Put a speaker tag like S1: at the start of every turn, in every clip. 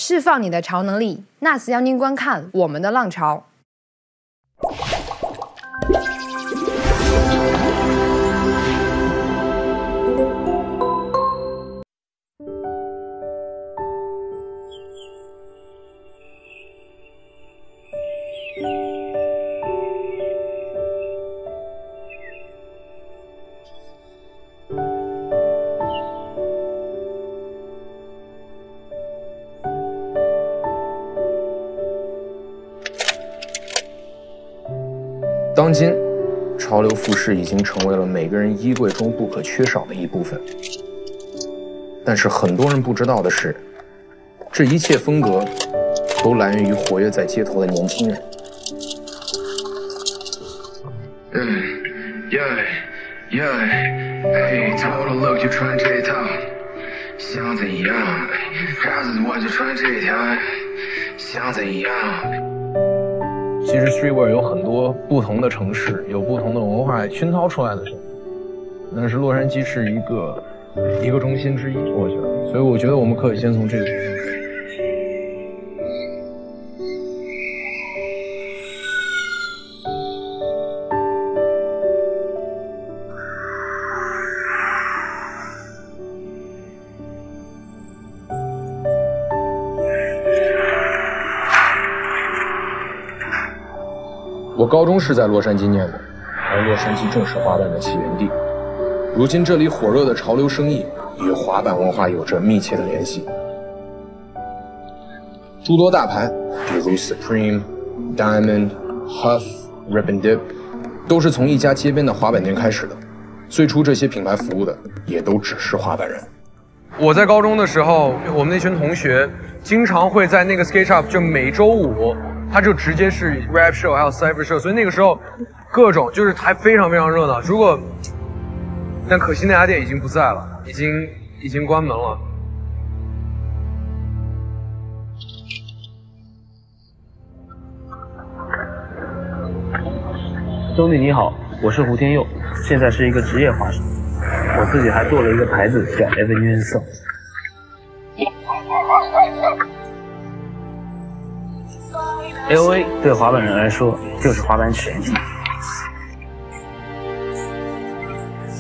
S1: 释放你的超能力，那次邀您观看我们的浪潮。
S2: 当今，潮流服饰已经成为了每个人衣柜中不可缺少的一部分。但是很多人不知道的是，这一切风格都来源于活跃在街头的年轻人。
S3: total look 就穿这套，想怎样？还是我就穿这条，想怎样？
S2: 其实 streetwear 有很多不同的城市，有不同的文化熏陶出来的，但是洛杉矶是一个中心之一，我觉得，所以我觉得我们可以先从这个地方开始。我高中是在洛杉矶念的，而洛杉矶正是滑板的起源地。如今这里火热的潮流生意与滑板文化有着密切的联系。诸多大牌，比如 Supreme、Diamond、Huff、Rip and Dip， 都是从一家街边的滑板店开始的。最初这些品牌服务的也都只是滑板人。我在高中的时候，我们那群同学经常会在那个 skate shop， 就每周五他就直接是 rap show 还有 cypher show， 所以那个时候各种就是还非常非常热闹。但可惜那家店已经不在了，已经关门了。
S4: 兄弟你好，我是胡天佑，现在是一个职业滑手，我自己还做了一个牌子叫 Avenue Soul。LA 对滑板人来说就是滑板起源地，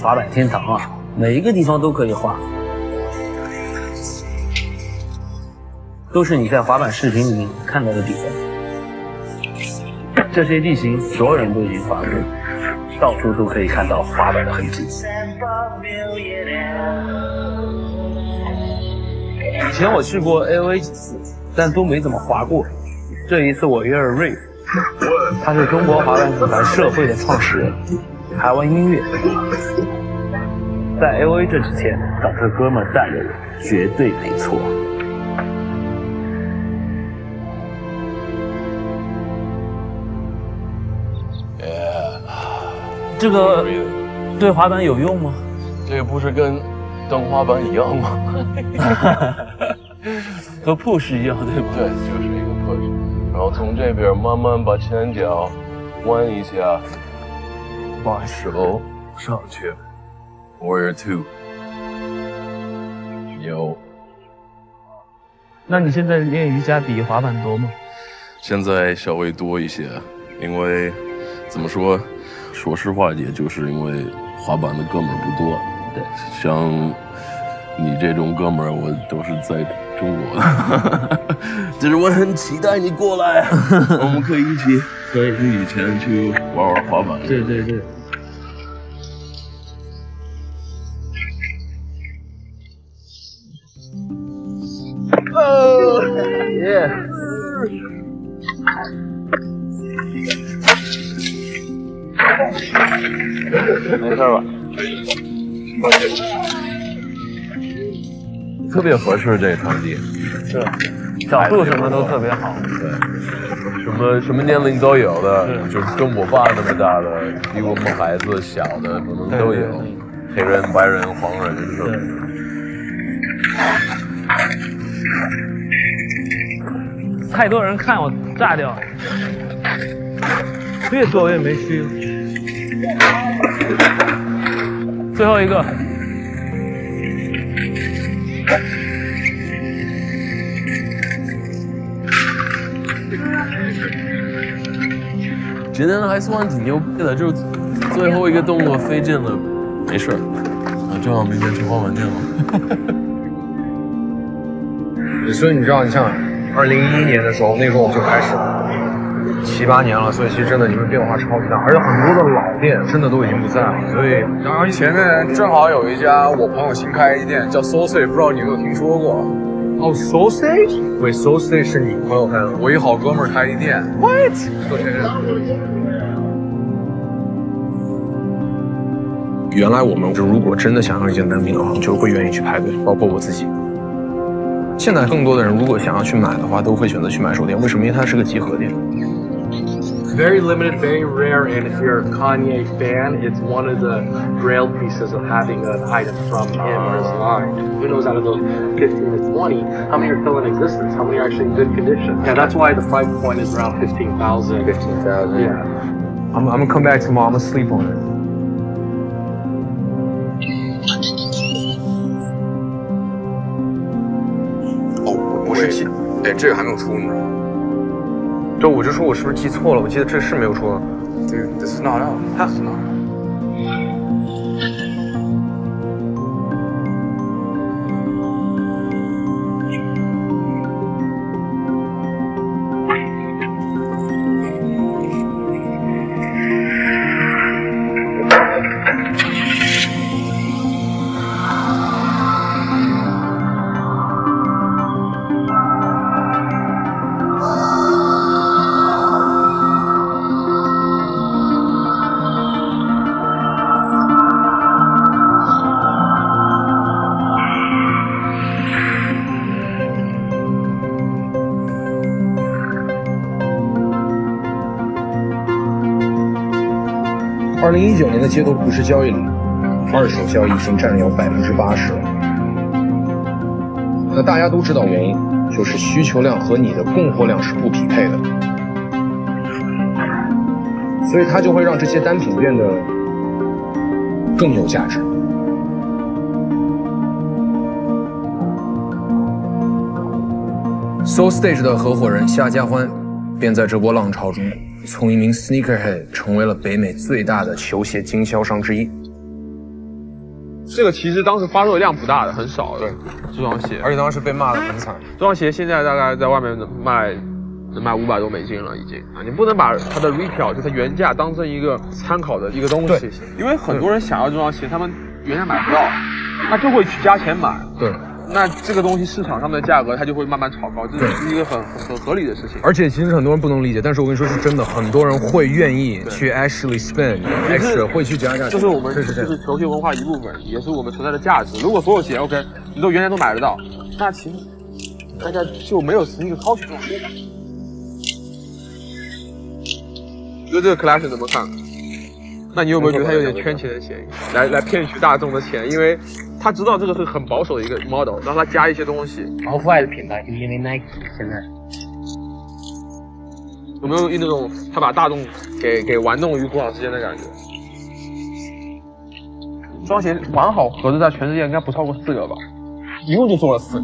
S4: 滑板天堂啊，每一个地方都可以滑，都是你在滑板视频里面看到的地方。这些地形所有人都已经滑过，到处都可以看到滑板的痕迹。以前我去过 LA 几次，但都没怎么滑过。这一次我约了瑞，他是中国滑板品牌社会的创始人，台湾音乐。在 LA 这几天找这哥们带着我，绝对没错。这个对滑板有用吗？
S5: 这不是跟蹬滑板一样吗？
S4: 和 push 一样，对吧？
S5: 对，就是一个 push。然后从这边慢慢把前脚弯一下，把手上去 ，Warrior 2，有。
S4: 那你现在练瑜伽比滑板多吗？
S5: 现在稍微多一些，因为怎么说，说实话，也就是因为滑板的哥们儿不多。
S4: 对，
S5: 像你这种哥们儿，我都是在中国的，就是我很期待你过来，我们可以一起以前去玩玩滑板。
S4: 对对对。
S5: 哦，耶！
S4: 没事吧？
S5: 特别合适这场地，
S4: 是，角度什么都特别好，
S5: 对，什么年龄都有的，就是跟我爸那么大的，比我们孩子小的，可能都有，黑人、白人、黄人是吧？
S4: 太多人看我炸掉了，越做越没趣了。最后一个。
S5: 觉得还算挺牛逼的，就最后一个动作费劲了，没事儿，正好明天去花碗店了。
S2: 所以你知道，你像2011年的时候，那时候我们就开始了，7、8年了，所以其实真的你们变化超级大，而且很多的老店真的都已经不在了。所以，然后前面正好有一家我朋友新开一店叫 Sausage， 不知道你有没有听说过？哦 ，Sausage？ 对 ，Sausage 是你朋友开的，我一好哥们儿开一店。What？ 原来我们如果真的想要一件单品的话，就会愿意去排队，包括我自己。现在更多的人如果想要去买的话，都会选择去买手店。为什么？因为它是个集合店。
S4: Very limited, very rare, and if you're a Kanye fan, it's one of the grail pieces of having an item from him or his line. Who knows out of those 15 to 20, how many are still in existence? How many are actually in good condition? Yeah, that's why the price point is around 15,000.
S2: 15,000.
S4: Yeah.
S2: I'm gonna come back tomorrow. I'm gonna sleep on it. 不是记，哎，这个还没有出呢。就我就说我是不是记错了？我记得这是没有出的。Dude, this is not out. This is not. 2019年的街头服饰交易里，二手交易已经占有80%了。那大家都知道原因，就是需求量和你的供货量是不匹配的，所以它就会让这些单品变得更有价值。Sausage 的合伙人夏家欢便在这波浪潮中，从一名 sneakerhead 成为了北美最大的球鞋经销商之一。
S6: 这个其实当时发售量不大的，很少的。对，这双鞋，
S2: 而且当时被骂得很惨。
S6: 这双鞋现在大概在外面能卖500多美金了，已经啊！你不能把它的 retail 就是原价当成一个参考的一个东西，因为很多人想要这双鞋，他们原价买不到，那就会去加钱买。
S2: 对。
S6: 那这个东西市场上的价格它就会慢慢炒高，这是一个很合理的事情。
S2: 而且其实很多人不能理解，但是我跟你说是真的，很多人会愿意去 actually spend extra， 会去加价钱。
S6: 这是我们就是球鞋文化一部分，也是我们存在的价值。如果所有鞋 OK， 你都原来都买得到，那其实大家就没有sneaker culture这种说法。你对这个 collection 怎么看？那你有没有觉得他有点圈钱的嫌疑，来骗取大众的钱？因为他知道这个是很保守的一个 model， 让他加一些东西。
S7: Off-White 的品牌因为 Nike 现在
S6: 有没有那种他把大众给玩弄于股掌之间的感觉？这双鞋完好合着在全世界应该不超过4个吧，一共就做了4个。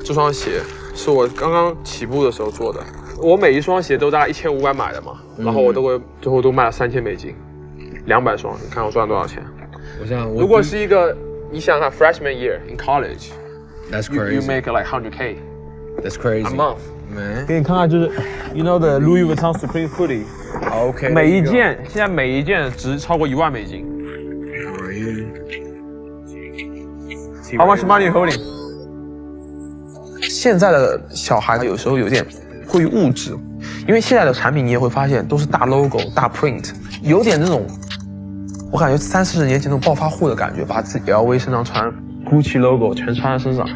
S6: 这双鞋是我刚刚起步的时候做的，我每一双鞋都大概1500买的嘛，然后我都会最后都卖了3000美金，200双，你看我赚了多少钱？如果是一个你想想看 freshman year in college，That's crazy. You make like 100K.
S2: That's crazy.
S6: A month. 给你看看，就是 you know the Louis Vuitton Supreme Hoodie.
S2: OK.
S6: 每一件现在每一件值超过1万美金。How much money you holding? 现在的小孩有时候有点过于物质，因为现在的产品你也会发现都是大 logo、大 print， 有点那种我感觉30-40年前那种暴发户的感觉，把自己 LV 身上穿 Gucci logo 全穿在身上，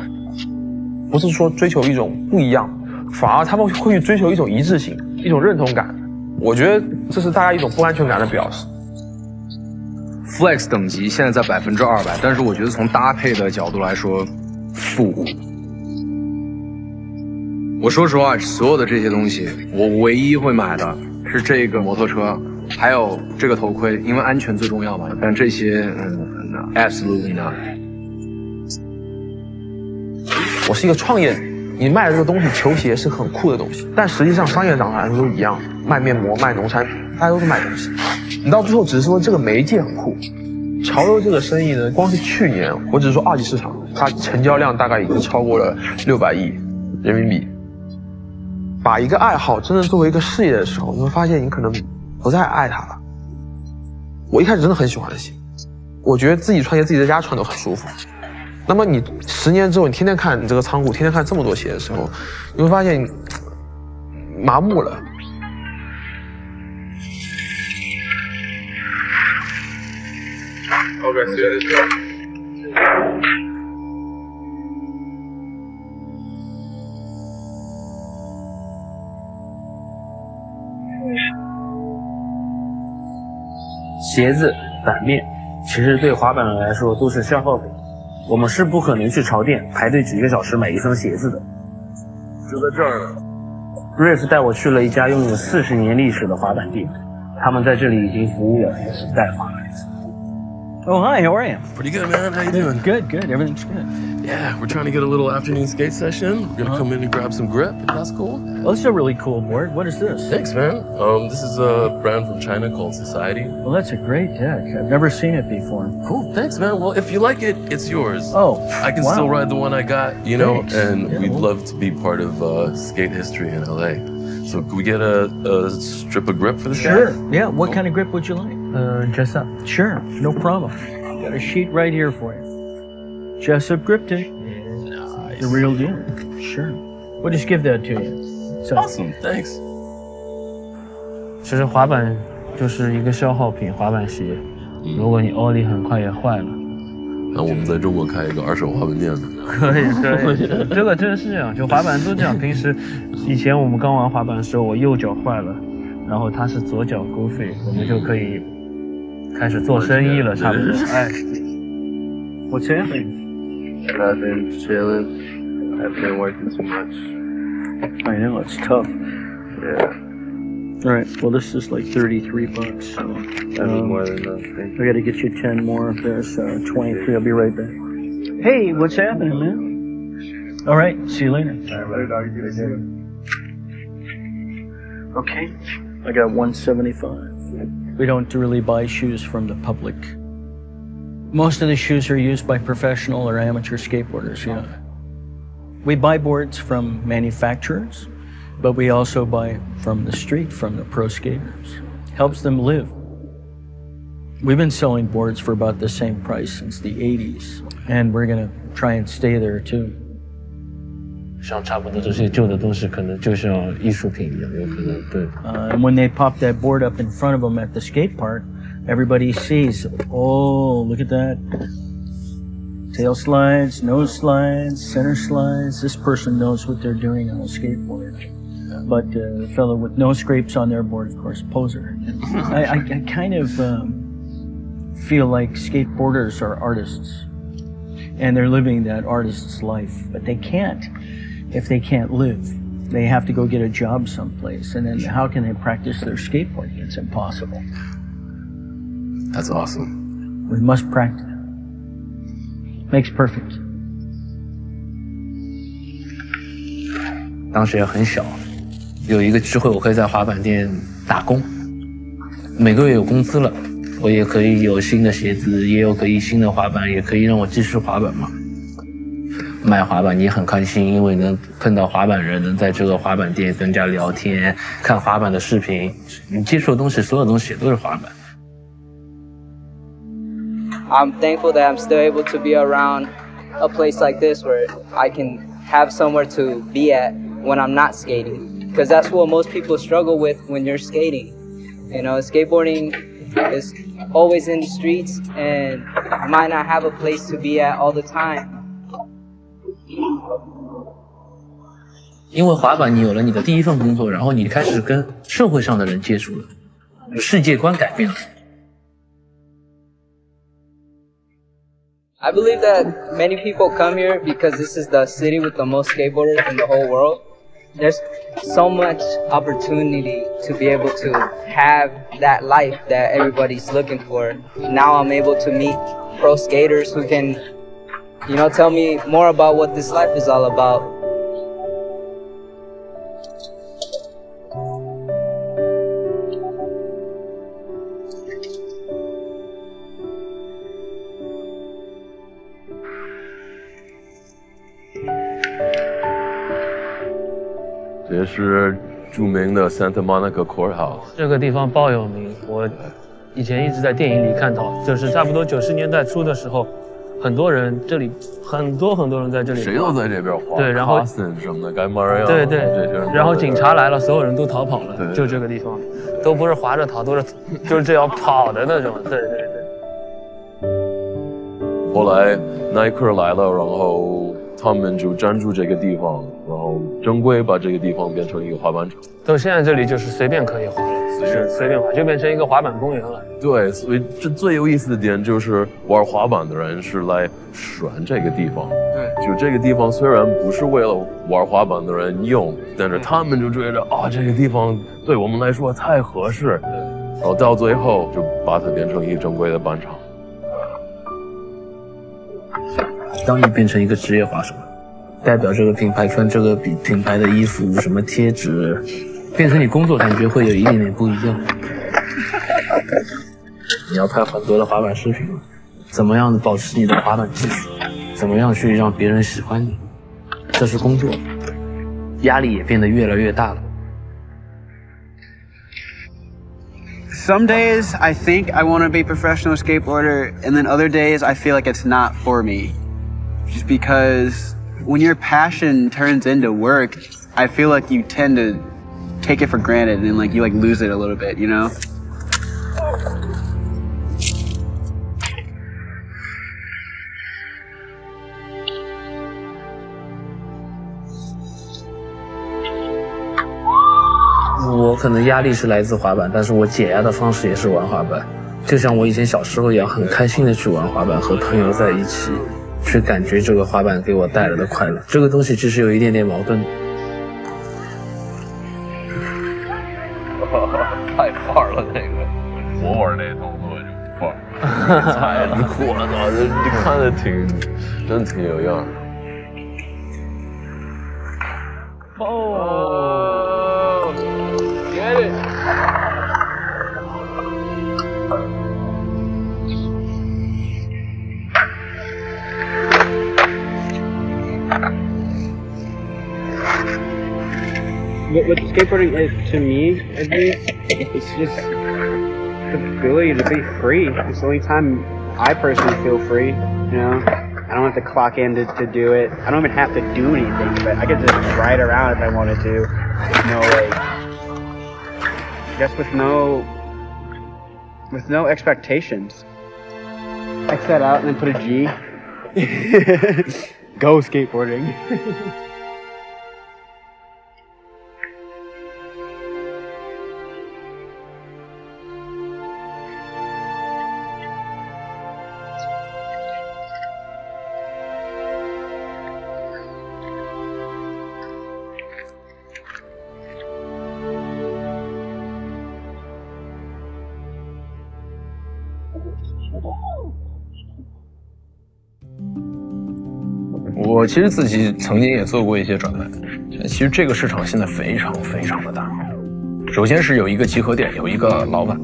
S6: 不是说追求一种不一样，反而他们会去追求一种一致性、一种认同感。我觉得这是大家一种不安全感的表示。
S2: Flex 等级现在在200%，但是我觉得从搭配的角度来说，复古。我说实话，所有的这些东西，我唯一会买的是这个摩托车，还有这个头盔，因为安全最重要嘛。但这些，absolutely not。
S6: 我是一个创业者，你卖的这个东西，球鞋是很酷的东西，但实际上商业上来说都一样，卖面膜、卖农产品，大家都是卖东西。你到最后只是说这个媒介很酷。潮流这个生意呢，光是去年，我只是说二级市场，它成交量大概已经超过了600亿人民币。把一个爱好真正作为一个事业的时候，你会发现你可能不再爱它了。我一开始真的很喜欢的鞋，我觉得自己穿鞋自己在家穿都很舒服。那么你10年之后，你天天看你这个仓库，天天看这么多鞋的时候，你会发现你麻木了。
S3: OK，
S7: 鞋子、板面，其实对滑板人来说都是消耗品。我们是不可能去潮店排队几个小时买一双鞋子的。就在这儿，Riff 带我去了一家拥有40年历史的滑板店，他们在这里已经服务了10代滑板。
S8: Oh, hi, how are you?
S5: Pretty good, man. How you doing?
S8: Good, good. Everything's good.
S5: Yeah, we're trying to get a little afternoon skate session. We're gonna come in and grab some grip, if that's cool.
S8: Well, this is a really cool board. What is this?
S5: Thanks, man. This is a brand from China called Society.
S8: Well, that's a great deck. I've never seen it before.
S5: Cool, thanks, man. Well, if you like it, it's yours.
S8: Oh,
S5: I can
S8: wow.
S5: still ride the one I got, you know,
S8: Thanks.
S5: and
S8: Yeah,
S5: we'd
S8: well.
S5: love to be part of skate history in LA. So could we get a strip of grip for this
S8: Sure.
S5: guy?
S8: Yeah, what kind of grip would you like?
S7: Dress up.
S8: Sure, no problem. Got a sheet right here for you. Jessup grip tape.
S5: Nice.
S8: The real deal. Sure. We'll just give that to you. So,
S5: Awesome, thanks.
S7: 其实滑板就是一个消耗品，滑板鞋，如果你 ollie 很快也坏了。
S5: 那我们在中国开一个二手滑板店呢。
S7: 可以，这个真是这样，就滑板都这样。平时以前我们刚玩滑板的时候，我右脚坏了，然后他是左脚勾废，我们就可以开始做生意了，差不多。哎，What's happening?
S3: Nothing, chilling. I've been working too much.
S8: I know, it's tough.
S3: Yeah,
S8: All right, well, this is like $33, so
S3: that'd be more than enough. Thank
S8: I gotta get you 10 more. There's 23. I'll be right back. Hey, what's happening, man? All right, see you later. Okay, I got 175. We don't really buy shoes from the public. Most of the shoes are used by professional or amateur skateboarders, yeah. We buy boards from manufacturers, but we also buy from the street, from the pro skaters. Helps them live. We've been selling boards for about the same price since the 80s, and we're gonna try and stay there too.
S7: 像差不多这些旧的东西，可能就像艺术品一样，有可能对。
S8: And when they pop that board up in front of them at the skate park, everybody sees, oh, look at that. Tail slides, nose slides, center slides. This person knows what they're doing on a skateboard. But the fellow with no scrapes on their board, of course, poser. I kind of feel like skateboarders are artists. And they're living that artist's life. But they can't if they can't live. They have to go get a job someplace. And then how can they practice their skateboarding? It's impossible.
S5: That's awesome.
S8: We must practice. Makes perfect.
S7: 当时也很小，有一个机会我可以在滑板店打工，每个月有工资了，我也可以有新的鞋子，也有可以新的滑板，也可以让我继续滑板嘛。卖滑板你也很开心，因为能碰到滑板人，能在这个滑板店跟人家聊天，看滑板的视频，你接触的东西，所有东西都是滑板。
S9: I'm thankful that I'm still able to be around a place like this where I can have somewhere to be at when I'm not skating. Because that's what most people struggle with when you're skating. You know, skateboarding is always in the streets and might not have a place to be at all the time.
S7: 因为滑板你有了你的第一份工作，然后你开始跟社会上的人接触了，世界观改变了。
S9: I believe that many people come here because this is the city with the most skateboarders in the whole world. There's so much opportunity to be able to have that life that everybody's looking for. Now I'm able to meet pro skaters who can tell me more about what this life is all about.
S5: “这是著名的 Santa Monica Courthouse。
S7: 这个地方爆有名，我以前一直在电影里看到，就是差不多90年代初的时候，很多人这里很多人在这里，
S5: 谁都在这边滑。
S7: 对，然后
S5: 什么的，干嘛呀？
S7: 对，
S5: 这些人
S7: 然后警察来了，所有人都逃跑了，
S5: 对
S7: 就这个地方，都不是滑着逃，都是就是这样跑的那种。对。
S5: 后来耐克来了，然后他们就占住这个地方，然后正规把这个地方变成一个滑板场。
S7: 到现在这里就是随便可以滑了，随便滑就变成一个滑板公园了。
S5: 对，所以这最有意思的点就是玩滑板的人是来选这个地方。对，就这个地方虽然不是为了玩滑板的人用，但是他们就觉得这个地方对我们来说太合适，然后到最后就把它变成一个正规的板场。
S7: 当你变成一个职业滑手，代表这个品牌穿这个品牌的衣服，什么贴纸，变成你工作感觉会有一点点不一样。你要拍很多的滑板视频，怎么样保持你的滑板技术，怎么样去让别人喜欢你，这是工作，压力也变得越来越大了。
S10: Some days I think I want to be a professional skateboarder, and then other days I feel like it's not for me. Just because when your passion turns into work, I feel like you tend to take it for granted and like you lose it a little bit, you know? 我可能压力是来自滑板，但是我解压的方式也是玩滑板，就像我以前小时候一样，很开心的去玩滑板，和朋友在一起，去感觉这个滑板给我带来的快乐。这个东西其实有一点点矛盾。
S5: 太范儿了那个，我玩那动作就范儿，太了，我操，你看着真挺有样。
S4: Get it. What skateboarding is to me, at least, it's just the ability to be free. It's the only time I personally feel free, you know? I don't have to clock in to do it. I don't even have to do anything, but I get to just ride around if I wanted to. With no, I guess with no expectations. X that out and then put a G. Go skateboarding.
S2: 我其实自己曾经也做过一些转卖，其实这个市场现在非常的大。首先是有一个集合点，有一个老板，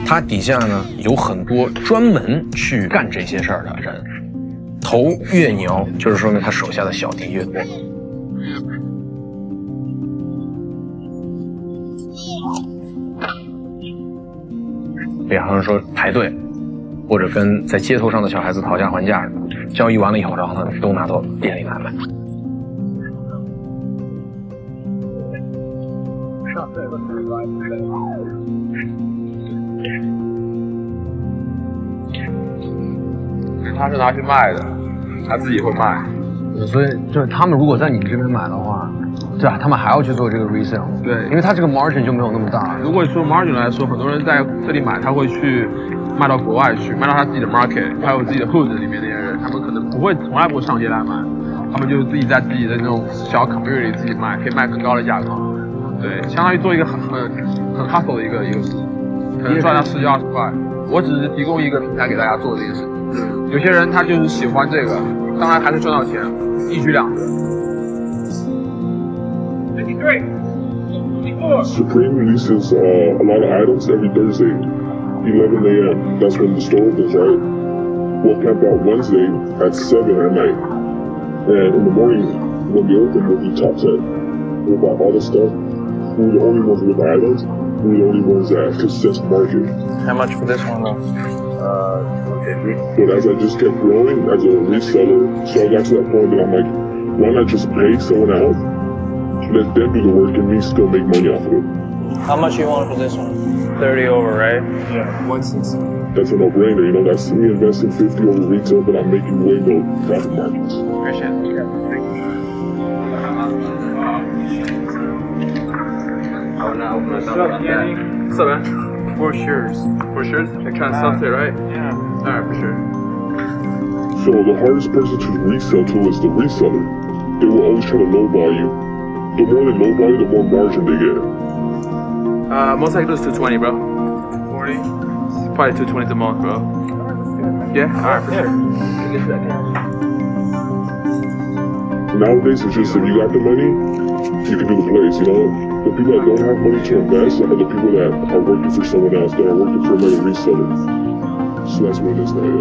S2: 他底下呢有很多专门去干这些事儿的人，头越牛，就是说明他手下的小弟越多。比方说排队，或者跟在街头上的小孩子讨价还价，交易完了以后，然后他们都拿到店里来卖。
S6: 他是拿去卖的，他自己会卖。
S2: 所以就是他们如果在你这边买的话，对啊，他们还要去做这个 resale，
S6: 对，
S2: 因为他这个 margin 就没有那么大。
S6: 如果说 margin 来说，很多人在这里买，他会去卖到国外去，卖到他自己的 market， 还有自己的 hood 里面那些人，他们可能从来不会上街来买，他们就自己在自己的那种小 community 自己卖，可以卖更高的价格。对，相当于做一个很 hustle 的一个可能赚到10几20块。我只是提供一个平台给大家做这件事。有些人他就是喜欢这个，当然还是赚到钱，一举两得。
S11: Supreme releases a lot of items every Thursday, 11 a.m. That's when the store opens, right? We'll camp out Wednesday at 7 at night. And in the morning, when we open, we'll do top 10. We'll buy all the stuff. We're the only ones with the items. We're the only ones that can sense market.
S12: How much for this one, though?
S11: But as I just kept growing as a reseller, so I got to that point that I'm like, why not just pay someone else? Let them do the work and me still make money off of it.
S12: How much you want for this one? 30 over, right?
S11: Yeah. 160. That's a no-brainer, you know, that's me investing 50 over retail, but I'm making way more profit margins.
S6: Appreciate it. Yeah. Thank you. What's up, man? For shirts. For shirts? They're trying to sell it, right? Yeah. Alright, for sure.
S11: So the hardest person to resell to is the reseller. They will always try to lowball you. The more they lowball you, the more margin they get.
S6: Most likely it's 220, bro. 40? It's probably 220 a month, bro. Yeah? Alright, for sure.
S11: Nowadays, it's just if you got the money, you can do the plays, you know? The people that don't have money to invest are the people that are working for someone else, that are working for another reseller. So that's what it is now, yeah.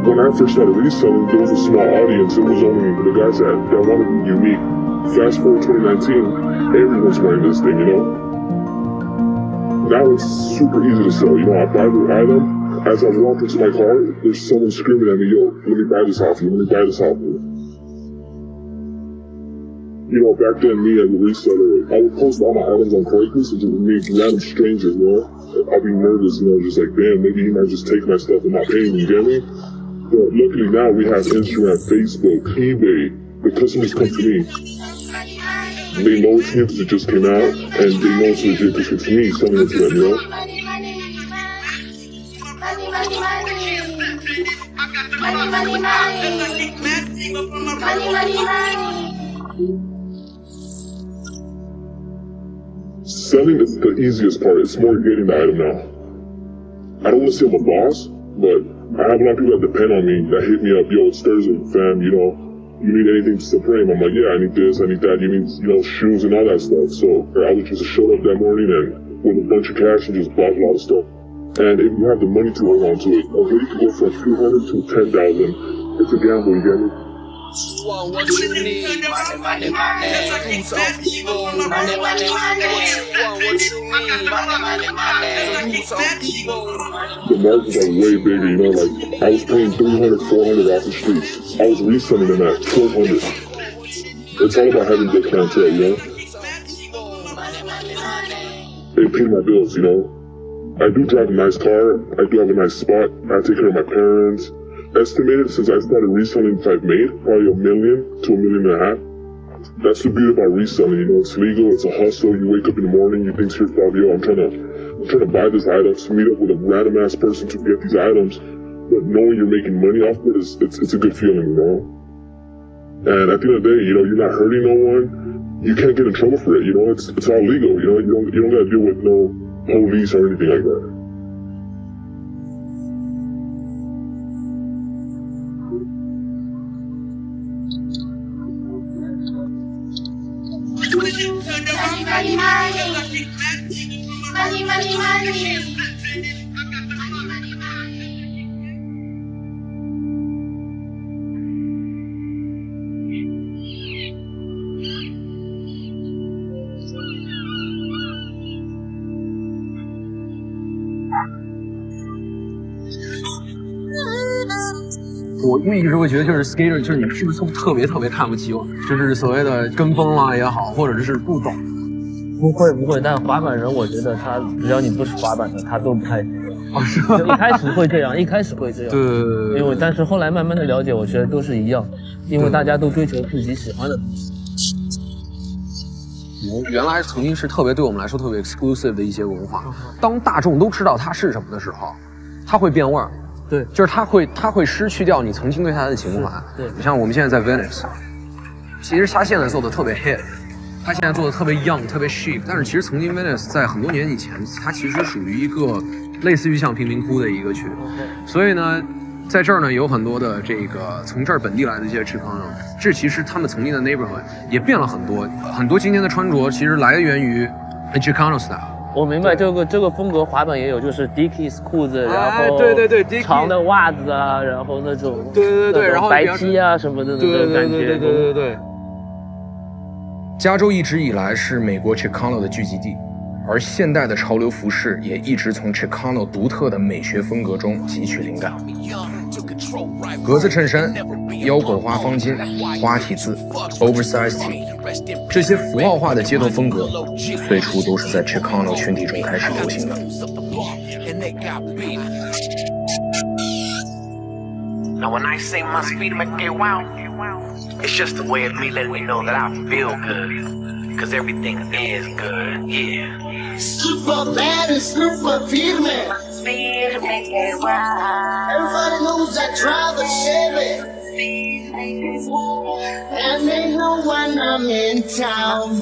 S11: When I first started reselling, there was a small audience. It was only the guys that wanted to be unique. Fast forward 2019, everyone's wearing this thing, you know? Now it's super easy to sell. You know, I buy the item. As I walk into my car, there's someone screaming at me, yo, let me buy this off you, let me buy this off you. You know, back then, me as a reseller, I would post all my items on Craigslist and just meet random strangers, you know? I'd be nervous, you know, just like, damn, maybe he might just take my stuff and not pay me, you get me? But luckily now we have Instagram, Facebook, eBay. The customers come to me. They know it's new because it just came out, and they know it's legit because it's me selling it to them, you know? Selling is the easiest part. It's more getting the item now. I don't want to say I'm a boss, but I have a lot of people that depend on me, that hit me up, yo, it's Thursday, fam, you know, you need anything to Supreme? I'm like, yeah, I need this, I need that, you need, you know, shoes and all that stuff. So I was just showed up that morning and with a bunch of cash and just bought a lot of stuff. And if you have the money to hold on to it, okay, you can go from 200 to 10,000. It's a gamble, you get me?
S13: Want what you need, money, who's off evil, money, what you want, what you need, money, who's off evil.
S11: The margins are way bigger, you know, like, I was paying 300, 400 off the streets. I was reselling them at 1,200. It's all about having good clientele, you know? They pay my bills, you know? I do drive a nice car, I do have a nice spot, I take care of my parents. Estimated since I started reselling, I've made probably $1 million to $1.5 million. That's the beauty about reselling, you know, it's legal, it's a hustle. You wake up in the morning, you think to yourself, yo, I'm trying to buy this item, to meet up with a random ass person to get these items, but knowing you're making money off it it's a good feeling, you know. And at the end of the day, you know, you're not hurting no one, you can't get in trouble for it, you know, it's all legal, you know, you don't gotta deal with no police or anything like that.
S13: Money.
S2: 我一直会觉得，就是 skater， 就是你是不是特别看不起我，就是所谓的跟风啦也好，或者是不懂。
S7: 不会，但滑板人，我觉得他只要你不是滑板的，他都不太行。
S2: 哦，是吧？
S7: 一开始会这样，
S2: 对。
S7: 因为但是后来慢慢的了解，我觉得都是一样，因为大家都追求自己喜欢的东西。
S2: 原来曾经是特别对我们来说特别 exclusive 的一些文化，当大众都知道它是什么的时候，它会变味儿。
S7: 对，
S2: 就是它会失去掉你曾经对它的情怀。
S7: 对，
S2: 你像我们现在在 Venice， 其实它现在做的特别 hip， 它现在做的特别 young， 特别 chic， 但是其实曾经 Venice 在很多年以前，它其实属于一个类似于像贫民窟的一个区，所以呢。在这儿呢，有很多的这个从这儿本地来的一些Chicano，这其实他们曾经的 neighborhood 也变了很多，很多今天的穿着其实来源于 Chicano style。
S7: 我明白这个风格，滑板也有，就是 Dickies 裤子，然后
S2: 对
S7: 长的袜子啊，然后那种
S2: 对，然后
S7: 白 T 啊什么的那种感觉。
S2: 对。加州一直以来是美国 Chicano 的聚集地。而现代的潮流服饰也一直从 Chicano 独特的美学风格中汲取灵感。格子衬衫、腰果花方巾、花体字、oversized tee， 这些符号化的街头风格，最初都是在 Chicano 群体中开始流行的。
S13: Now when I say my speed make it wow, it's just a way of me letting you know that I feel good, cause everything is good, yeah.
S14: Super bad and super firme.
S13: Speed make it wow.
S14: Everybody knows I drive a Chevy. And they know when I'm in town.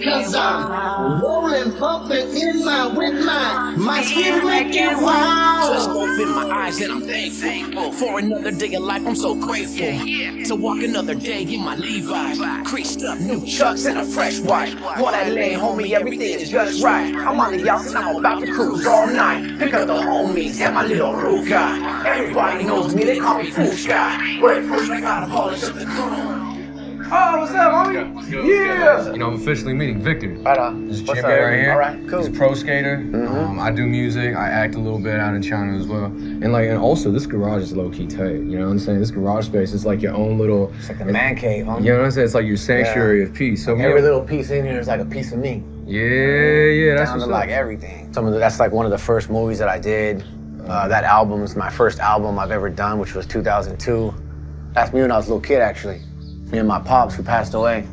S14: Cause I'm rolling, pumping in with my speed make it wow.
S13: Just open my eyes and I'm thankful for another day of life. I'm so grateful to walk another day in my Levi's, creased up new chucks and a fresh white. For that lane, homie, everything is just right. I'm on the yacht and I'm about to cruise all night. Pick up the homies and my little Ruka. Everybody knows me, they call me Fushka. Wait, first I gotta polish up the chrome.
S2: Oh, what's up, homie? Yeah! You know, I'm officially meeting Victor.
S10: Right on.
S2: This is
S10: What's
S2: Jimmy
S10: up?
S2: right here.
S10: All right, cool.
S2: He's a pro skater. I do music. I act a little bit out in China as well. And also this garage is low-key tight. You know what I'm saying? This garage space is like your own little...
S15: It's like the man cave, huh?
S2: You know what I'm saying? It's like your sanctuary of peace. So
S15: every little piece in here is like a piece of me.
S2: Yeah, that's
S15: down to like everything. That's like one of the first movies that I did. That album's my first album I've ever done, which was 2002. That's me when I was a little kid, actually. Me and my pops, who passed away.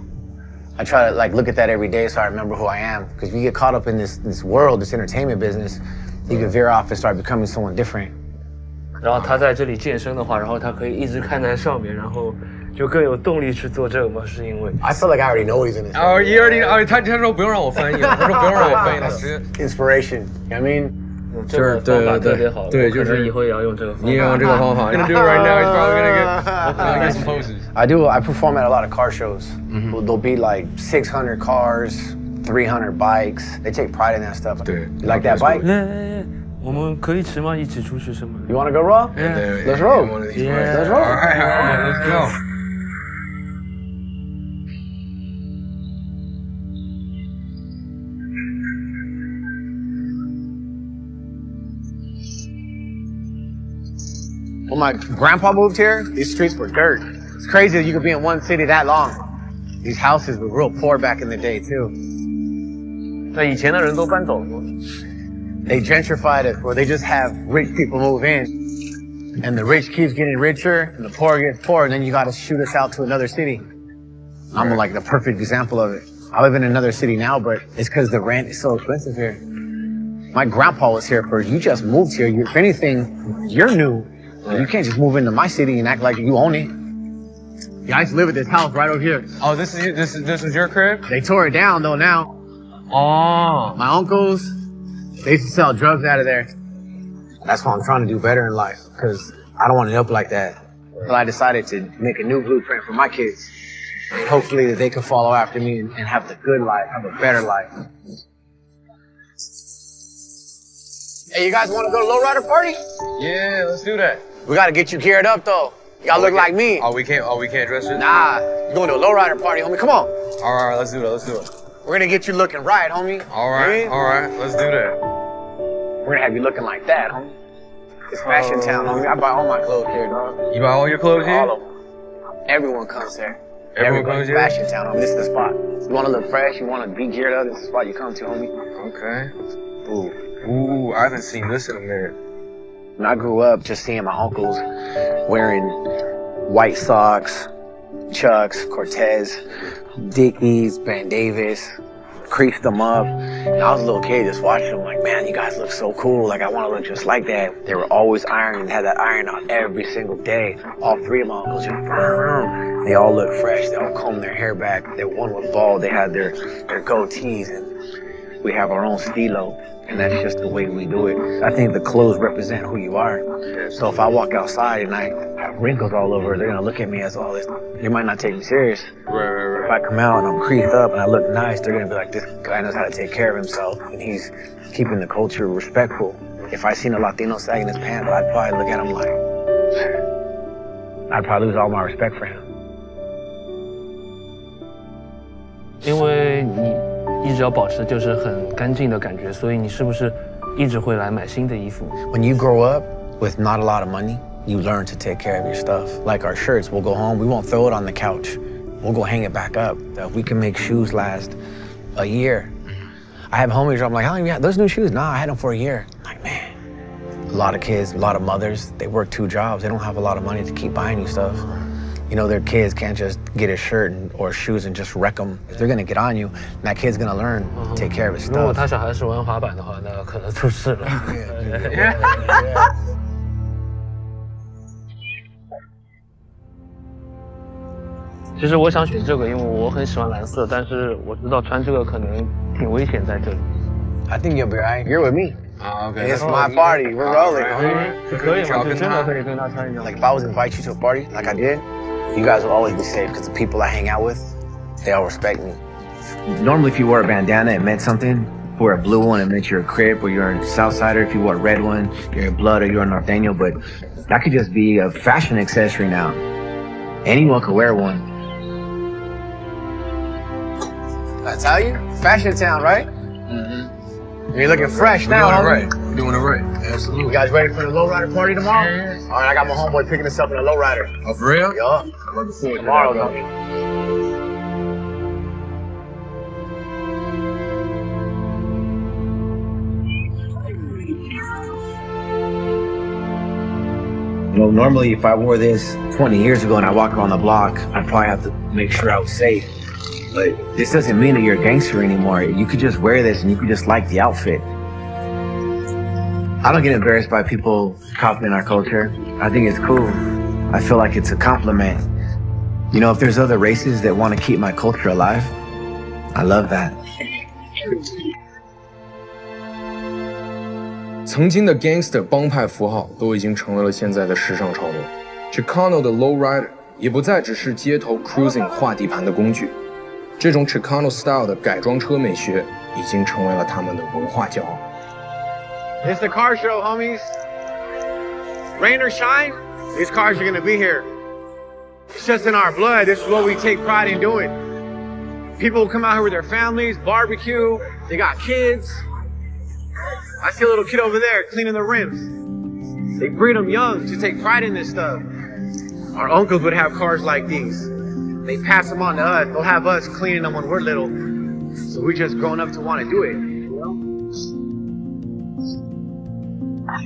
S15: I try to like look at that every day so I remember who I am. Because if you get caught up in this world, this entertainment business, you can veer off and start becoming someone different.
S7: 然后他在这里健身的话，然后他可以一直看在上面，然后就更有动力去做这个嘛，是因为
S15: I feel like I already know he's in this.
S2: Oh, you already know. 他说不用让我翻译了，他说不用让我翻译了，直接
S15: inspiration. You know what I mean?
S7: 这个方法特别好，对，就是以后也要用这个方法。
S2: 你也用这个方法。Gonna do it right now. He's probably gonna get some poses.
S15: I perform at a lot of car shows. There'll be like 600 cars, 300 bikes. They take pride in that stuff. You like that bike?
S7: 我们可以骑吗？一起出去什么
S15: You want to go roll?
S2: Yeah.
S15: Let's roll.
S2: Yeah.
S15: Let's roll.
S2: All right, let's go.
S15: When my grandpa moved here, these streets were dirt. It's crazy that you could be in one city that long. These houses were real poor back in the day too.
S7: 那以前的人都搬走了吗？
S15: They gentrified it, where they just have rich people move in, and the rich keeps getting richer, and the poor gets poorer, and then you gotta shoot us out to another city. I'm like the perfect example of it. I live in another city now, but it's because the rent is so expensive here. My grandpa was here first. You just moved here. If anything, you're new. You can't just move into my city and act like you own it. Yeah, I used to live at this house right over here.
S2: Oh, this is your crib?
S15: They tore it down though now.
S2: Oh.
S15: My uncles, they used to sell drugs out of there. That's why I'm trying to do better in life, because I don't want to end up like that. So I decided to make a new blueprint for my kids. And hopefully that they can follow after me and have the good life, have a better life. Hey, you guys want to go to Lowrider Party?
S2: Yeah, let's do that.
S15: We got to get you geared up though. You gotta look like me.
S2: Oh, we can't dress it?
S15: Nah, you're going to a lowrider party, homie. Come on.
S2: All right, let's do it.
S15: We're gonna get you looking right, homie.
S2: All right, let's do that.
S15: We're gonna have you looking like that, homie. It's fashion town, homie. I buy all my clothes here, dog.
S2: You buy all your clothes here?
S15: All of them. Everyone comes here.
S2: Everyone comes here?
S15: Fashion town, homie. This is the spot. You wanna look fresh, you wanna be geared up, this is the spot you come to, homie.
S2: Okay. Ooh, I haven't seen this in a minute.
S15: When I grew up just seeing my uncles wearing white socks, Chucks, Cortez, Dickies, Ben Davis, creased them up. And I was a little kid just watching them like, man, you guys look so cool. Like, I want to look just like that. They were always ironing and had that iron on every single day. All three of my uncles just, they all look fresh. They all comb their hair back. Their one was bald. They had their goatees, and we have our own stilo. And that's just the way we do it. I think the clothes represent who you are. So if I walk outside and I have wrinkles all over, they're gonna look at me as all this. They might not take me serious. Right. If I come out and I'm creased up and I look nice, they're gonna be like, this guy knows how to take care of himself and he's keeping the culture respectful. If I seen a Latino sagging his pants, I'd probably look at him like, I'd probably lose all my respect for him.
S7: 因为你一直要保持就是很干净的感觉，所以你是不是一直会来买新的衣服
S15: When you grow up with not a lot of money, you learn to take care of your stuff. Like our shirts, we'll go home, we won't throw it on the couch. We'll go hang it back up. We can make shoes last a year. I have homies where I'm like, how long have you had those new shoes? Nah, I had them for a year. Like, man, a lot of kids, a lot of mothers, they work 2 jobs. They don't have a lot of money to keep buying you stuff. You know, their kids can't just get a shirt or shoes and just wreck them. If they're gonna get on you, and that kid's gonna learn to take care of his stuff.
S7: 如果他小孩是玩滑板的话，那可能出事了。其实我想选这个，因为我很喜欢蓝色，但是我知道穿这个可能挺危险在这里。
S15: I think you'll be right. You're with me.
S2: Okay.
S15: It's my party. We're rolling.
S7: 可以吗？就真的可以跟他穿一样。
S15: Like if I was to invite you to a party, like I did, you guys will always be safe because the people I hang out with, they all respect me. Normally, if you wore a bandana, it meant something. If you wore a blue one, it meant you're a Crip or you're a Southsider. If you wore a red one, you're a Blood or you're a Norteño. But that could just be a fashion accessory now. Anyone could wear one. I tell you, fashion town, right? Mm-hmm. You're looking fresh now, huh?
S2: Right. We're doing it right. Absolutely.
S15: You guys ready for the lowrider party tomorrow? Yeah. All right, I got my homeboy picking us up in a lowrider.
S2: Oh, for real?
S15: Yeah. Tomorrow, though. You know, normally if I wore this 20 years ago and I walked around the block, I'd probably have to make sure I was safe. But this doesn't mean that you're a gangster anymore. You could just wear this and you could just like the outfit. I don't get embarrassed by people copying our culture. I think it's cool. I feel like it's a compliment. You know, if there's other races that want to keep my culture alive, I love that.
S2: 曾经的 gangster 帮派符号都已经成为了现在的时尚潮流。Chicano 的 lowrider 也不再只是街头 cruising 画地盘的工具。这种 Chicano style 的改装车美学已经成为了他们的文化骄傲。
S15: It's the car show, homies. Rain or shine, these cars are gonna be here. It's just in our blood. This is what we take pride in doing. People come out here with their families, barbecue. They got kids. I see a little kid over there cleaning the rims. They breed them young to take pride in this stuff. Our uncles would have cars like these. They pass them on to us. They'll have us cleaning them when we're little. So we just grown up to want to do it.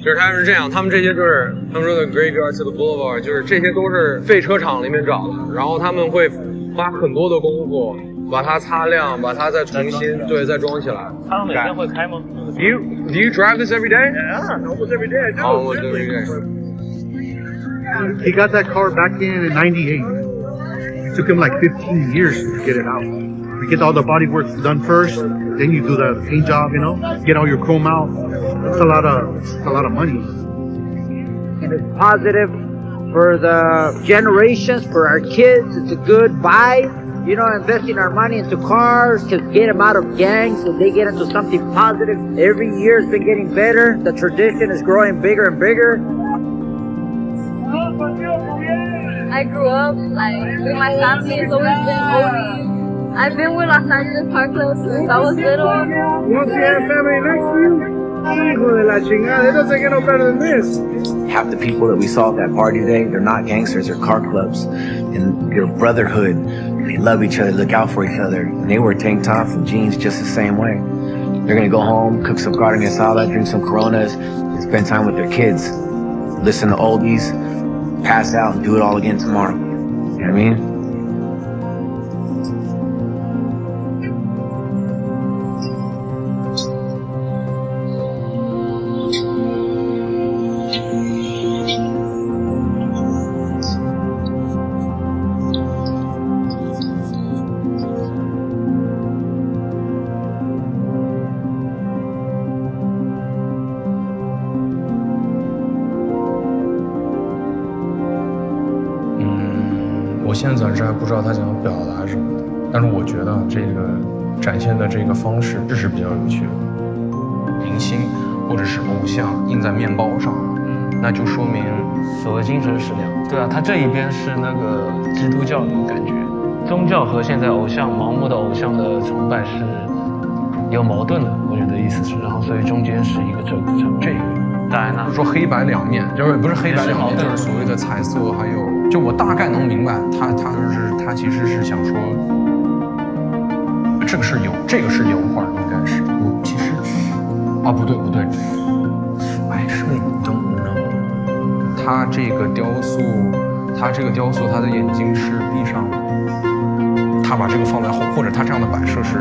S2: 就是他们是这样，他们这些就是他们说的 graveyard to the boulevard， 就是这些都是废车厂里面找的，然后他们会花很多的功夫把它擦亮，把它再重新再装起来。
S7: 他们每天会开吗
S2: Do you drive this every day?
S4: Yeah, almost every day I do.
S2: Almost every day.
S4: He got that car back in '98. It took him like 15 years to get it out. You get all the body work done first, then you do the paint job, you know, get all your chrome out. It's a lot of money.
S16: And it's positive for the generations, for our kids. It's a good buy. You know, investing our money into cars to get them out of gangs and they get into something positive. Every year it's been getting better. The tradition is growing bigger and bigger.
S17: I grew up with my family. It's always been oldies. I've been with Los Angeles Car Club since I was little.
S4: Once you have family next to you, it doesn't get no better than this.
S15: Half the people that we saw at that party today, they're not gangsters, they're car clubs. And they're brotherhood. They love each other, look out for each other. And they wear tank tops and jeans just the same way. They're gonna go home, cook some carne asada, drink some Coronas, and spend time with their kids. Listen to oldies, pass out, and do it all again tomorrow. You know what I mean?
S2: 现在暂时还不知道他想要表达什么的，但是我觉得这个展现的这个方式这是比较有趣的。明星或者是偶像印在面包上，那就说明
S7: 所谓精神食粮。对啊，他这一边是那个基督教的感觉，宗教和现在偶像盲目的偶像的崇拜是有矛盾的，我觉得意思是，然后所以中间是一个这个。当然呢，
S2: 说黑白两面，就是不是黑白两面，就是所谓的彩色，还有就我大概能明白，他其实是想说，这个是油画，应该是我其实啊不对，白摄影灯呢，他这个雕塑，他的眼睛是闭上的，他把这个放在后，或者他这样的摆设是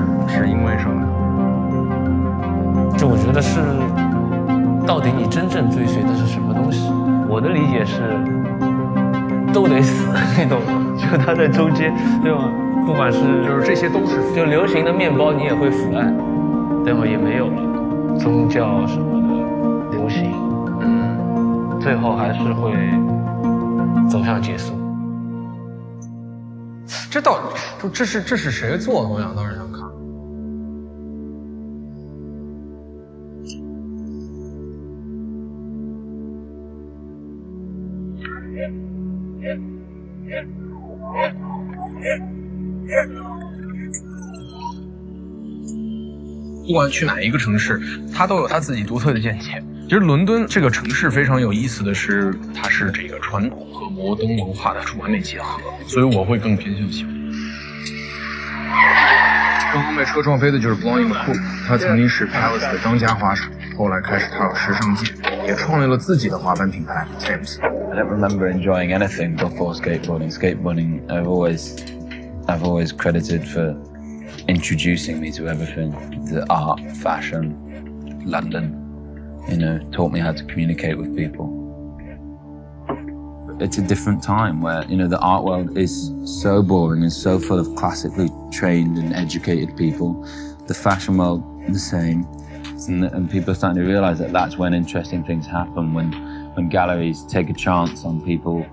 S2: 因为什么？
S7: 就我觉得是。到底你真正追随的是什么东西？我的理解是，都得死，你懂吗？就它在中间，对吗？不管是
S2: 就是这些都是，
S7: 就流行的面包你也会腐烂，对吗？也没有了，宗教什么的流行，最后还是会走向结束。
S2: 这是谁做的？我当时想看。不管去哪一个城市，它都有它自己独特的见解。其实伦敦这个城市非常有意思的是，它是这个传统和摩登文化的完美结合，所以我会更偏向喜欢。刚刚被车撞飞的就是 Blowing the Cool， 他曾经是 Palace 的当家滑手，后来开始踏入时尚界，也创立了自己的滑板品牌 Thames。
S18: I don't remember enjoying anything before skateboarding. Skateboarding, I've always credited for introducing me to everything, the art, fashion, London, taught me how to communicate with people. It's a different time where, the art world is so boring and so full of classically trained and educated people. The fashion world, the same. And people are starting to realize that that's when interesting things happen, when galleries take a chance on people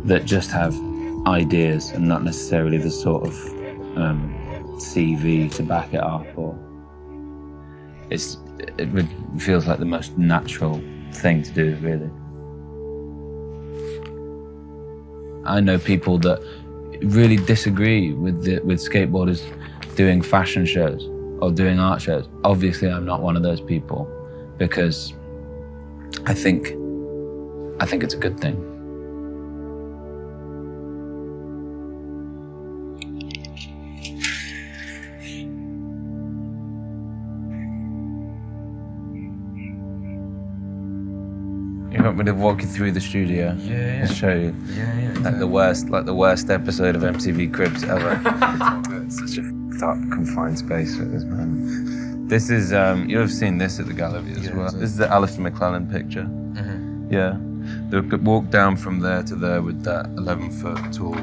S18: that just have ideas and not necessarily the sort of CV to back it up, or it feels like the most natural thing to do, really. I know people that really disagree with skateboarders doing fashion shows or doing art shows. Obviously, I'm not one of those people, because I think it's a good thing. You want me to walk you through the studio? Yeah. And show you. Yeah. Like the worst episode of MTV Cribs ever. It's such a fucked up, confined space at this moment. This is, you'll have seen this at the gallery as well. This is the Alistair McClellan picture. Mm-hmm. Yeah. They walk down from there to there with that 11-foot tall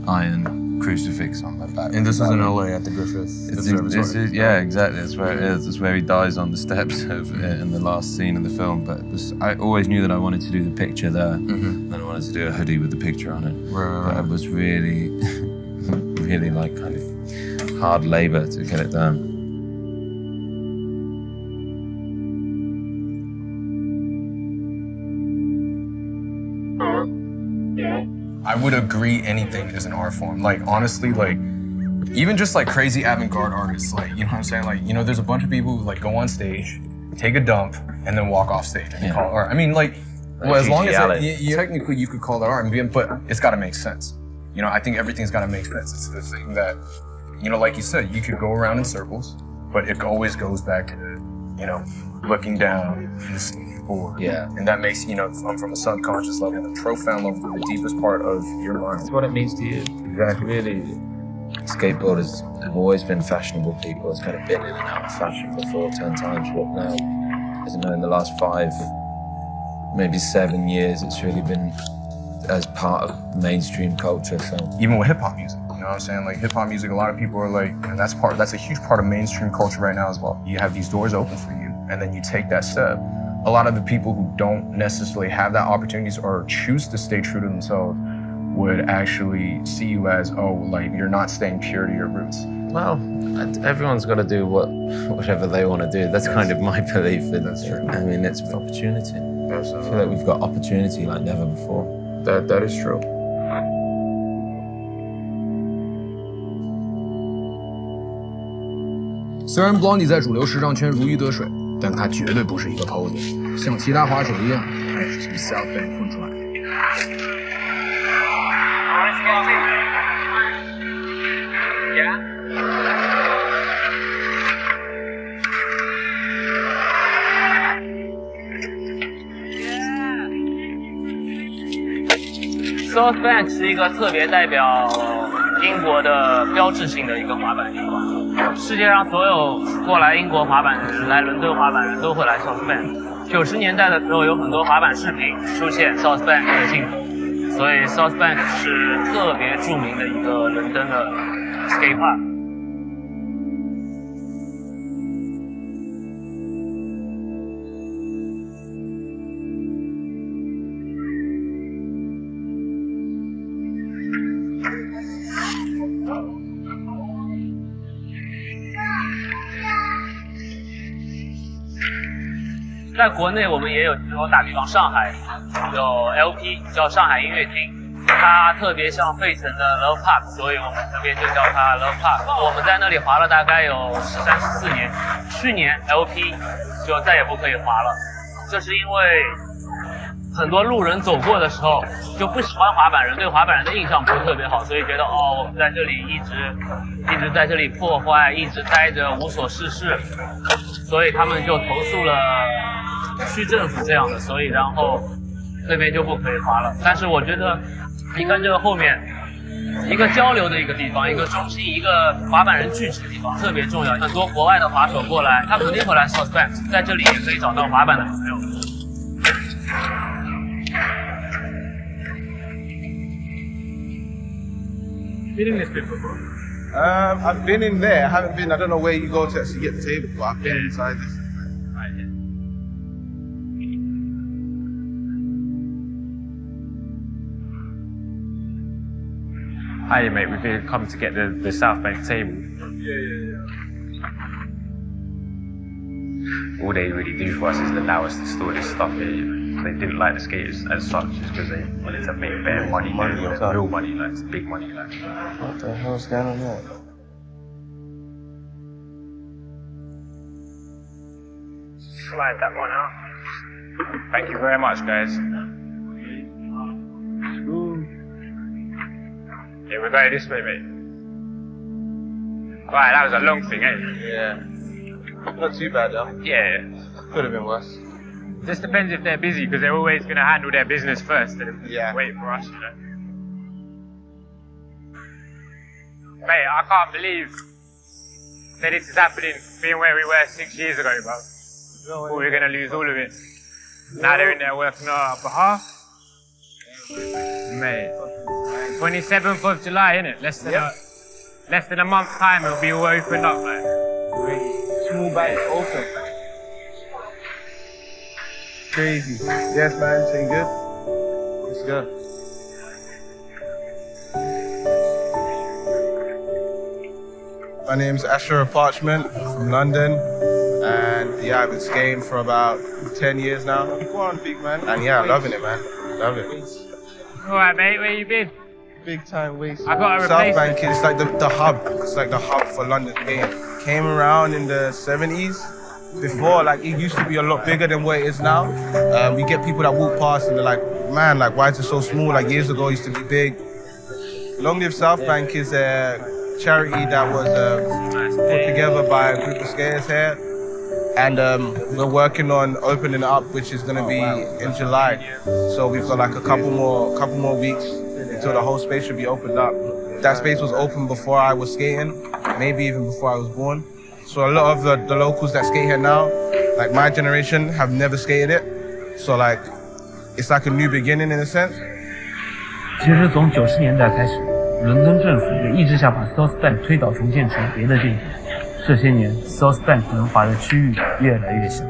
S18: iron crucifix on their back.
S2: And this is in LA at the Griffith Observatory.
S18: Yeah, exactly. That's where it is. That's where he dies on the steps in the last scene of the film. But I always knew that I wanted to do the picture there. Mm-hmm. And I wanted to do a hoodie with the picture on it.
S2: Right.
S18: But it was really, really like kind of hard labor to get it done.
S2: I would agree anything is an art form. Like, honestly, like, even just like crazy avant-garde artists, like, you know what I'm saying? Like, there's a bunch of people who like go on stage, take a dump, and then walk off stage and they call it art. I mean, like, well, as long as technically you could call it art, but it's got to make sense. I think everything's got to make sense. It's the thing that, like you said, you could go around in circles, but it always goes back to, looking down and seeing.
S18: Yeah.
S2: And that makes, from a subconscious level, a profound level, the deepest part of your mind.
S18: It's what it means to you.
S2: Exactly.
S18: Really, skateboarders have always been fashionable people. It's kind of been in and out of fashion before 10 times, but now, in the last 5, maybe 7 years, it's really been as part of mainstream culture. So
S2: even with hip-hop music, you know what I'm saying? Like, hip-hop music, a lot of people are like, and that's a huge part of mainstream culture right now as well. You have these doors open for you, and then you take that step. A lot of the people who don't necessarily have that opportunities or choose to stay true to themselves would actually see you as, oh, like you're not staying pure to your roots?
S18: Well, everyone's got to do whatever they want to do. That's kind of my belief. That's true. I mean, it's opportunity. I feel like we've got opportunity like never before.
S2: That is true. 虽然 Blondie 在主流时尚圈如鱼得水，但他绝对不是一个 poser， 像其他滑手一样，他也是从 South Bank 混出来的。
S7: South Bank 是一个特别代表英国的标志性的一个滑板地方。世界上所有过来英国滑板的人、来伦敦滑板的人都会来 South Bank。90年代的时候，有很多滑板视频出现 South Bank 的镜头，所以 South Bank 是特别著名的一个伦敦的 skate park。在国内我们也有，比如说打比方上海有 LP 叫上海音乐厅，它特别像费城的 Love Park， 所以我们这边就叫它 Love Park。我们在那里滑了大概有13、14年，去年 LP 就再也不可以滑了，这是因为很多路人走过的时候就不喜欢滑板人，对滑板人的印象不是特别好，所以觉得我们在这里一直在这里破坏，一直待着无所事事，所以他们就投诉了区政府这样的，所以然后那边就不可以滑了。但是我觉得你看这个后面一个交流的一个地方，一个中心，一个滑板人聚集的地方特别重要，很多国外的滑手过来他肯定会来 South Bank， 在这里也可以找到滑板的朋友。Been in this bit before?
S19: I've been in there. I haven't been. I don't know where you go to actually get the table, but I've been inside this.
S7: Right here. Hi, mate. We've come to get the South Bank table.
S19: Yeah.
S7: All they really do for us is allow us to store this stuff here. They didn't like the skaters as such, just because they wanted to make better money, real money, like big money. Like.
S19: What the hell's going on there?
S7: Slide that one out. Thank you very much, guys. Yeah, we're going this way, mate. Right, that was a long thing, eh?
S19: Yeah. Not too bad, though.
S7: Yeah.
S19: Could have been worse.
S7: Just depends if they're busy, because they're always going to handle their business first and wait for us, you know. Mate, I can't believe that this is happening, being where we were 6 years ago, bro. Thought we were going to lose all of it. Now they're in there working on our behalf. Mate, 27th of July, innit? Less than a month's time, it'll be all opened up, like.
S19: Small bank open. Crazy. Yes, man. Saying good? Let's go. My name's Asher Parchment from London, and I've been skating for about 10 years now. Go on, big man. And I'm loving it, man. Love it.
S7: Alright, mate. Where you been?
S19: Big time waste.
S7: I got a
S19: South Bank is like the hub. It's like the hub for London skating. Came around in the 70s. Before, like, it used to be a lot bigger than what it is now. We get people that walk past and they're like, man, like, why is it so small? Like, years ago, it used to be big. Long Live South Bank is a charity that was put together by a group of skaters here. And we're working on opening it up, which is going to be in July. So we've got like a couple more weeks until the whole space should be opened up. That space was open before I was skating, maybe even before I was born. So a lot of the locals that skate here now, like my generation, have never skated it. So like, it's like a new beginning in a sense.
S7: 其实从90年代开始，伦敦政府就一直想把 South Bank 推倒重建成别的建筑。这些年 ，South Bank 能滑的区域越来越小，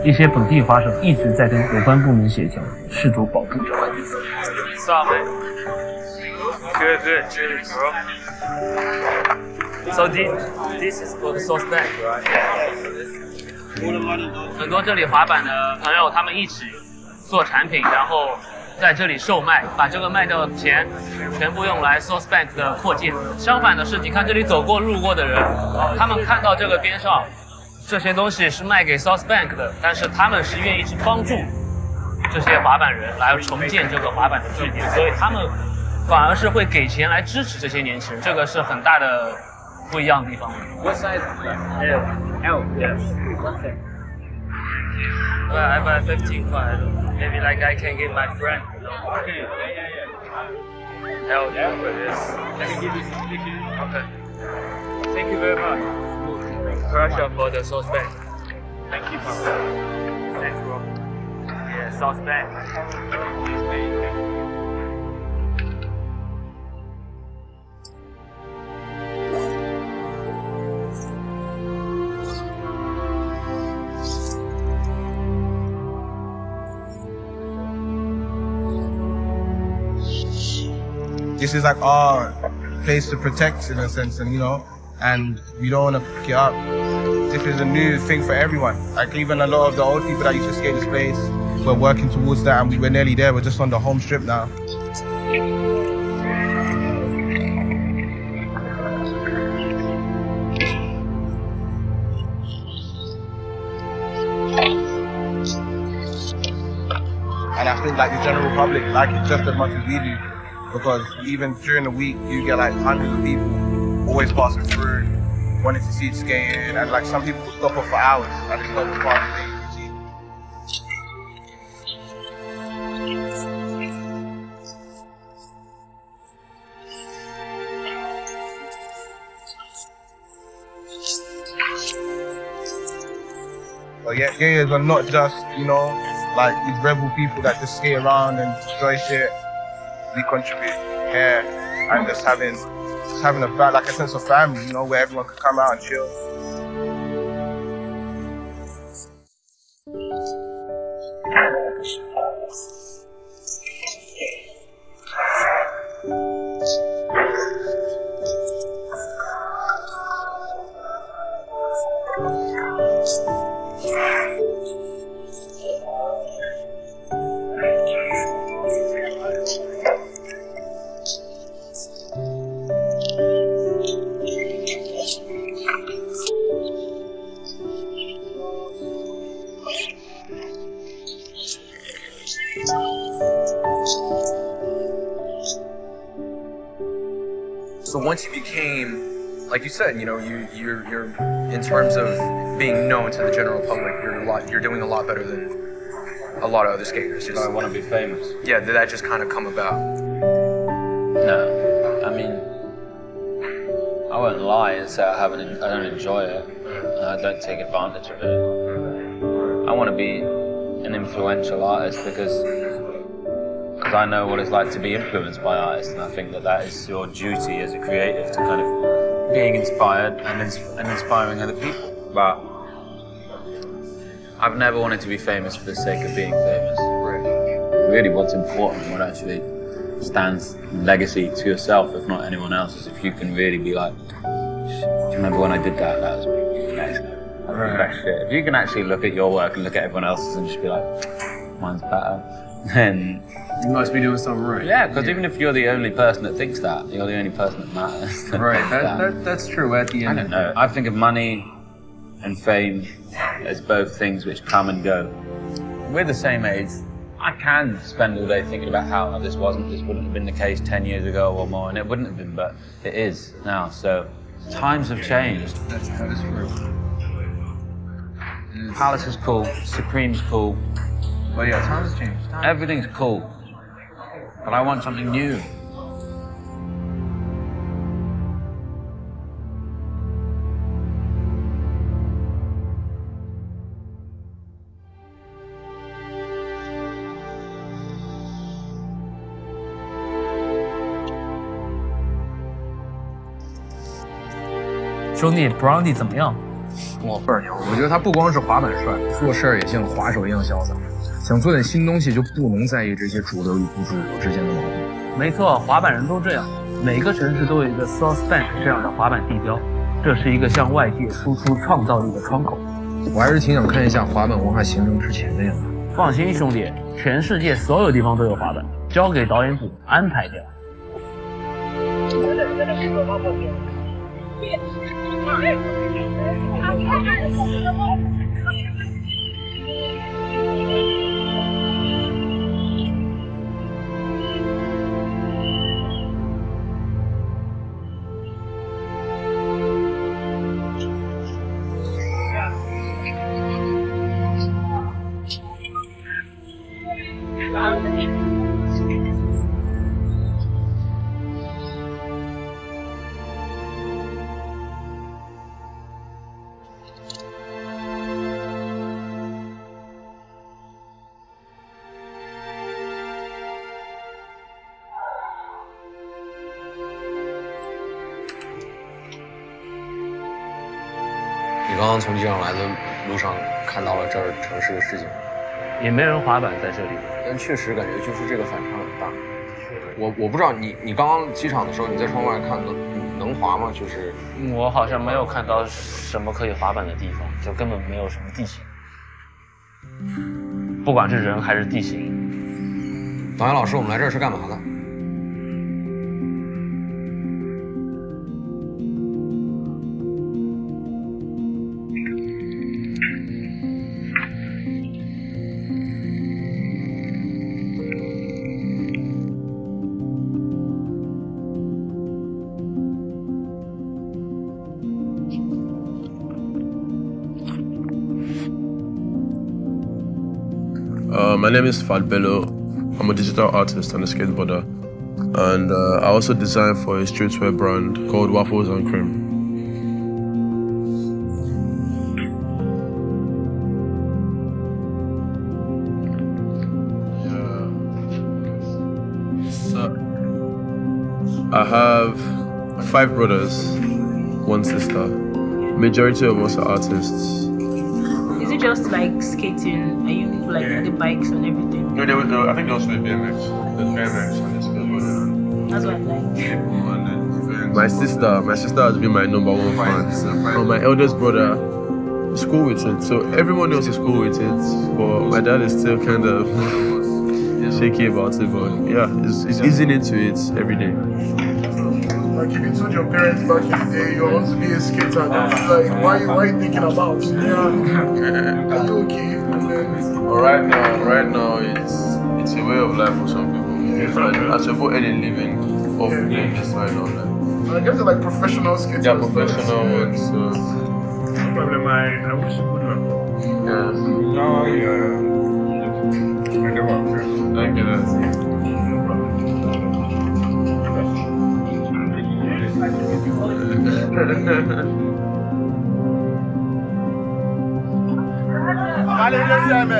S7: 一些本地滑手一直在跟有关部门协调，试图保住这块地方。Good, cheers, bro. So this is for the sauce bag, right? Yeah. 很多这里滑板的朋友，他们一起做产品，然后在这里售卖，把这个卖掉的钱全部用来 sauce bag 的扩建。相反的是，你看这里走过路过的人，他们看到这个边上这些东西是卖给 sauce bag 的，但是他们是愿意去帮助这些滑板人来重建这个滑板的据点，所以他们反而是会给钱来支持这些年轻人，这个是很大的不一样的地方。What size? L, yes. Well, I buy 15 quite. Maybe like I can give my friend. Okay. Hell yeah, for this. Let me give you some stickers. Okay. Thank you very much. Pressure for the sauce bag. Thank you, papa. Thanks, bro. Yeah, sauce bag.
S19: This is like our place to protect in a sense, and and we don't want to pick it up. This is a new thing for everyone. Like even a lot of the old people that used to skate this place, we're working towards that, and we're nearly there. We're just on the home strip now. And I think like the general public like it just as much as we do. Because even during the week, you get like hundreds of people always passing through, wanting to see it skating, and like some people will stop off for hours, and it's not just part of the routine. But yeah, are not just like these rebel people that just skate around and enjoy shit. We contribute here and just having a sense of family, where everyone can come out and chill.
S2: So once you became, like you said, you're in terms of being known to the general public, you're doing a lot better than a lot of other skaters.
S18: I want to be famous.
S2: Yeah, did that just kind of come about?
S18: No, I mean, I won't lie and say I don't enjoy it. I don't take advantage of it. I want to be an influential artist because I know what it's like to be influenced by artists, and I think that is your duty as a creative, to kind of being inspired and inspiring other people. But I've never wanted to be famous for the sake of being famous. Really what's important, what actually stands legacy to yourself, if not anyone else, is if you can really be like, do you remember when I did that? That was amazing. That was the best shit. If you can actually look at your work and look at everyone else's and just be like, mine's better, then
S2: you must be doing something right.
S18: Yeah, because even if you're the only person that thinks that, you're the only person that matters.
S2: Right, that's true at the end.
S18: I don't know. I think of money and fame as both things which come and go. We're the same age. I can spend all day thinking about how this wouldn't have been the case 10 years ago or more, and it wouldn't have been, but it is now. So times have changed.
S2: That is true.
S18: Palace is cool, Supreme's cool.
S2: But yeah, times have changed.
S18: Everything's cool. But I want something new.
S7: 兄弟 ，Brownie 怎么样？
S2: 哇，倍儿牛！我觉得他不光是滑板帅，做事儿也像滑手一样潇洒。想做点新东西，就不能在意这些主流与不主流之间的矛盾。
S7: 没错，滑板人都这样。每个城市都有一个 South Bank 这样的滑板地标，这是一个向外界输出创造力的窗口。
S2: 我还是挺想看一下滑板文化形成之前的样子。
S7: 放心，兄弟，全世界所有地方都有滑板，交给导演组安排掉。
S2: 你刚刚从机场来的路上看到了这儿城市的市景，
S7: 也没人滑板在这里，
S2: 但确实感觉就是这个反差很大。我不知道你刚刚机场的时候你在窗外看能滑吗？就是
S7: 我好像没有看到什么可以滑板的地方，就根本没有什么地形，不管是人还是地形。
S2: 导演老师，我们来这儿是干嘛的？My
S11: name is Fadbello. I'm a digital artist and a skateboarder. And I also design for a streetwear brand called Waffles and Cream. So, I have 5 brothers, 1 sister. Majority of us are artists.
S20: Is it just like skating? Are you like the bikes and everything?
S11: No, I think they also do BMX. There's BMX and there's skateboarding.
S20: That's what I like.
S11: My sister has been my #1 fan. My eldest brother is cool with it, so everyone else is cool with it. But my dad is still kind of shaky about it. But yeah, he's easing into it every day.
S21: Like if you told your parents back in the day you want to be a skater, they'll be like, why are you thinking about? Yeah, are you okay?
S11: Right now, it's a way of life for some people. As people earn a living off playing this right now.
S21: I guess they're like professional skaters.
S11: Yeah, professional ones.
S21: No problem. I wish you good luck.
S11: Yes.
S21: No, yeah.
S11: Thank you.
S21: Allez, deuxième.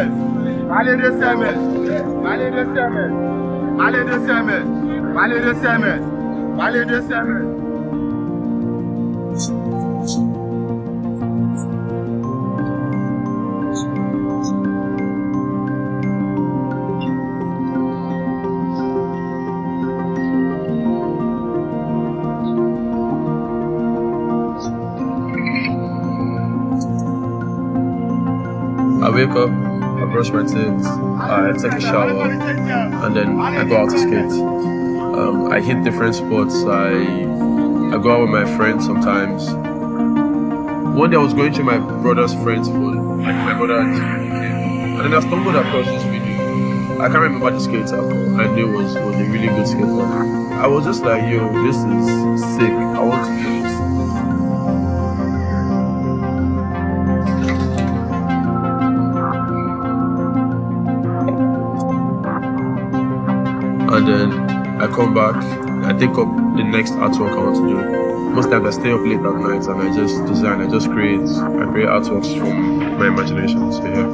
S21: Allez, deuxième. Allez, deuxième. Allez, deuxième. Allez, deuxième. Allez, deuxième.
S11: I wake up, I brush my teeth, I take a shower, and then I go out to skate. I hit different spots. I go out with my friends sometimes. One day I was going through my brother's friend's phone, like my brother had this video, and then I stumbled across this video. I can't remember the skater, but I knew it was a really good skater. I was just like, yo, this is sick. I want to do this. And then I come back, I take up the next artwork I want to do. Most times I stay up late at night and I just design, I create artworks from my imagination, so yeah.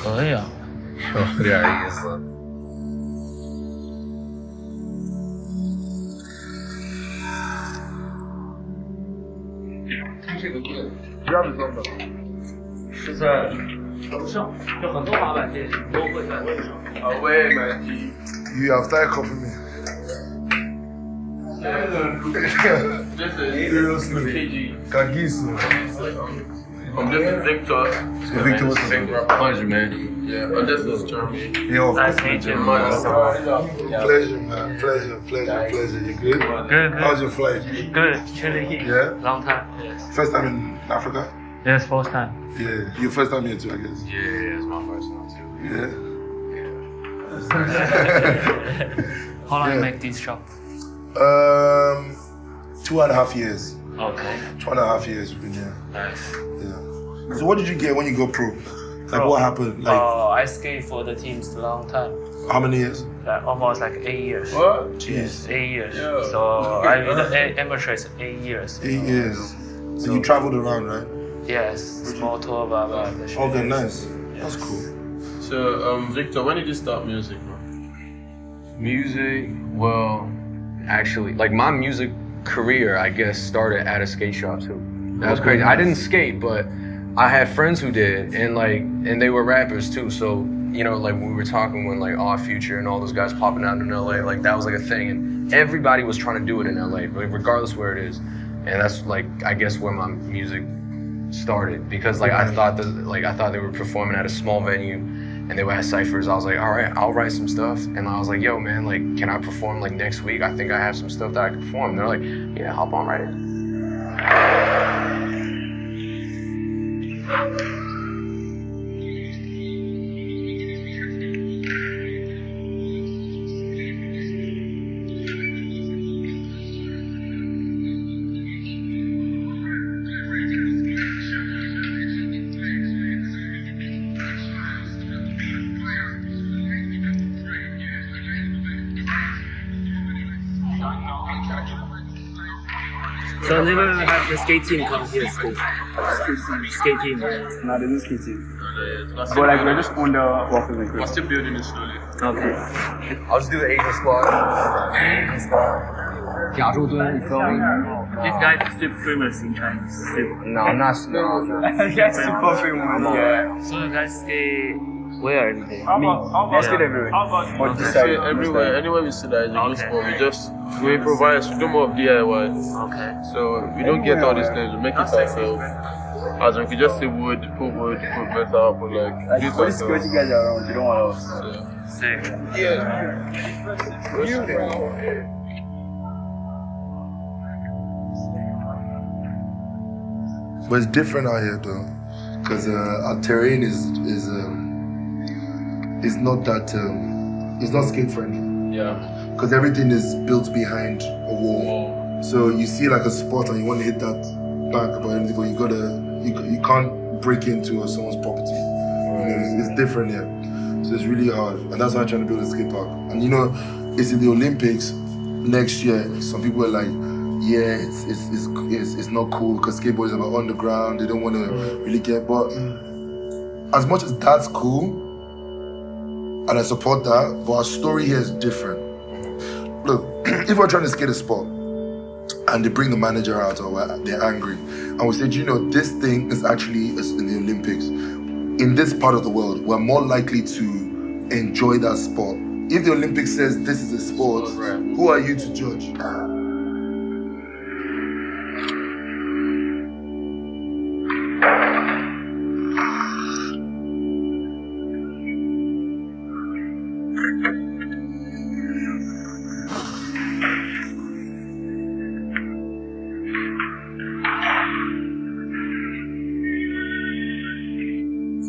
S7: 可以啊，
S2: 有点意思。
S21: 这个店第二个专门
S7: 是在楼上，就很多滑板店都会在楼上。
S21: Away, man. You have that coffee, man. Seriously. Kagisu.
S5: This is Victor.
S21: Victor.
S5: Pleasure, man. Yeah, this is Jeremy.
S21: Yo,
S7: Nice to meet you.
S21: Pleasure, man. Pleasure. You good?
S7: Good.
S21: How's your flight?
S7: Good. Chilly.
S21: Yeah?
S7: Long time. Yes.
S21: First time in Africa?
S7: Yes, first time.
S21: Yeah. Your first time here too, I guess.
S5: Yeah, it's my first time too.
S21: Yeah.
S7: How long
S21: Yeah.
S7: you make this shop?
S21: 2.5 years.
S7: Okay.
S21: 2.5 years we've been here.
S7: Nice.
S21: Yeah. So what did you get when you go pro? Like what happened? Like
S7: I skate for the teams a long time.
S21: how many years?
S7: Almost like 8 years.
S21: What?
S7: Jeez. 8 years. So I mean, amateurs 8 years.
S21: 8 years. So you traveled around, right?
S7: Yes, small tour, blah blah.
S21: Okay, nice. That's cool.
S5: So, Victor, when did you start music, bro?
S2: Music, well, actually, like my music career, I guess, started at a skate shop too. That was crazy. I didn't skate, but I had friends who did, and they were rappers too. So, you know, like we were talking when like Odd Future and all those guys popping out in LA, like that was like a thing, and everybody was trying to do it in LA, regardless where it is. And that's like, I guess, where my music started, because like I thought they were performing at a small venue and they would have ciphers. I was like, all right, I'll write some stuff. And I was like, yo man, like, can I perform like next week? I think I have some stuff that I can perform. And they're like, yeah, hop on, write it.
S7: So never have the skate team come here skate. Skate team.
S10: No, there's no skate team. But like we're just on the walking like
S5: We're still building it slowly.
S7: Okay.
S2: I'll just do the Asian squad.
S7: This guy is super famous in China.
S2: No, I'm not.
S10: That's super famous. Yeah.
S7: So you guys skate where every day?
S10: Let's get everywhere.
S5: But this side, everywhere, anywhere we see that is a good spot, we improvise, we do more of DIY.
S7: Okay.
S5: So we don't get all these things, we make it ourselves. As in, we just say wood, put metal, put like do it
S10: All the security guys are around, you don't want us.
S7: Sick.
S21: But it's different out here though, because our terrain is not that it's not skate friendly.
S5: Yeah.
S21: Because everything is built behind a wall. So you see like a spot and you want to hit that bank or anything, but you can't break into someone's property. You know, it's different here. So it's really hard, and that's why I'm trying to build a skate park. And you know, it's in the Olympics next year. Some people are like, yeah, it's not cool because skateboarding is about underground. They don't want to really get. But as much as that's cool, and I support that, but our story here is different. Look, if we're trying to skate a spot and they bring the manager out or they're angry, and we say, you know, this thing is actually in the Olympics. In this part of the world, we're more likely to enjoy that sport. If the Olympics says this is a sport, who are you to judge?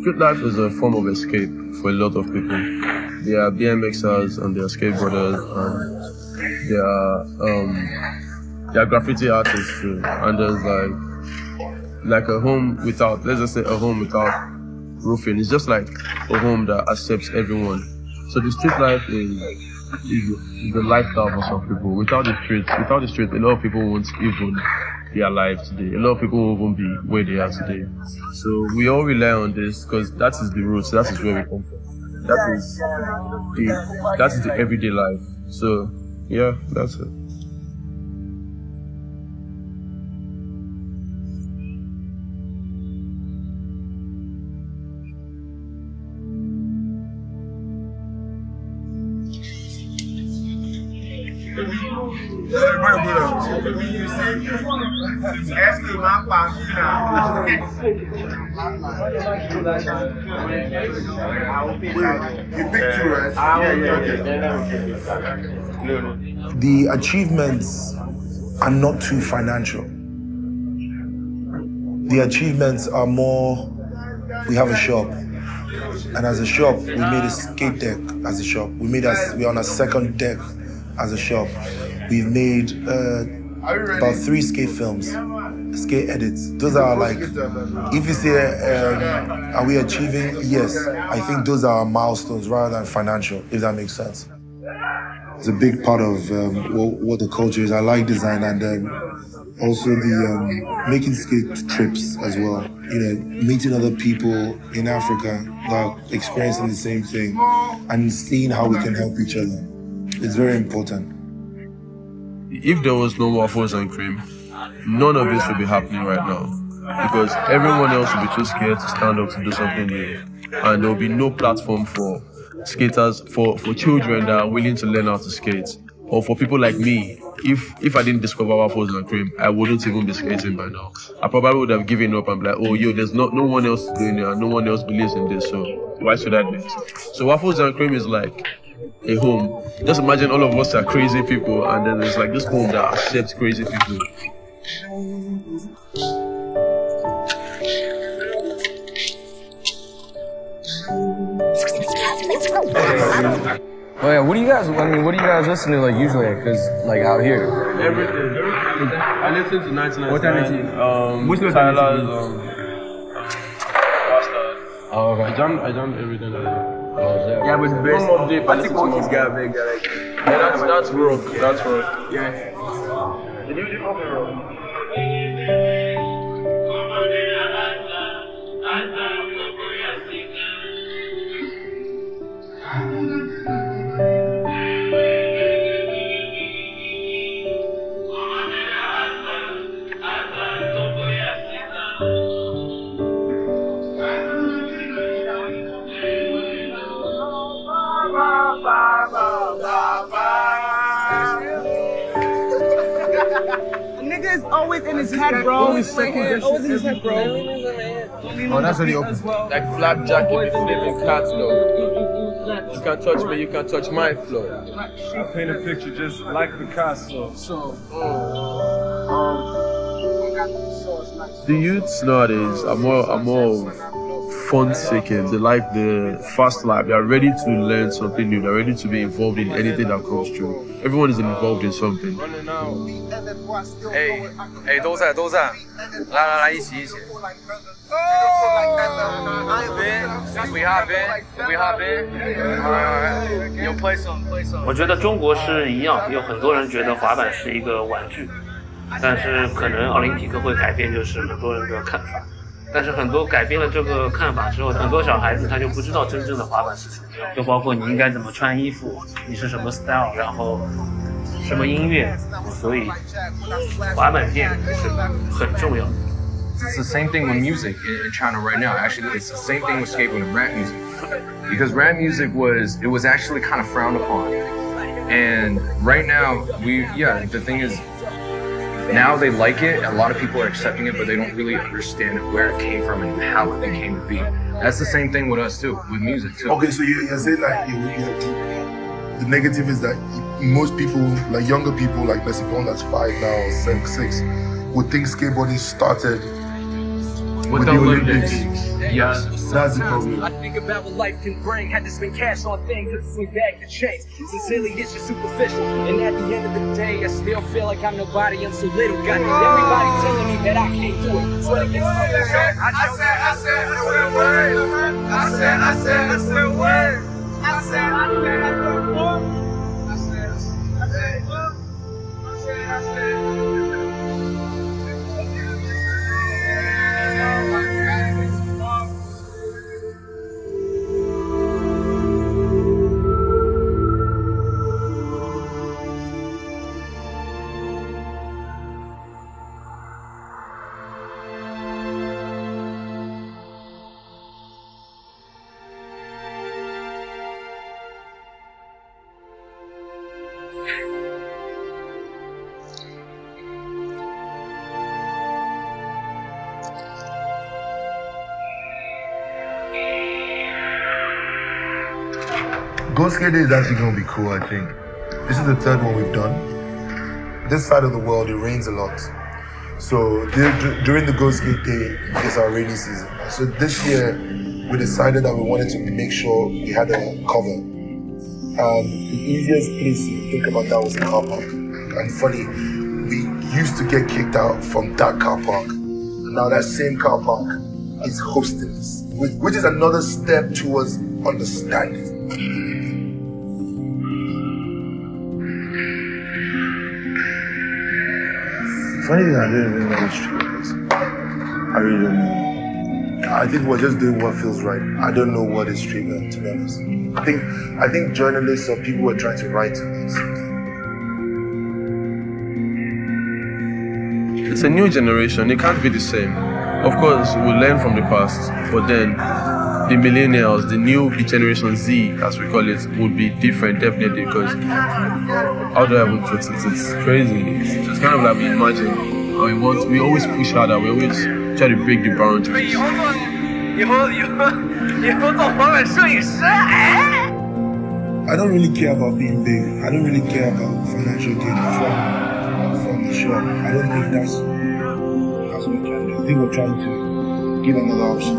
S5: Street life is a form of escape for a lot of people. There are BMXers and there are skateboarders and there are graffiti artists too. And there's like a home without, let's just say a home without roofing. It's just like a home that accepts everyone. So the street life is the lifestyle for some people. Without the streets, a lot of people won't even be alive today. A lot of people won't even be where they are today. So we all rely on this because that is the roots, that is where we come from. That is the everyday life. So yeah, that's it.
S21: The achievements are not too financial. The achievements are more, we have a shop. And as a shop, we made a skate deck as a shop. We're on a second deck as a shop. We've made about 3 skate films, skate edits. Those are like, if you say, are we achieving? Yes, I think those are milestones rather than financial, if that makes sense. It's a big part of what the culture is. I like design and also the making skate trips as well. You know, meeting other people in Africa that are experiencing the same thing and seeing how we can help each other. It's very important.
S5: If there was no waffles and cream, none of this would be happening right now. Because everyone else would be too scared to stand up to do something new. And there will be no platform for skaters, for children that are willing to learn how to skate. Or for people like me, if I didn't discover waffles and cream, I wouldn't even be skating by now. I probably would have given up and be like, oh, yo, there's no one else doing it and no one else believes in this, so why should I do it? So waffles and cream is like a home. Just imagine all of us are crazy people and then there's like this home that accepts crazy people.
S2: Oh yeah, what do you guys listen to like usually? Cause like out here.
S5: Everything. I listen to 1999.
S2: What time is it?
S5: Which Tyler's,
S2: Oh, okay.
S5: I jammed everything.
S12: Yeah, but the best. I think Monkey's got a big guy.
S5: Yeah, that's rock. That's rock.
S12: Yeah.
S5: Did you copy rock?
S12: Nigga is always in his head, bro. Always in his head, bro.
S2: Oh, that's what he opens.
S5: Like flapjack in the flipping cats, though. You can't touch me, you can't touch my flow.
S19: I paint a picture just like Picasso.
S5: The youths nowadays are more fun-seeking. They like the fast life. They are ready to learn something new. They're ready to be involved in anything that comes through. Everyone is involved in something.
S2: Hey, 都在，来，一起。We hop in. Alright. Yo, play some.
S7: 我觉得中国是一样，有很多人觉得滑板是一个玩具，但是可能奥林匹克会改变就是很多人的看法。但是很多改变了这个看法之后，很多小孩子他就不知道真正的滑板是什么样，就包括你应该怎么穿衣服，你是什么 style， 然后什么音乐，所以滑板店是很重要的。
S2: It's the same thing with music in China right now. Actually, it's the same thing with skateboarding and rap music. Because rap music was actually kind of frowned upon. And right now, the thing is, now they like it, a lot of people are accepting it, but they don't really understand where it came from and how it came to be. That's the same thing with us too, with music too.
S21: Okay, so you're saying like the negative is that most people, like younger people, like let's say one that's 5 now or 6, would think skateboarding started with the Olympics.
S2: Yes.
S21: That's the problem.
S13: I think about what life can bring. Had to spend cash on things to swing back the chains. Sincerely, it's just superficial. And at the end of the day, I still feel like I'm nobody. I'm so little. Got everybody telling me that I can't do it. So it gets
S21: Go Skate Day is actually going to be cool, I think. This is the third one we've done. This side of the world, it rains a lot. So during the Go Skate Day, it's our rainy season. So this year, we decided that we wanted to make sure we had a cover. And the easiest place to think about that was a car park. And funny, we used to get kicked out from that car park. Now that same car park is hosting us, which is another step towards understanding. Funny thing, I didn't really know what street was. I really don't know. I think we're just doing what feels right. I don't know what is street, to be honest. I think journalists or people who are trying to write to me.
S5: It's a new generation. It can't be the same. Of course, we learn from the past, but then the millennials, the new generation Z, as we call it, would be different, definitely, because how do I put it? It's crazy. It's kind of like we imagine. We always push harder. We always try to break the boundaries.
S21: I don't really care about being big. I don't really care about financial gain from the show. I don't think that's what we're trying to do. I think we're trying to give another option.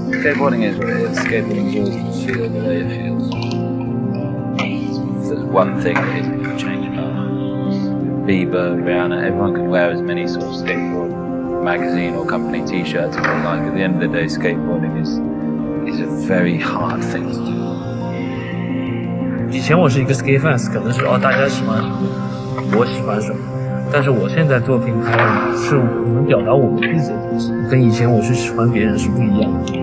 S18: Skateboarding is what it is. Skateboarding always can feel the way it feels. There's one thing that isn't going to change about Bieber, Rihanna, everyone can wear as many sort of skateboard magazine or company t-shirts as they like. At the end of the day, skateboarding is a very hard thing to do.
S7: 以前我是一个 skate fans， 可能是大家喜欢什么，我喜欢什么。但是我现在做品牌，是我们表达我们自己的东西，跟以前我去喜欢别人是不一样的。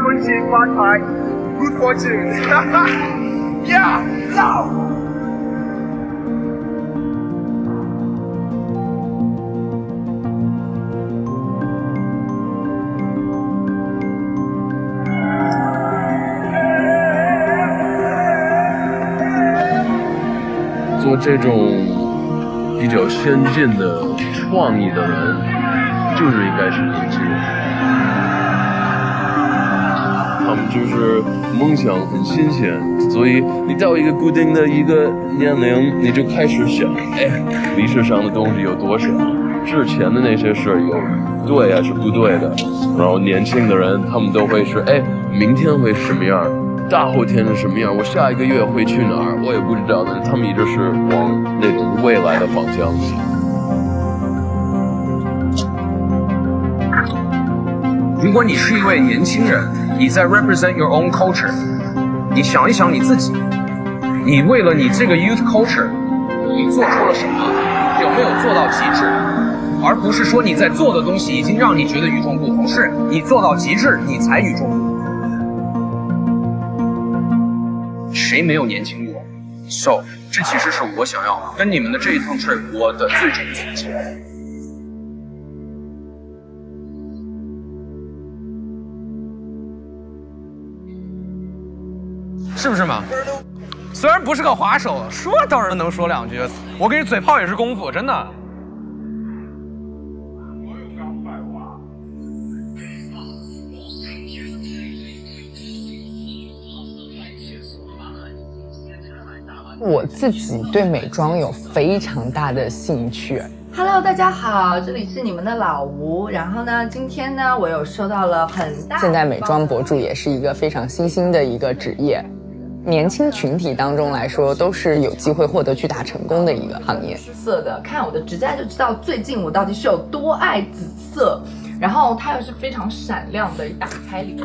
S12: 恭喜发财 ，Good fortune， yeah， 走。
S5: 做这种比较先进的创意的人，就是应该是年轻人。他们就是梦想很新鲜，所以你到一个固定的一个年龄，你就开始想，历史上的东西有多少，之前的那些事有对还是不对的。然后年轻的人，他们都会是，明天会什么样，大后天是什么样，我下一个月会去哪儿，我也不知道。但是他们一直是往那种未来的方向想。
S2: 如果你是一位年轻人，你在 represent your own culture， 你想一想你自己，你为了你这个 youth culture， 你做出了什么，有没有做到极致，而不是说你在做的东西已经让你觉得与众不同，是你做到极致，你才与众不同。谁没有年轻过 ？So， 这其实是我想要跟你们的这一趟 trip 我的最终总结。是不是嘛？虽然不是个滑手，说倒是能说两句。我跟你嘴炮也是功夫，真的。
S1: 我自己对美妆有非常大的兴趣。
S22: Hello， 大家好，这里是你们的老吴。然后呢，今天呢，我有收到了很大。
S1: 现在美妆博主也是一个非常新兴的一个职业。年轻群体当中来说，都是有机会获得巨大成功的一个行业。
S22: 色的，看我的指甲就知道最近我到底是有多爱紫色，然后它又是非常闪亮的，一打开里。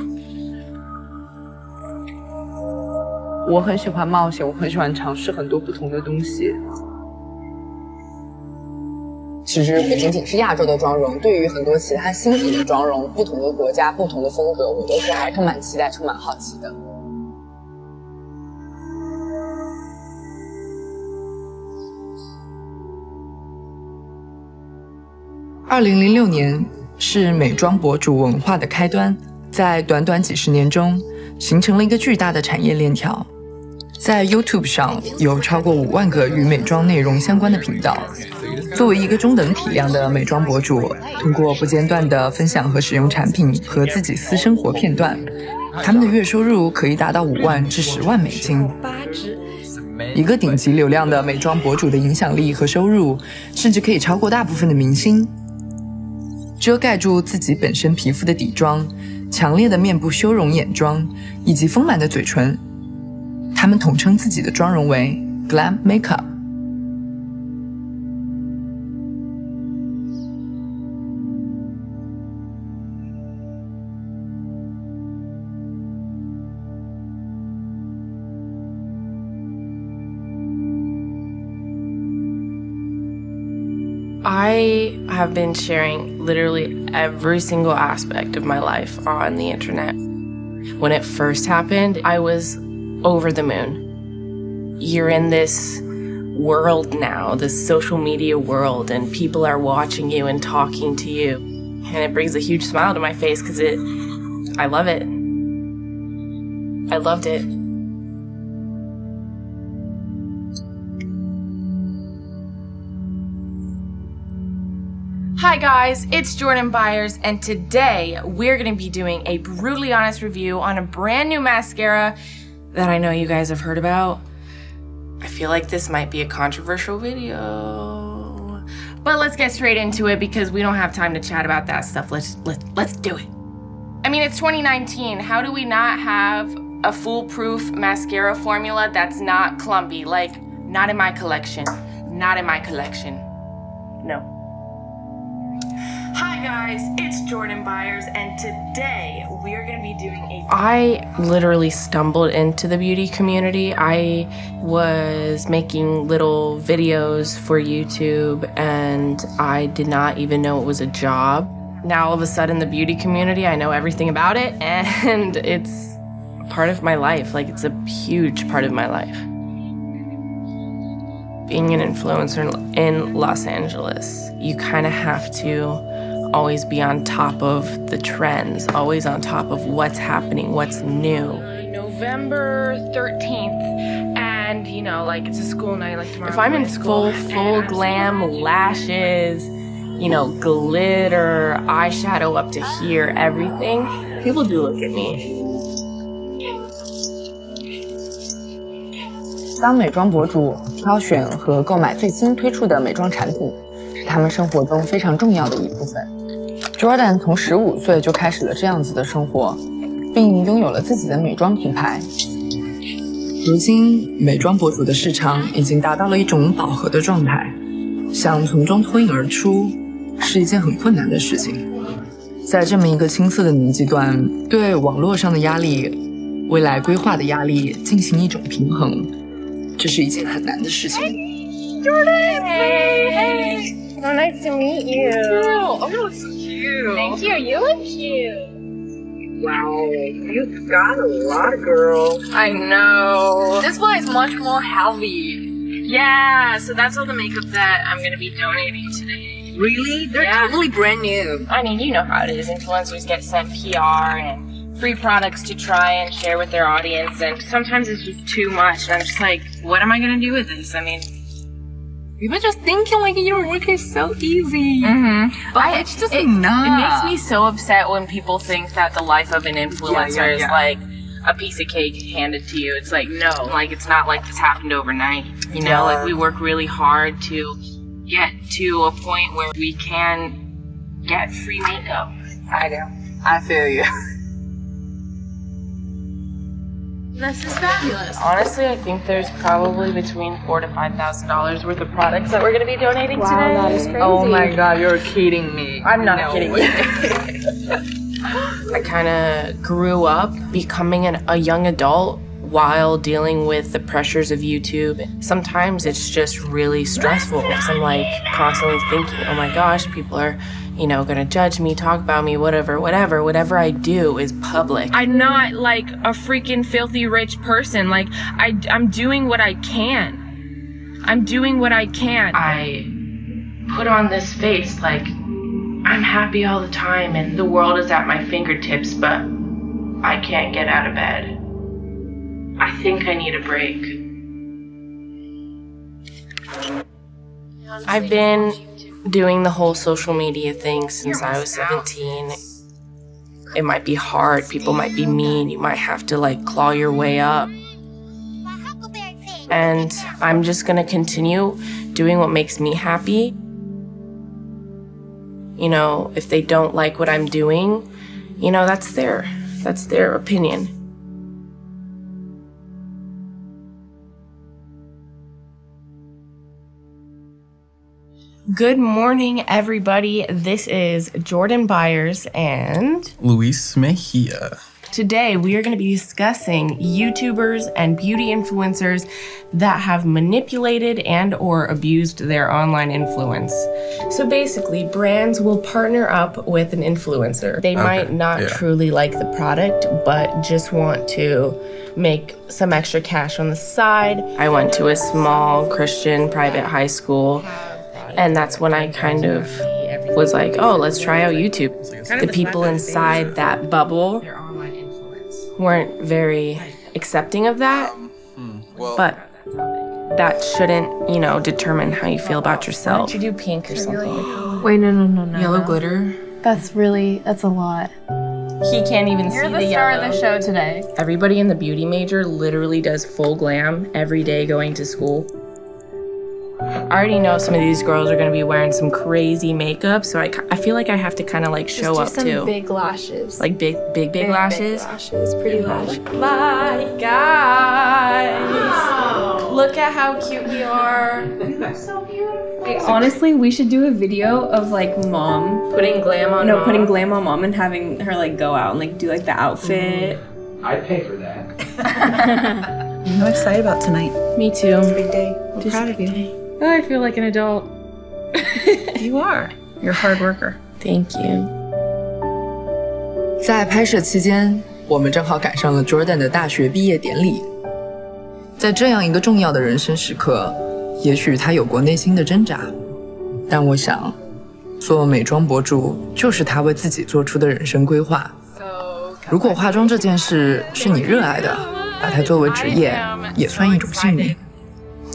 S1: 我很喜欢冒险，我很喜欢尝试很多不同的东西。其实不仅仅是亚洲的妆容，对于很多其他新品的妆容，不同的国家、不同的风格，我都是还充满期待、充满好奇的。2006年是美妆博主文化的开端，在短短几十年中，形成了一个巨大的产业链条。在 YouTube 上有超过5万个与美妆内容相关的频道。作为一个中等体量的美妆博主，通过不间断的分享和使用产品和自己私生活片段，他们的月收入可以达到5万至10万美金。一个顶级流量的美妆博主的影响力和收入，甚至可以超过大部分的明星。遮盖住自己本身皮肤的底妆，强烈的面部修容眼妆，以及丰满的嘴唇，他们统称自己的妆容为 Glam Makeup。I
S3: have been sharing literally every single aspect of my life on the internet. When it first happened, I was over the moon. You're in this world now, this social media world, and people are watching you and talking to you. And it brings a huge smile to my face because I love it. I loved it. Hi guys, it's Jordan Byers, and today we're going to be doing a brutally honest review on a brand new mascara that I know you guys have heard about. I feel like this might be a controversial video, but let's get straight into it because we don't have time to chat about that stuff. Let's do it. I mean, it's 2019. How do we not have a foolproof mascara formula that's not clumpy? Like, not in my collection. Not in my collection. No. Hi guys, it's Jordan Byers, and today we're going to be doing I literally stumbled into the beauty community. I was making little videos for YouTube, and I did not even know it was a job. Now all of a sudden the beauty community, I know everything about it, and it's part of my life. Like, it's a huge part of my life. Being an influencer in Los Angeles, you kind of have to always be on top of the trends, always on top of what's happening, what's new. November 13th, and you know, like, it's a school night, like tomorrow. If I'm in full glam, lashes, you know, glitter, eyeshadow up to here, everything, people do look at me.
S1: 当美妆博主挑选和购买最新推出的美妆产品，是他们生活中非常重要的一部分。Jordan 从15岁就开始了这样子的生活，并拥有了自己的美妆品牌。如今，美妆博主的市场已经达到了一种饱和的状态，想从中脱颖而出是一件很困难的事情。在这么一个青涩的年纪段，对网络上的压力、未来规划的压力进行一种平衡，这是一件很难的事情。
S3: Jordan! Hey! So nice to meet you. Oh, you look so cute. Thank you. You look cute.
S1: Wow, you've got a lot, girl.
S3: I know.
S22: This one is much more heavy.
S3: Yeah, so that's all the makeup that I'm going to be donating today.
S22: Really? They're totally brand new.
S3: I mean, you know how it is. Influencers get sent PR and free products to try and share with their audience, and sometimes it's just too much. And I'm just like, what am I going to do with this? I mean,
S22: you were just thinking like your work is so easy.
S3: But
S22: it's just not.
S3: It makes me so upset when people think that the life of an influencer is like a piece of cake handed to you. It's like, no, like, it's not like this happened overnight. You know, like, we work really hard to get to a point where we can get free makeup.
S1: I know. I feel you.
S3: This is fabulous. Honestly, I think there's probably between $4,000 to $5,000 worth of products that we're going to be donating today.
S22: That is crazy.
S1: Oh my god, you're kidding me.
S3: I'm not kidding you. I kind of grew up becoming a young adult while dealing with the pressures of YouTube. Sometimes it's just really stressful because I'm like constantly thinking, oh my gosh, people are, you know, gonna judge me, talk about me, whatever I do is public. I'm not like a freaking filthy rich person. Like, I'm doing what I can. I'm doing what I can. I put on this face like I'm happy all the time and the world is at my fingertips, but I can't get out of bed. I think I need a break. I've been doing the whole social media thing since I was 17. It might be hard, people might be mean, you might have to like claw your way up. And I'm just gonna continue doing what makes me happy. You know, if they don't like what I'm doing, you know, that's their opinion. Good morning, everybody. This is Jordan Byers and
S8: Luis Mejia.
S3: Today, we are going to be discussing YouTubers and beauty influencers that have manipulated and or abused their online influence. So basically, brands will partner up with an influencer. They might not truly like the product, but just want to make some extra cash on the side. I went to a small Christian private high school, and that's when I kind of was like, oh, let's try out YouTube. The people inside that bubble weren't very accepting of that, but that shouldn't, you know, determine how you feel about yourself. Why don't you do pink or something?
S9: Wait, no.
S3: Yellow glitter?
S9: That's a lot.
S3: He can't even see the yellow.
S9: You're the star of the show today.
S3: Everybody in the beauty major literally does full glam every day going to school. I already know some of these girls are going to be wearing some crazy makeup, so I feel like I have to kind of like show up too.
S9: Just do some big lashes.
S3: Like big lashes?
S9: Big lashes, pretty lashes.
S3: My guys! Wow. Look at how cute we are. That's so beautiful.
S9: Honestly, we should do a video of like mom
S3: putting glam on mom.
S9: Putting glam on mom and having her like go out and like do like the outfit.
S4: I'd pay for that.
S23: I'm excited about tonight.
S3: Me too.
S23: It's a big day. I'm proud of you.
S3: Oh, I feel like an adult.
S23: You are. You're a hard worker.
S3: Thank you.
S1: 在拍摄期间，我们正好赶上了 Jordan 的大学毕业典礼。在这样一个重要的人生时刻，也许他有过内心的挣扎，但我想，做美妆博主就是他为自己做出的人生规划。如果化妆这件事是你热爱的，把它作为职业，也算一种幸运。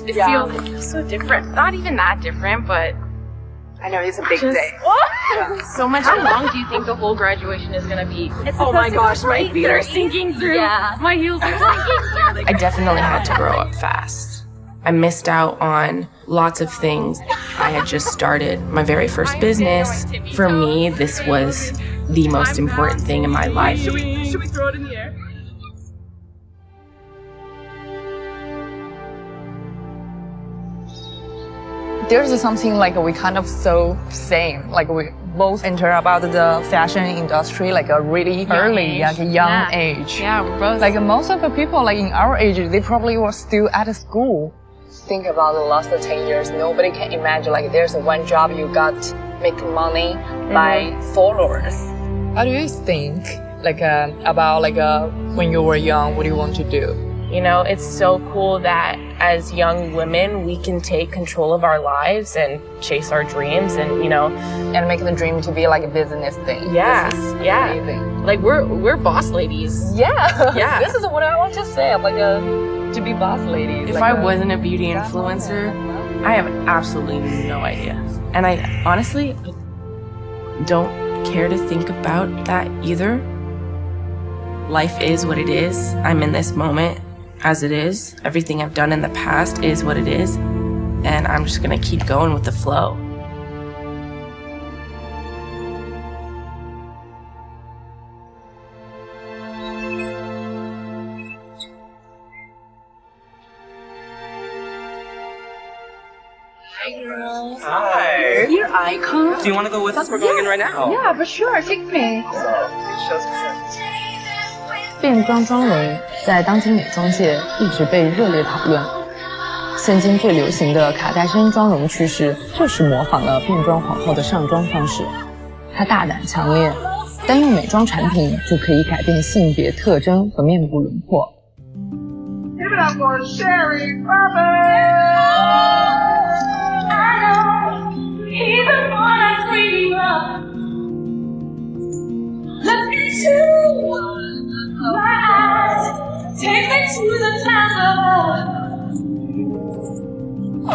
S3: It feels so different. Not even that different, but
S22: I know it's a big day.
S3: So much. How long do you think the whole graduation is gonna be? Oh my gosh, my feet are sinking through. Yeah. My heels are sinking through. I definitely had to grow up fast. I missed out on lots of things. I had just started my very first business. For me, this was the most important thing in my life.
S12: Should we throw it in the air?
S1: There's something like we kind of so same, like we both enter about the fashion industry like a really early, like a young age.
S9: Yeah, we're both.
S1: Like most of the people like in our age, they probably were still at school. Think about the last 10 years, nobody can imagine like there's one job you got make money by followers. How do you think like about like when you were young, what do you want to do?
S3: You know, it's so cool that as young women, we can take control of our lives and chase our dreams and, you know,
S1: and make the dream to be like a business thing.
S3: Yeah.
S1: Yeah. Amazing.
S3: Like we're boss ladies.
S1: Yeah.
S3: Yeah.
S1: This is what I want to say. Like to be boss ladies.
S3: If
S1: like
S3: I wasn't a beauty influencer, I have absolutely no idea. And I honestly don't care to think about that either. Life is what it is. I'm in this moment as it is. Everything I've done in the past is what it is. And I'm just gonna keep going with the flow.
S12: Hi, girls. Hi.
S22: Your icon?
S12: Do you want to go with us? We're going in right now.
S22: Yeah, for sure. Take me.
S1: 变装妆容在当今美妆界一直被热烈讨论。现今最流行的卡戴珊妆容趋势就是模仿了变装皇后的上妆方式。它大胆强烈，单用美妆产品就可以改变性别特征和面部轮廓。
S12: Give it up for Sherry Roberts. I know he's the one I dream of. Look into my eyes. Take me to the top.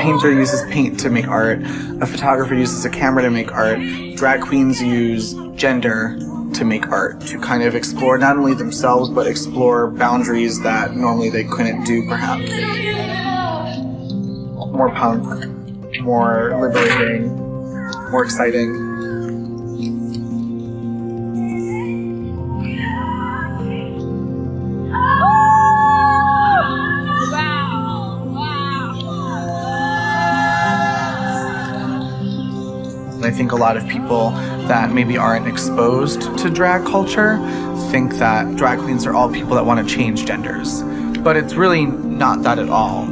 S6: Painter uses paint to make art. A photographer uses a camera to make art. Drag queens use gender to make art, to kind of explore not only themselves, but explore boundaries that normally they couldn't do, perhaps. More punk, more liberating, more exciting. I think a lot of people that maybe aren't exposed to drag culture think that drag queens are all people that want to change genders. But it's really not that at all.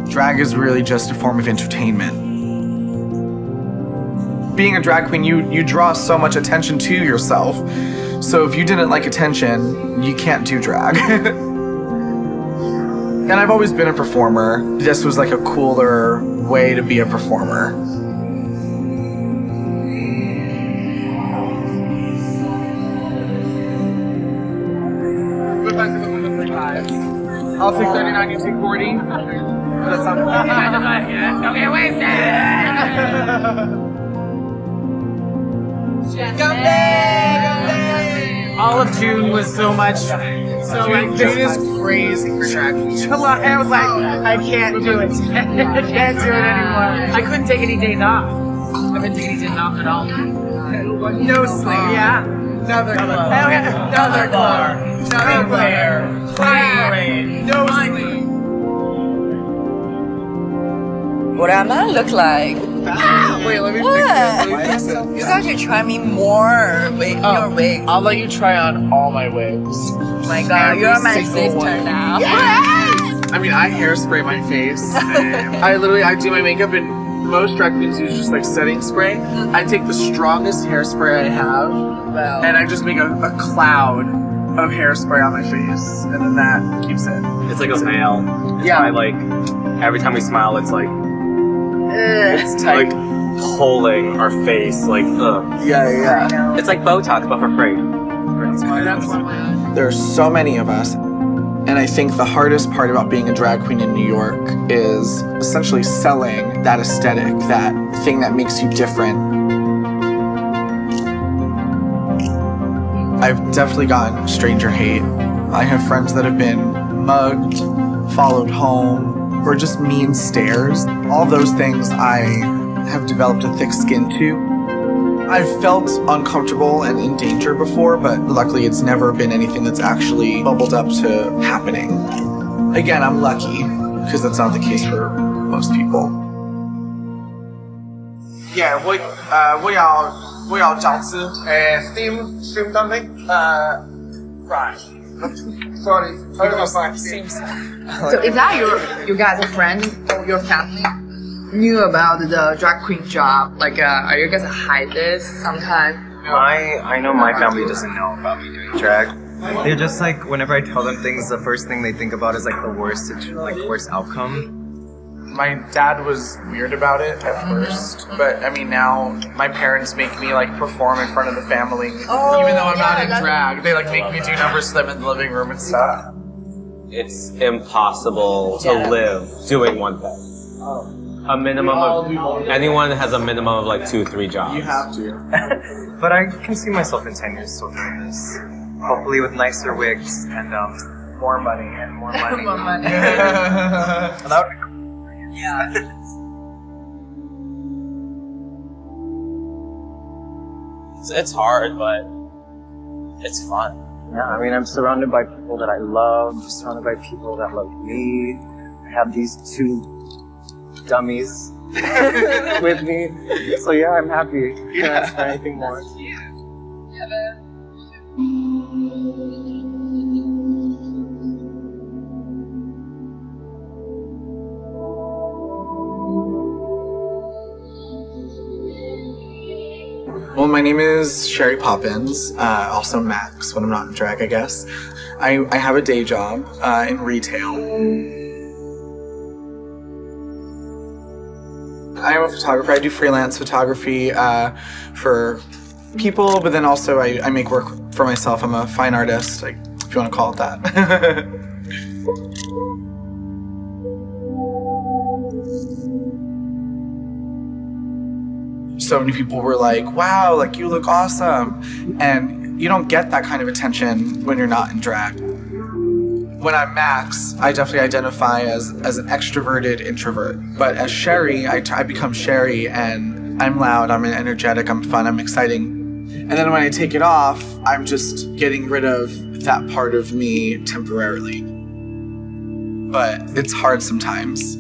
S6: Drag is really just a form of entertainment. Being a drag queen, you draw so much attention to yourself. So if you didn't like attention, you can't do drag. And I've always been a performer. This was like a cooler way to be a performer.
S12: I'll take 39, you take 40. That sounds good. Don't get wasted! Go big!
S15: All of June was so much. June is crazy for drag queens. July, I was like, I can't do it. I can't do it anymore. I couldn't take any days off. I couldn't take any days off at all. No sleep. Yeah. Another club. Another club. Another player. No sleep.
S14: What am I look like?
S15: Wait, let me
S14: What?
S15: fix it.
S14: You guys should try me more with your wigs.
S15: I'll let you try on all my wigs.
S14: Oh my god,
S15: Every
S14: you're my
S15: single
S14: sister
S15: one.
S14: now.
S15: Yes! I mean, I hairspray my face. I do my makeup and most drag queens use just like setting spray. I take the strongest hairspray I have and I just make a cloud of hairspray on my face and then that keeps it.
S16: It's like a veil.
S15: Yeah.
S16: I like, every time we smile, it's like,
S15: it's tight.
S16: like pulling our face, like, ugh.
S15: Yeah.
S16: It's like Botox, but for free.
S6: There's so many of us, and I think the hardest part about being a drag queen in New York is essentially selling that aesthetic, that thing that makes you different. I've definitely gotten stranger hate. I have friends that have been mugged, followed home, or just mean stares. All those things I have developed a thick skin to. I've felt uncomfortable and in danger before, but luckily it's never been anything that's actually bubbled up to happening. Again, I'm lucky, because that's not the case for most people.
S15: Yeah, 我要饺子 steam dumpling fry. Sorry, steam.
S22: So is that you guys' friend or your family knew about the drag queen job? Like, are you guys hide this sometime?
S24: I know my family doesn't know about me doing drag. They're just like, whenever I tell them things, the first thing they think about is like the worst outcome.
S6: My dad was weird about it at first, but I mean now my parents make me like perform in front of the family, even though I'm not in drag. They like make me do numbers to them in the living room and stuff.
S16: It's impossible to live doing one thing. A minimum of, anyone has a minimum of like 2-3 jobs.
S6: You have to.
S24: But I can see myself in 10 years still doing this. Hopefully with nicer wigs and more money and more money.
S22: More money.
S24: And that would be cool.
S14: Yeah.
S16: It's hard, but it's fun.
S24: Yeah, I mean, I'm surrounded by people that I love, surrounded by people that love me. I have these two dummies with me. So yeah, I'm happy. Can't ask for anything more.
S6: Well, my name is Sherry Poppins, also Max when I'm not in drag, I guess. I have a day job in retail. I am a photographer. I do freelance photography for people, but then also I make work for myself. I'm a fine artist. I if you want to call it that. So many people were like, wow, like you look awesome. And you don't get that kind of attention when you're not in drag. When I'm Max, I definitely identify as an extroverted introvert. But as Sherry, I become Sherry, and I'm loud, I'm energetic, I'm fun, I'm exciting. And then when I take it off, I'm just getting rid of that part of me temporarily. But it's hard sometimes.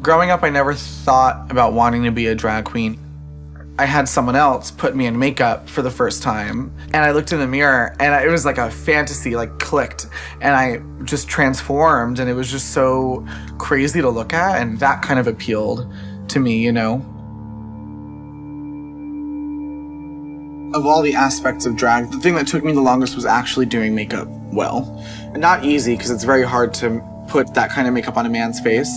S6: Growing up, I never thought about wanting to be a drag queen. I had someone else put me in makeup for the first time, and I looked in the mirror, and it was like a fantasy, like clicked, and I just transformed, and it was just so crazy to look at, and that kind of appealed to me, you know? Of all the aspects of drag, the thing that took me the longest was actually doing makeup well. And not easy, because it's very hard to put that kind of makeup on a man's face.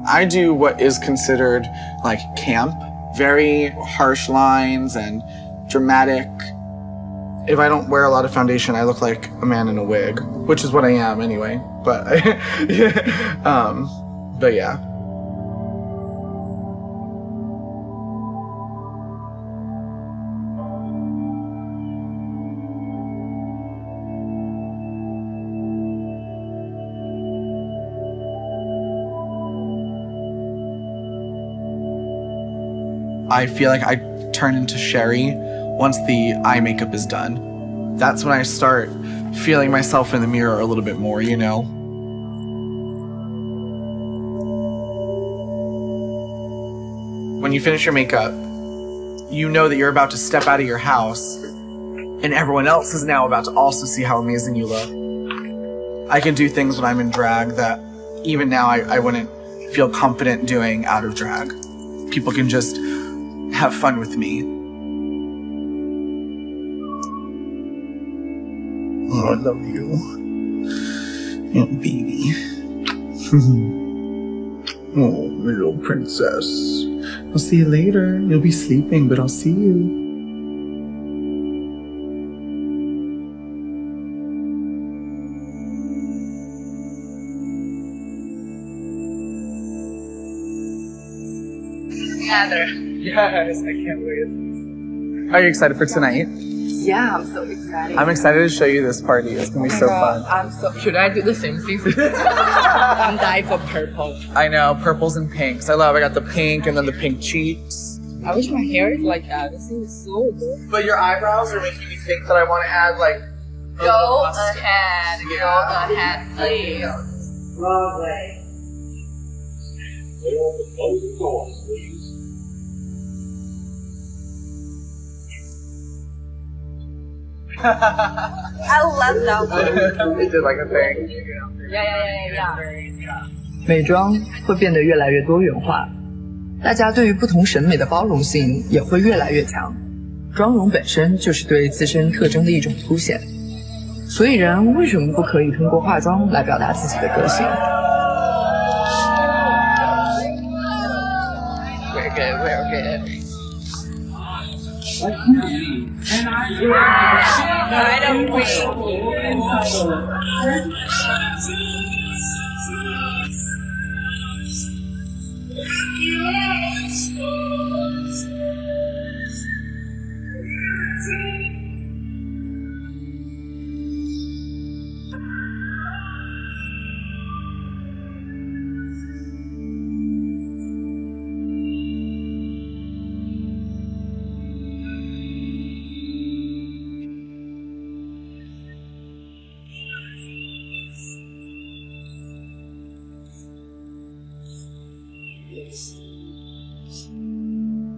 S6: I do what is considered like camp, very harsh lines and dramatic. If I don't wear a lot of foundation, I look like a man in a wig, which is what I am anyway. But yeah. I feel like I turn into Sherry once the eye makeup is done. That's when I start feeling myself in the mirror a little bit more, you know? When you finish your makeup, you know that you're about to step out of your house, and everyone else is now about to also see how amazing you look. I can do things when I'm in drag that even now I wouldn't feel confident doing out of drag. People can just have fun with me. Oh, I love you. Oh, baby. Oh, my little princess. I'll see you later. You'll be sleeping, but I'll see you.
S22: Heather.
S6: Yes, I can't wait. Are you excited for tonight?
S22: Yeah, I'm so excited.
S6: I'm excited to show you this party. It's gonna be so fun.
S22: Should I do the same thing? I'm dying for purple.
S6: I know, purples and pinks. I got the pink and then the pink cheeks.
S22: I wish my hair is like that. This thing is so good.
S6: But your eyebrows are making me think that I want to add like...
S22: Go ahead, please. Lovely. I love that one.
S6: They did like a thing.
S22: Yeah.
S1: 美妆会变得越来越多元化，大家对于不同审美的包容性也会越来越强。妆容本身就是对自身特征的一种凸显，所以人为什么不可以通过化妆来表达自己的个性？
S22: We're good. I don't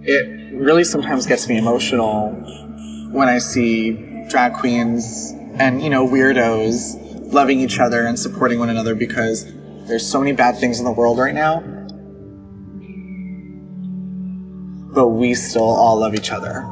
S6: It really sometimes gets me emotional when I see drag queens and, you know, weirdos loving each other and supporting one another, because There's so many bad things in the world right now, but we still all love each other.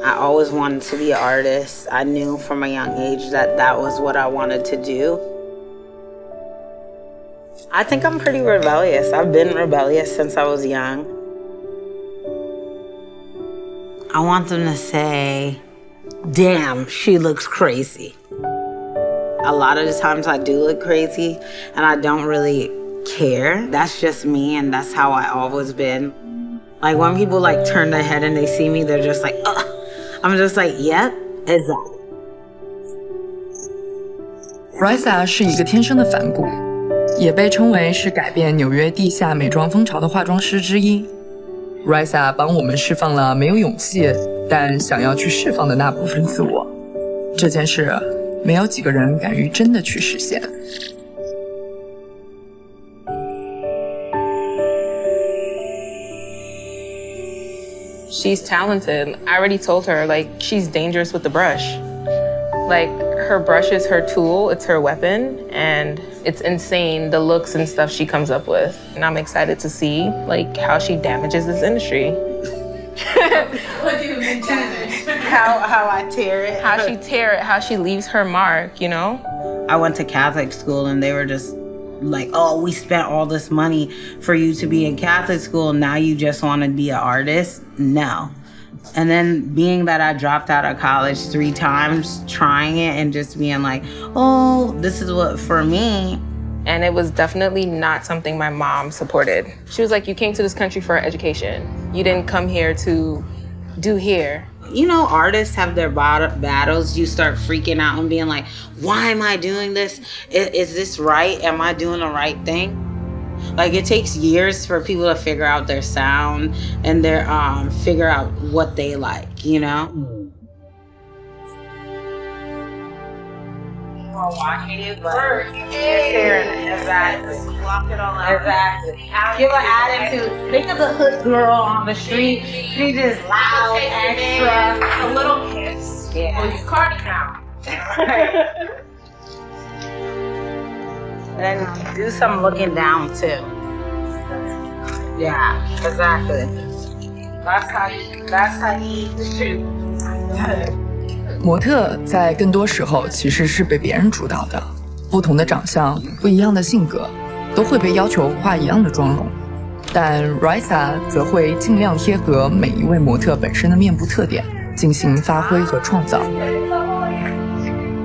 S10: I always wanted to be an artist. I knew from a young age that that was what I wanted to do. I think I'm pretty rebellious. I've been rebellious since I was young. I want them to say, damn, she looks crazy. A lot of the times I do look crazy and I don't really care. That's just me and that's how I always been. Like when people like turn their head and they see me, they're just like, ugh. I'm just like, yep, exactly.
S1: Raisa 是一个天生的反骨，也被称为是改变纽约地下美妆风潮的化妆师之一。Raisa 帮我们释放了没有勇气但想要去释放的那部分自我。这件事，没有几个人敢于真的去实现。
S3: She's talented. I already told her, like, she's dangerous with the brush. Like, her brush is her tool, it's her weapon, and it's insane the looks and stuff she comes up with. And I'm excited to see, like, how she damages this industry.
S10: What do you mean damage? How I tear it?
S3: How she tear it, how she leaves her mark, you know?
S10: I went to Catholic school and they were just like, oh, we spent all this money for you to be in Catholic school. Now you just want to be an artist? No. And then being that I dropped out of college 3 times, trying it and just being like, oh, this is what for me.
S3: And it was definitely not something my mom supported. She was like, you came to this country for education. You didn't come here to do hair.
S10: You know, artists have their battles. You start freaking out and being like, why am I doing this? Is this right? Am I doing the right thing? Like, it takes years for people to figure out their sound and their figure out what they like, you know? Watching it, but exactly. Block it all out. Exactly. Give an attitude. Think of the hood girl on the street. She just loud, extra.
S3: A little kiss.
S10: Yeah.
S3: Well, you Cardi now.
S10: And do some looking down too. Yeah, exactly. That's how you eat the shoe.
S1: 模特在更多时候其实是被别人主导的，不同的长相、不一样的性格，都会被要求化一样的妆容。但 Raisa 则会尽量贴合每一位模特本身的面部特点，进行发挥和创造。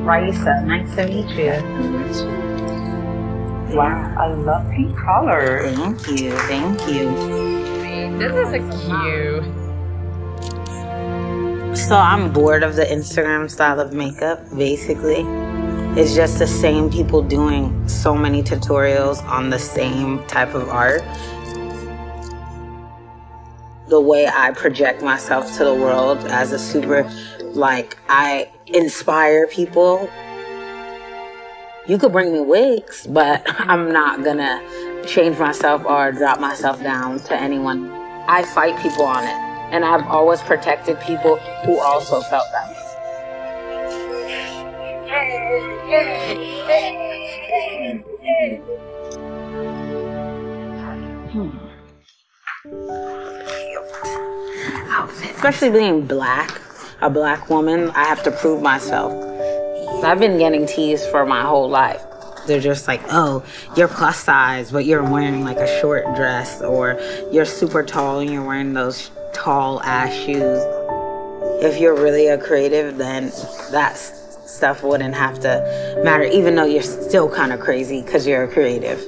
S10: Raisa, nice to meet you. Wow, I love pink color. Thank you, thank you.
S3: This is a cute.
S10: So I'm bored of the Instagram style of makeup, basically. It's just the same people doing so many tutorials on the same type of art. The way I project myself to the world as a super, like, I inspire people. You could bring me wigs, but I'm not gonna change myself or drop myself down to anyone. I fight people on it. And I've always protected people who also felt that way. Especially being black, a black woman, I have to prove myself. I've been getting teased for my whole life. They're just like, oh, you're plus size, but you're wearing like a short dress, or you're super tall and you're wearing those tall ass shoes. If you're really a creative, then that stuff wouldn't have to matter, even though you're still kind of crazy because you're a creative.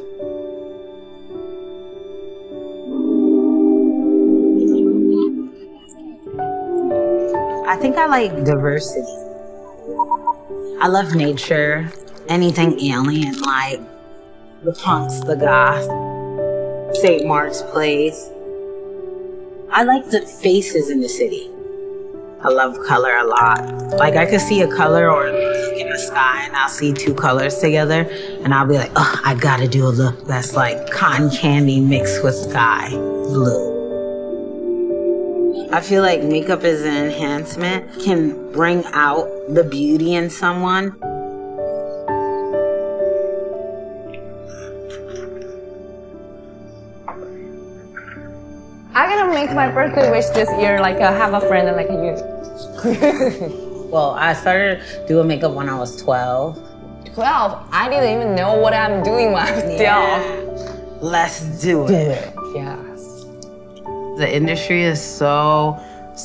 S10: I think I like diversity. I love nature, anything alien, like the punks, the goths. St. Mark's Place. I like the faces in the city. I love color a lot. Like I could see a color or look in the sky and I'll see two colors together and I'll be like, oh, I gotta do a look that's like cotton candy mixed with sky blue. I feel like makeup as an enhancement can bring out the beauty in someone.
S11: I'm gonna make my birthday wish this year, like have a friend like you.
S10: Well, I started doing makeup when I was 12.
S11: 12? I didn't even know what I'm doing when I was 12.
S10: Let's do it.
S11: Yes.
S10: The industry is so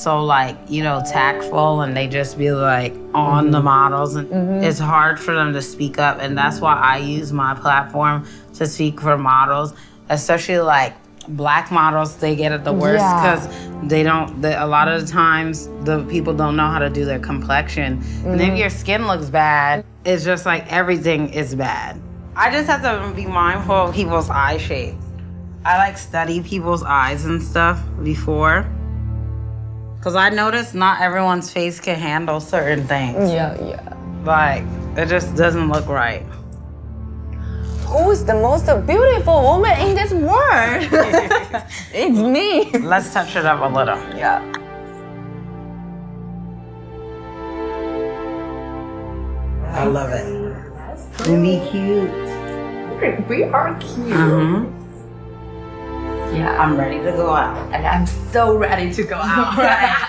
S10: like, you know, tactful and they just be like on the models and it's hard for them to speak up and that's why I use my platform to speak for models, especially like Black models. They get it the worst because a lot of the times the people don't know how to do their complexion and if your skin looks bad, it's just like everything is bad. I just have to be mindful of people's eye shape. I like study people's eyes and stuff before. Cause I noticed not everyone's face can handle certain things.
S11: Yeah.
S10: Like, it just doesn't look right.
S11: Who is the most beautiful woman in this world? It's me.
S10: Let's touch it up a little.
S11: Yeah.
S10: I love it. We cute.
S11: We are cute.
S10: Yeah, I'm ready to go out.
S11: And I'm so ready to go out. Right?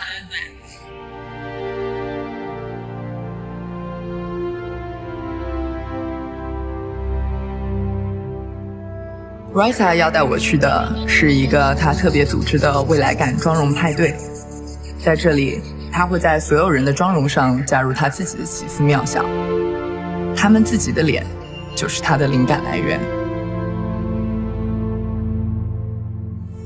S1: Raisa 要带我去的是一个她特别组织的未来感妆容派对，在这里，她会在所有人的妆容上加入她自己的奇思妙想，他们自己的脸就是她的灵感来源。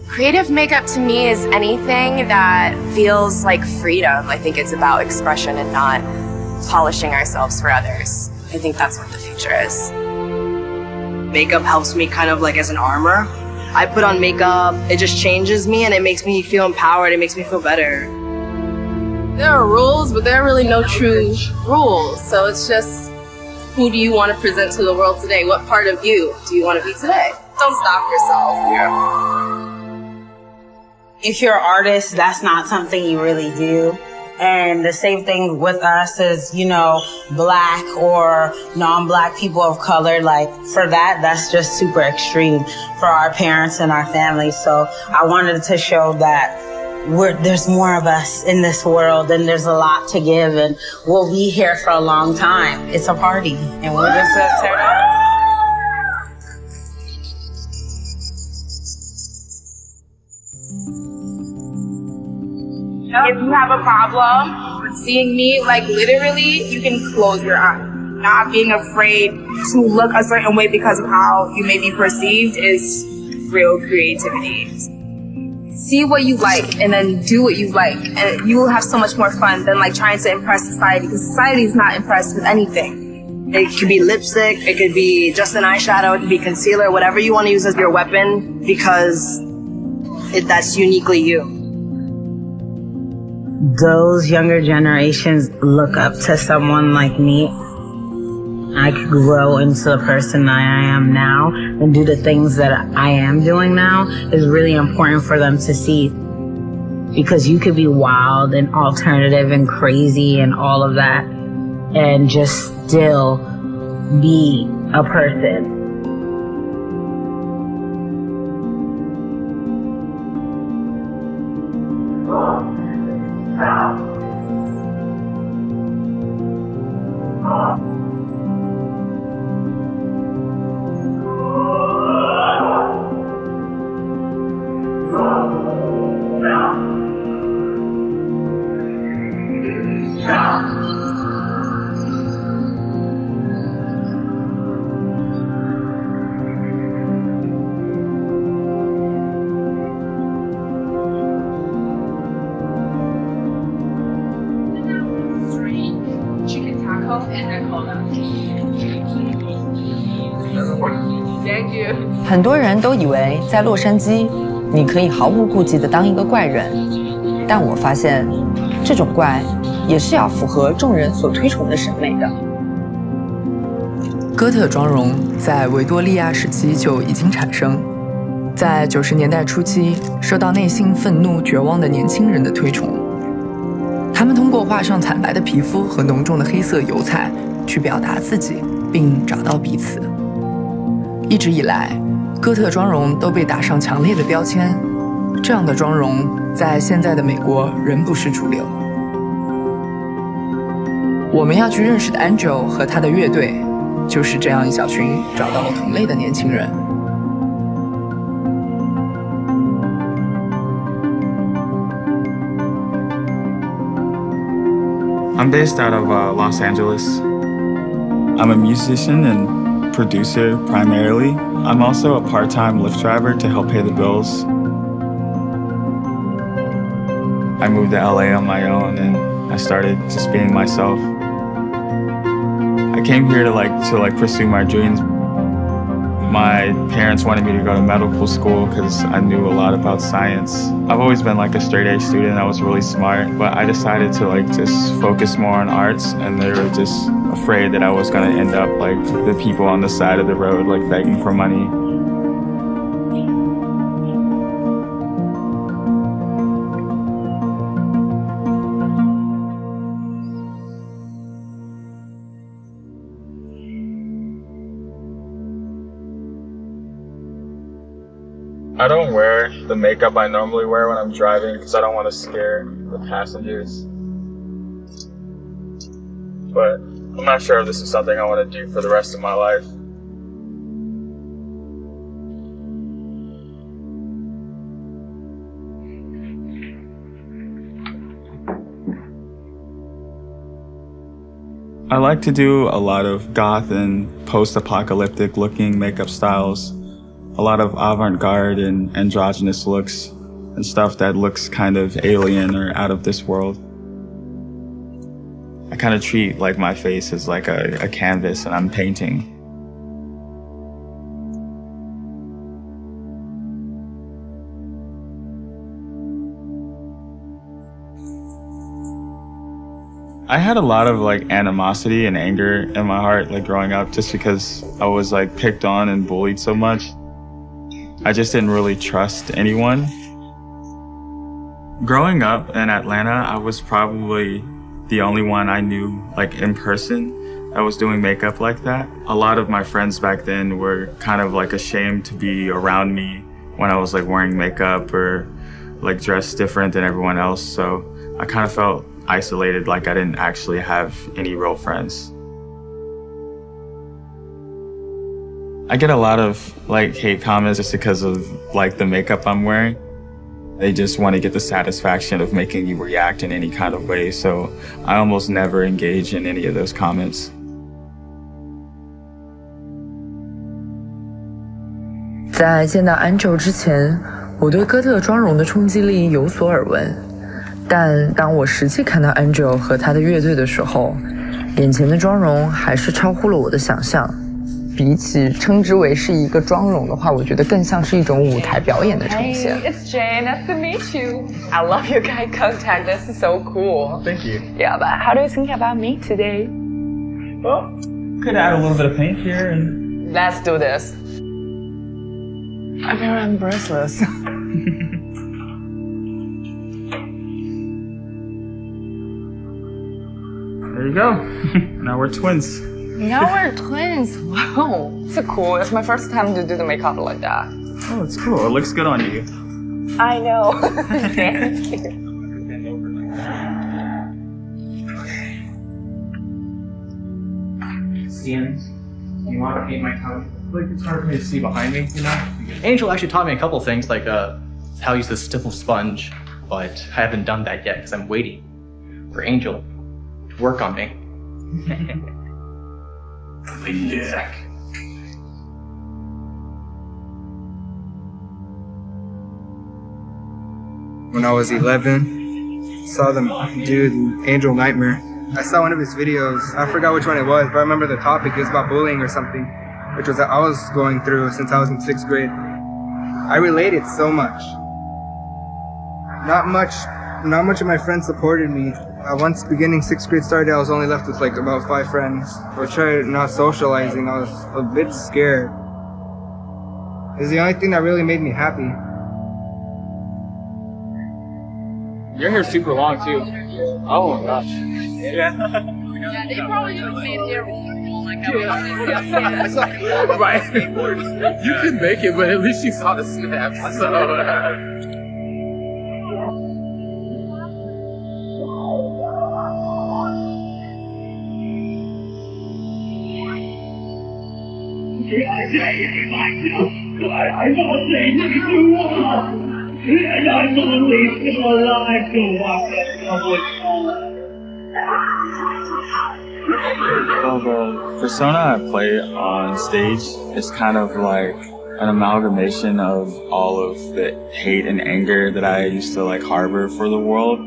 S3: Creative makeup to me is anything that feels like freedom. I think it's about expression and not polishing ourselves for others. I think that's what the future is.
S14: Makeup helps me kind of like as an armor. I put on makeup, it just changes me and it makes me feel empowered, it makes me feel better.
S3: There are rules, but there are really no true rules. So it's just, who do you want to present to the world today? What part of you do you want to be today? Don't stop yourself.
S10: Yeah. If you're an artist, that's not something you really do. And the same thing with us as, you know, Black or non-Black people of color. Like, for that, that's just super extreme for our parents and our families. So I wanted to show that there's more of us in this world and there's a lot to give and we'll be here for a long time. It's a party and we're just gonna turn up.
S3: If you have a problem with seeing me, like literally, you can close your eyes. Not being afraid to look a certain way because of how you may be perceived is real creativity. See what you like and then do what you like, and you will have so much more fun than like trying to impress society, because society is not impressed with anything.
S14: It could be lipstick, it could be just an eyeshadow, it could be concealer, whatever you want to use as your weapon, because that's uniquely you.
S10: Those younger generations look up to someone like me. I could grow into the person I am now and do the things that I am doing now is really important for them to see. Because you could be wild and alternative and crazy and all of that and just still be a person.
S1: 很多人都以为在洛杉矶，你可以毫无顾忌地当一个怪人，但我发现，这种怪也是要符合众人所推崇的审美的。哥特妆容在维多利亚时期就已经产生，在90年代初期受到内心愤怒、绝望的年轻人的推崇。他们通过画上惨白的皮肤和浓重的黑色油彩去表达自己，并找到彼此。一直以来，哥特妆容都被打上强烈的标签，这样的妆容在现在的美国仍不是主流。我们要去认识的 Angel 和他的乐队，就是这样一小群找到了同类的年轻人。
S8: I'm based out of Los Angeles. I'm a musician and producer primarily. I'm also a part-time Lyft driver to help pay the bills. I moved to LA on my own and I started just being myself. I came here to pursue my dreams. My parents wanted me to go to medical school because I knew a lot about science. I've always been like a straight A student. I was really smart, but I decided to just focus more on arts, and they were just afraid that I was going to end up like the people on the side of the road, like begging for money. I don't wear the makeup I normally wear when I'm driving because I don't want to scare the passengers. But I'm not sure if this is something I want to do for the rest of my life. I like to do a lot of goth and post-apocalyptic looking makeup styles. A lot of avant-garde and androgynous looks and stuff that looks kind of alien or out of this world. I kind of treat like my face as like a canvas and I'm painting. I had a lot of like animosity and anger in my heart like growing up just because I was like picked on and bullied so much. I just didn't really trust anyone. Growing up in Atlanta, I was probably the only one I knew like in person that was doing makeup like that. A lot of my friends back then were kind of like ashamed to be around me when I was like wearing makeup or like dressed different than everyone else. So I kind of felt isolated, like I didn't actually have any real friends. I get a lot of like hate comments just because of like the makeup I'm wearing. They just want to get the satisfaction of making you react in any kind of way, so I almost never engage in any of those comments.
S1: 在见到 Angel 之前，我对哥特妆容的冲击力有所耳闻，但当我实际看到 Angel 和他的乐队的时候，眼前的妆容还是超乎了我的想象。比起称之为是一个妆容的话，我觉得更像是一种舞台表演的呈现。
S23: Hey, it's Jay. Nice to meet you. I love your eye contact. This is so cool.
S8: Thank you.
S23: Yeah, but how do you think about me today?
S8: Well, could add a little bit of paint here and...
S23: Let's do this. I mean, I'm breathless.
S8: There you go. Now we're twins.
S23: Now we're twins. Wow, so cool. It's my first time to do the makeup like that.
S8: Oh, it's cool. It looks good on you.
S23: I know. Thank you.
S13: Ian, do you want to paint my tongue? Like it's hard for me to see behind me, you know? Angel actually taught me a couple things, like how to use the stipple sponge, but I haven't done that yet because I'm waiting for Angel to work on me. Yeah.
S17: When I was 11, saw the dude Angel Nightmare. I saw one of his videos. I forgot which one it was, but I remember the topic. It was about bullying or something. which was I was going through since I was in 6th grade. I related so much. Not much of my friends supported me. Once beginning 6th grade started, I was only left with like about 5 friends. I tried not socializing. I was a bit scared. It was the only thing that really made me happy.
S13: Your hair's super long too. Oh my gosh.
S12: Yeah, they probably just made hair
S13: Right. You can make it, but at least you saw the snaps. So.
S12: I don't say you want, and I believe in my life to walk that public.
S8: So the persona I play on stage is kind of like an amalgamation of all of the hate and anger that I used to like harbor for the world.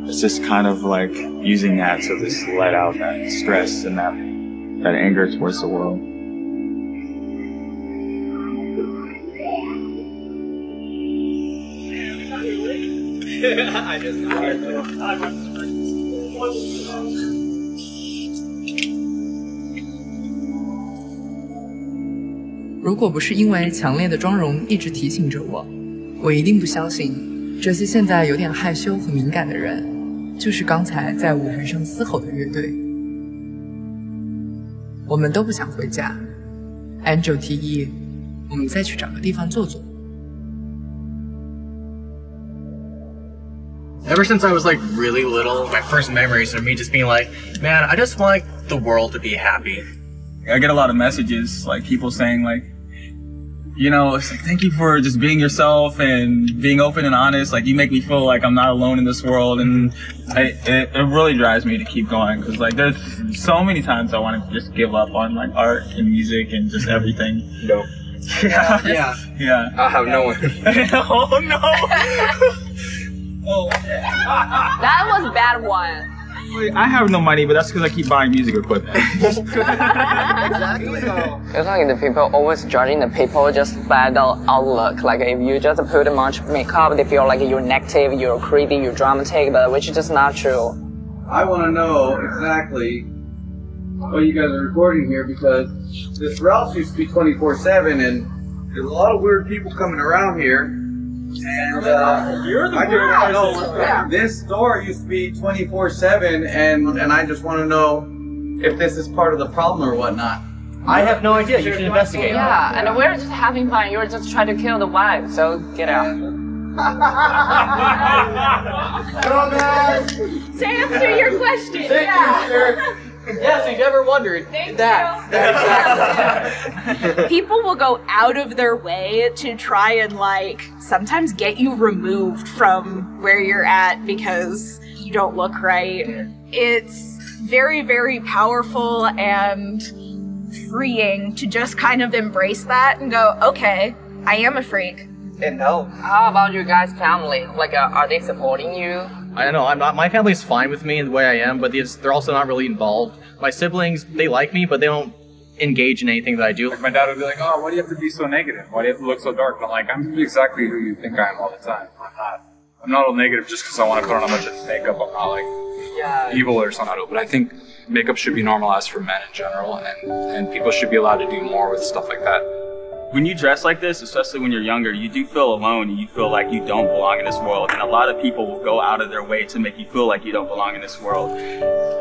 S8: It's just kind of like using that to just let out that stress and that anger towards the world.
S12: I
S1: 如果不是因为强烈的妆容一直提醒着我，我一定不相信这些现在有点害羞和敏感的人，就是刚才在舞台上嘶吼的乐队。我们都不想回家 ，Angel 提议我们再去找个地方坐坐。
S13: Ever since I was like really little, my first memories are me just being like, man, I just want the world to be happy.
S8: I get a lot of messages, like people saying like, you know, it's like, thank you for just being yourself and being open and honest. Like you make me feel like I'm not alone in this world. And it really drives me to keep going. Cause like there's so many times I wanted to just give up on like art and music and just everything.
S2: No.
S8: Yeah.
S2: I have no one.
S8: Oh no.
S11: Oh. That was a bad one.
S8: I have no money, but that's because I keep buying music equipment.
S11: Exactly.
S18: It's like the people always judging the people just by the outlook. Like if you just put much makeup, they feel like you're negative, you're creepy, you're dramatic, but which is just not true.
S19: I want to know exactly what you guys are recording here because this Ralph's used to be 24/7 and there's a lot of weird people coming around here. And I just know this store used to be 24/7, and I just want to know if this is part of the problem or whatnot.
S13: I have no idea. You should investigate.
S18: Yeah, and we're just having fun. You're just trying to kill the vibe, so get out.
S11: To answer your question,
S13: Thank you, sir. Yes, if you ever wondered that.
S20: Exactly. People will go out of their way to try and like sometimes get you removed from where you're at because you don't look right. It's very, very powerful and freeing to just kind of embrace that and go, okay, I am a freak.
S18: And how about your guys' family? Like, are they supporting you?
S13: I don't know, I'm not. My family's fine with me the way I am, but they're also not really involved. My siblings, they like me, but they don't engage in anything that I do.
S8: Like my dad would be like, "Oh, why do you have to be so negative? Why do you have to look so dark?" But like, I'm exactly who you think I am all the time. I'm not all negative just because I want to put on a bunch of makeup. I'm not like evil or something. But I think makeup should be normalized for men in general, and people should be allowed to do more with stuff like that. When you dress like this, especially when you're younger, you do feel alone and you feel like you don't belong in this world. And a lot of people will go out of their way to make you feel like you don't belong in this world.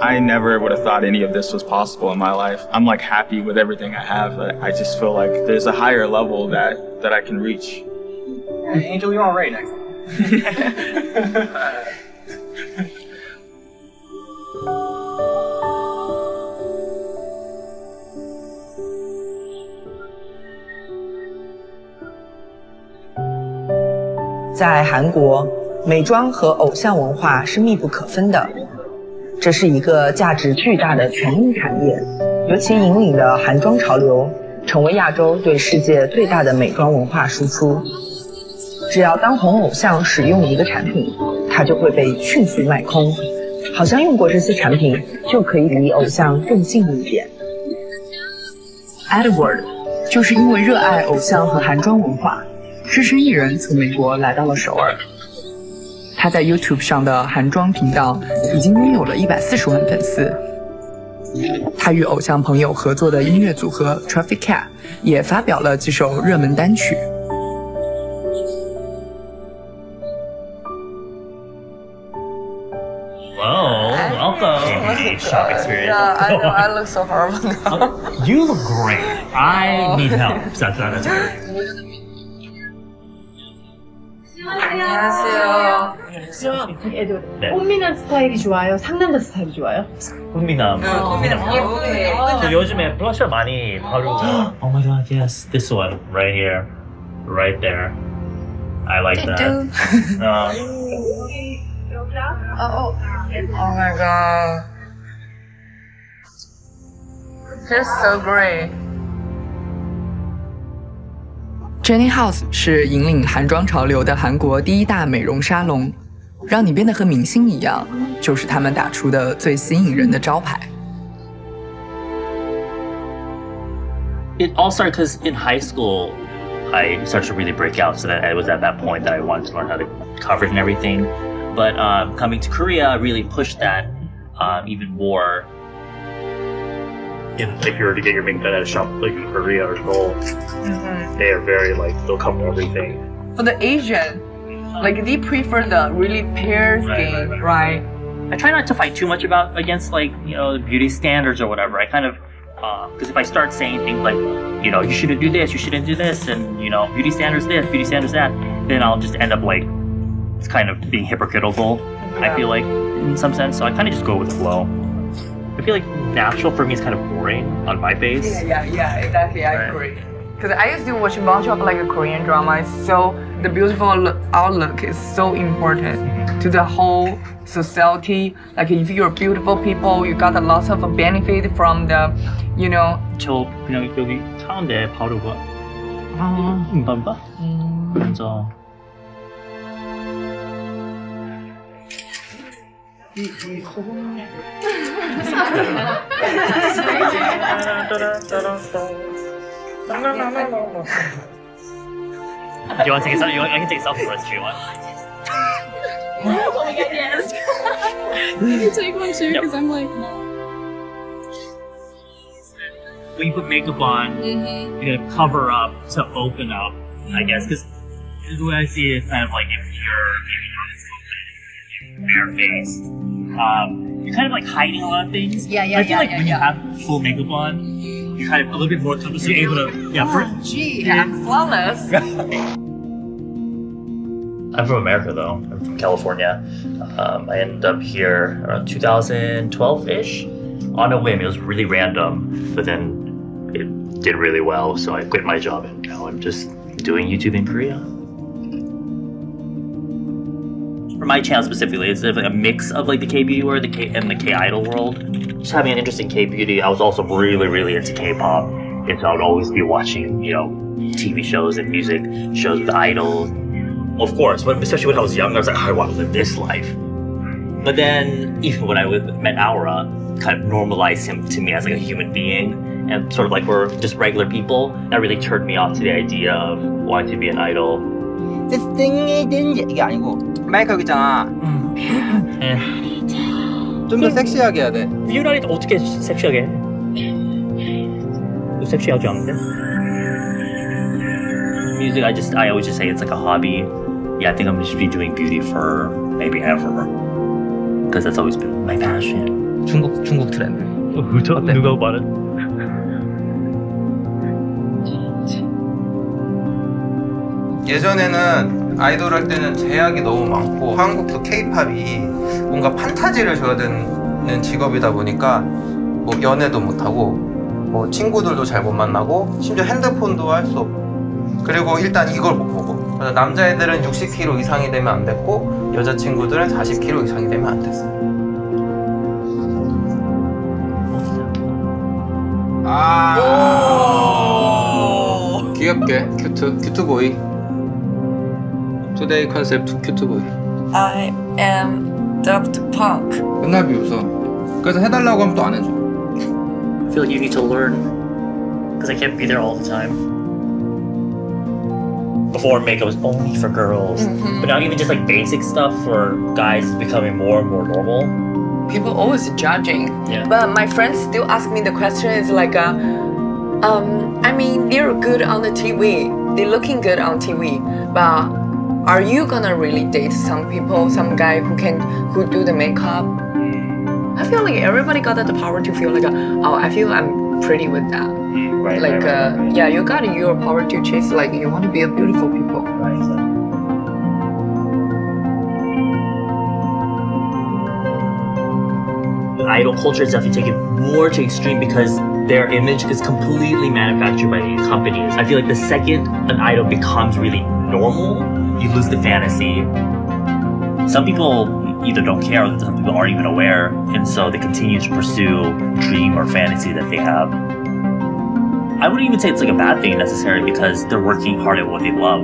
S8: I never would have thought any of this was possible in my life. I'm like happy with everything I have. I just feel like there's a higher level that I can reach.
S13: Hey, Angel, you're all right next.
S1: 在韩国，美妆和偶像文化是密不可分的，这是一个价值巨大的全民产业，尤其引领了韩妆潮流，成为亚洲对世界最大的美妆文化输出。只要当红偶像使用一个产品，它就会被迅速卖空，好像用过这些产品就可以离偶像更近一点。Edward 就是因为热爱偶像和韩妆文化，只身一人从美国来到了首尔。他在 YouTube 上的韩妆频道已经拥有了140万粉丝。他与偶像朋友合作的音乐组合 Traffic Cat 也发表了几首热门单曲。
S4: Whoa, welcome. Shop experience.
S11: Yeah, I know. I look so horrible now.
S4: You look great. I need help. That's weird.
S11: 안녕하세요.
S5: 그럼 네. 꽃미남 스타일이 좋아요? 상남자 스타일이 좋아요?
S4: 꽃미남. 저 요즘에 블러셔 많이 바르고. Oh my god, yes. This one right here, right there. I like that.
S11: Oh my god. He's so great.
S1: Jenny House 是引领韩妆潮流的韩国第一大美容沙龙，让你变得和明星一样，就是他们打出的最吸引人的招牌。
S4: It all started because in high school, I started to really break out. So that it was at that point that I wanted to learn how to cover and everything. But coming to Korea really pushed that even more. If you were to get your makeup done at a shop like in Korea or Seoul, they are very they'll cover everything.
S11: For the Asian, they prefer the really pale skin, right?
S4: I try not to fight too much against beauty standards or whatever. I kind of because if I start saying things like you shouldn't do this, you shouldn't do this, and beauty standards this, beauty standards that, then I'll just end up it's kind of being hypocritical. I feel like in some sense, so I kind of just go with the flow. I feel like natural for me is kind of boring on my face.
S11: Yeah, exactly. I agree. Because I used to watch a bunch of a Korean drama. So the beautiful outlook is so important to the whole society. If you're beautiful people, you got a lot of benefit from the,
S4: 저 그냥 여기 차는데 바르고. 감사합니다. 먼저. Do you want to take a selfie? I can take a selfie for us if you want.
S9: Oh my god, yes. You can take one too, because I'm
S4: when you put makeup on, you gotta cover up to open up, I guess, because the way I see it is kind of if you're bare-faced, you're kind of hiding a lot of things. I feel when you have full makeup on, you're kind of a little bit more comfortable, so you're able to,
S11: Gee, I'm flawless.
S4: I'm from America though. I'm from California. I ended up here around 2012-ish. On a whim, it was really random, but then it did really well, so I quit my job and now I'm just doing YouTube in Korea. For my channel specifically, it's a mix of the K-beauty world and the K-idol world. Just having an interest in K-beauty, I was also really, really into K-pop, and so I would always be watching, TV shows and music shows with idols. Of course, especially when I was young, I was like, I want to live this life. But then, even when I met Aura, kind of normalized him to me as a human being, and sort of we're just regular people. That really turned me off to the idea of wanting to be an idol.
S7: 이게 아니고 마이크 여기 있잖아. 좀 더 섹시하게 해야 돼.
S4: 유난히 어떻게 섹시하게 해? 섹시하지 않은데? Music, I always just say it's a hobby. Yeah, I think I'm just be doing beauty for maybe ever. Because that's always been my passion.
S7: 중국 트렌드.
S4: 그죠? 누가 말해?
S21: 예전에는 아이돌 할 때는 제약이 너무 많고 한국도 K-팝이 뭔가 판타지를 줘야 되는 직업이다 보니까 뭐 연애도 못하고 뭐 친구들도 잘 못 만나고 심지어 핸드폰도 할 수 없고 그리고 일단 이걸 못 보고 그래서 남자애들은 60kg 이상이 되면 안 됐고 여자친구들은 40kg 이상이 되면 안 됐어. 귀엽게 큐트보이. Today concept 큐트보이.
S11: I am Daft Punk.
S21: 맨날 비웃어. 그래서 해달라고 하면 또 안 해줘.
S4: I feel like you need to learn because I can't be there all the time. Before, makeup was only for girls, but now even just like basic stuff for guys is becoming more and more normal.
S1: People always judging.
S4: Yeah.
S1: But my friends still ask me the question is like, I mean, they're good on the TV. They're looking good on TV. But are you gonna really date some people, some guy who do the makeup? I feel like everybody got the power to feel like, oh, I feel I'm pretty with that.
S4: Right,
S1: like, yeah, you got your power to chase, like, you want to be a beautiful people.
S4: Right, The idol culture is definitely taken more to extreme because their image is completely manufactured by the companies. I feel like the second an idol becomes really normal, you lose the fantasy. Some people either don't care or some people aren't even aware, and so they continue to pursue dream or fantasy that they have. I wouldn't even say it's like a bad thing necessarily because they're working hard at what they love.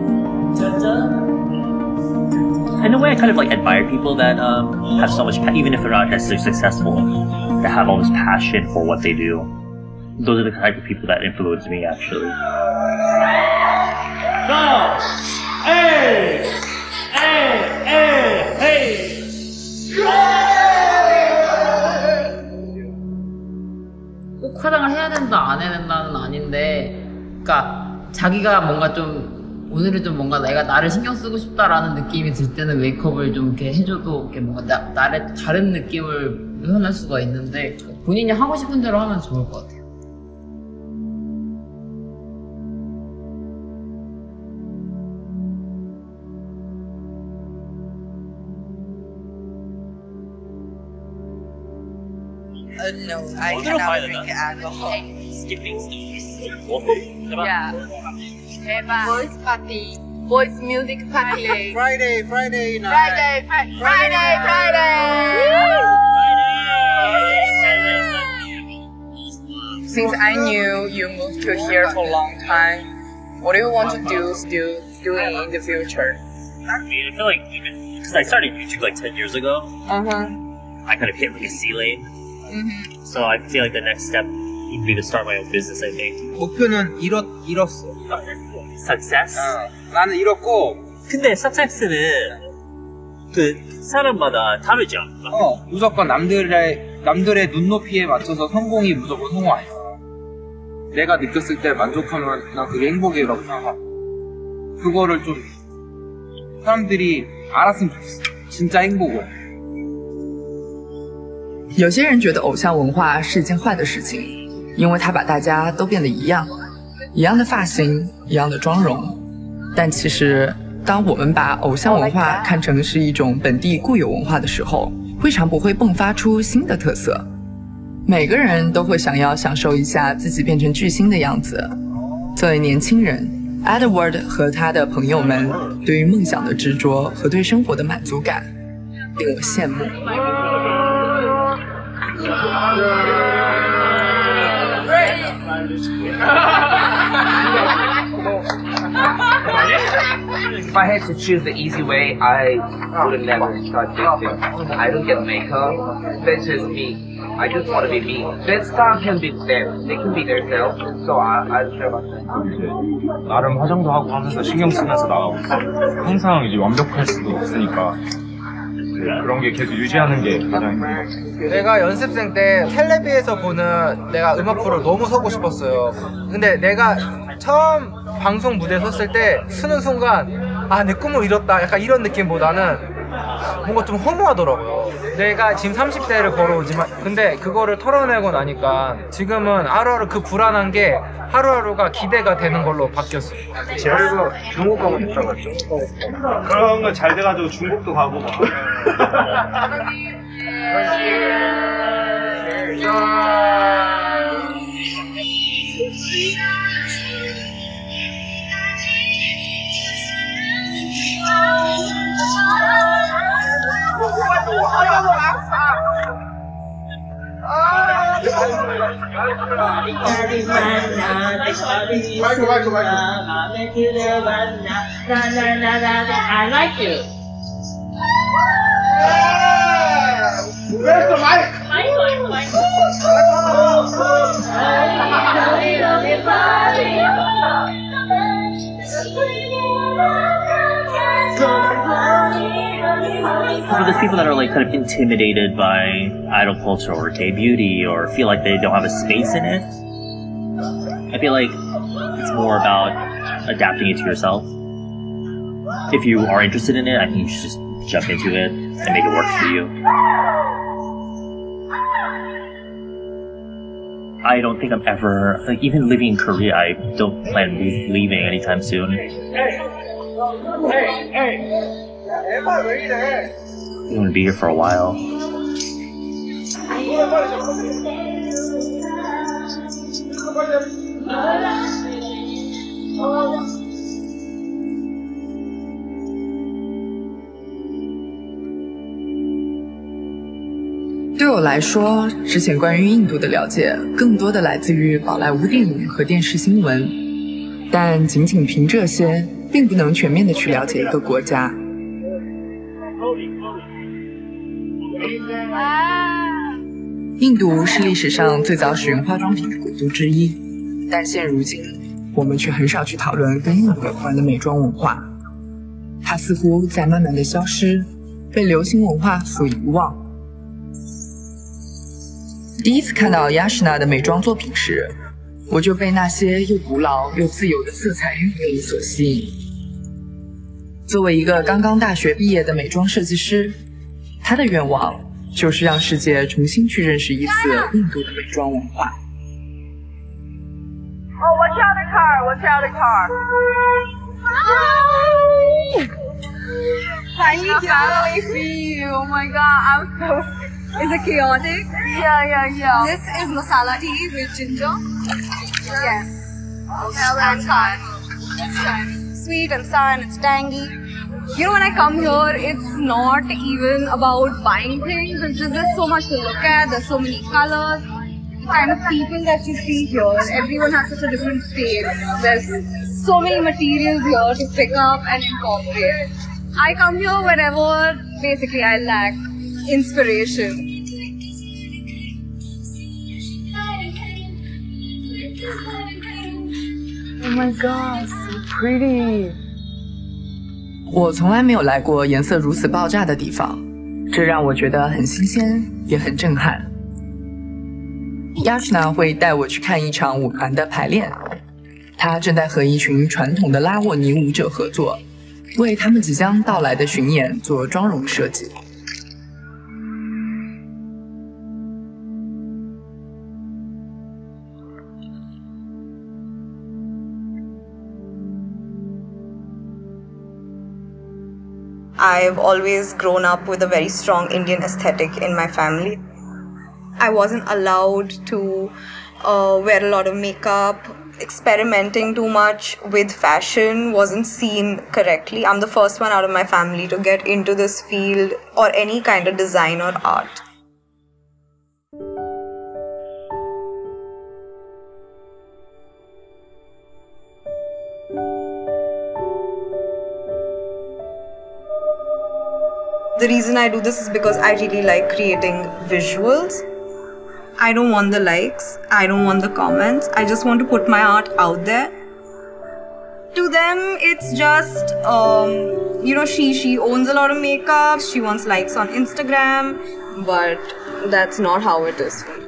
S4: In a way, I kind of like admire people that have so much, even if they're not necessarily successful, that have all this passion for what they do. Those are the type of people that influence me, actually.
S12: Go! Hey! Hey! Hey! Hey!
S10: 꼭 화장을 해야 된다, 안 해야 된다는 아닌데, 그러니까 자기가 뭔가 좀 오늘은 좀 뭔가 내가 나를 신경 쓰고 싶다라는 느낌이 들 때는 메이크업을 좀 이렇게 해줘도 이렇게 뭔가 나를 다른 느낌을 표현할 수가 있는데 본인이 하고 싶은 대로 하면 좋을 것 같아요.
S1: No, I cannot drink alcohol.
S4: Skipping stones.
S1: Yeah. Boys party. Boys music party.
S17: Friday night.
S1: Friday. Since I knew you moved to here for a long time, what do you want to do still doing in the future?
S4: I mean, I feel like even because I started YouTube like 10 years ago, I kind of hit like a ceiling. So I feel like the next step would be to start my own business, I think.
S17: 목표는 이뤘어.
S4: Success?
S17: 나는 이뤘고.
S4: 근데 success는 그 사람마다 다르지 않나?
S17: 무조건 남들의 눈높이에 맞춰서 성공이 무조건 성공 아니야. 내가 느꼈을 때 만족하면 난 그게 행복이라고 생각하고. 그거를 좀 사람들이 알았으면 좋겠어. 진짜 행복을.
S1: 有些人觉得偶像文化是一件坏的事情，因为它把大家都变得一样，一样的发型，一样的妆容。但其实，当我们把偶像文化看成是一种本地固有文化的时候，未尝不会迸发出新的特色。每个人都会想要享受一下自己变成巨星的样子。作为年轻人 ，Edward 和他的朋友们对于梦想的执着和对生活的满足感，令我羡慕。
S15: If I had to choose the easy way, I would never start dating. I don't get makeup. That's just me. I just want to be me. That star can be them. They can be themselves. So I don't care about that.
S8: 나름 화장도 하고 하면서 신경 쓰면서 나가고 있어. 항상 이제 완벽할 수도 없으니까 그런 게 계속 유지하는 게 가장 힘든 것 같아요.
S17: 내가 연습생 때 텔레비에서 보는 내가 음악 프로를 너무 서고 싶었어요. 근데 내가 처음 방송 무대에 섰을 때 서는 순간 아, 내 꿈을 이뤘다 약간 이런 느낌보다는 뭔가 좀 허무하더라고요. 내가 지금 30대를 걸어오지만 근데 그거를 털어내고 나니까 지금은 하루하루 그 불안한 게 하루하루가 기대가 되는 걸로 바뀌었어요. 그리고 중국 가고 싶다고 했죠.
S8: 그런 거 잘 돼가지고 중국도 가고 막.
S12: I like you. Where's the mic?
S4: For those people that are like kind of intimidated by idol culture or K-beauty or feel like they don't have a space in it, I feel like it's more about adapting it to yourself. If you are interested in it, I think you should just jump into it and make it work for you. I don't think I'm ever, like, even living in Korea, I don't plan on leaving anytime soon. I'm gonna be here for a while.
S1: 对我来说，之前关于印度的了解更多的来自于宝莱坞电影和电视新闻，但仅仅凭这些，并不能全面的去了解一个国家。印度是历史上最早使用化妆品的国度之一，但现如今，我们却很少去讨论跟印度有关的美妆文化，它似乎在慢慢的消失，被流行文化所遗忘。第一次看到 Yashna 的美妆作品时，我就被那些又古老又自由的色彩韵味所吸引。作为一个刚刚大学毕业的美妆设计师，他的愿望就是让世界重新去认识一次印度的美妆文化。
S12: Oh, watch out the car! Watch out the car!
S9: Finally, finally see you. Oh my god, I'm so. Is it chaotic? Yeah. This is masala tea with ginger. Yes. And thyme. It's thyme. Sweet and sour and it's tangy. You know, when I come here, it's not even about buying things. It's just there's so much to look at. There's so many colors. The kind of people that you see here. Everyone has such a different taste. There's so many materials here to pick up and incorporate. I come here whenever, basically, I lack inspiration. Oh my god, so pretty.
S1: 我从来没有来过颜色如此爆炸的地方，这让我觉得很新鲜，也很震撼。Yashna 会带我去看一场舞团的排练，她正在和一群传统的拉沃尼舞者合作，为他们即将到来的巡演做妆容设计。
S6: I've always grown up with a very strong Indian aesthetic in my family. I wasn't allowed to wear a lot of makeup. Experimenting too much with fashion wasn't seen correctly. I'm the first one out of my family to get into this field or any kind of design or art. The reason I do this is because I really like creating visuals. I don't want the likes, I don't want the comments, I just want to put my art out there. To them, it's just, you know, she owns a lot of makeup, she wants likes on Instagram, but that's not how it is for me.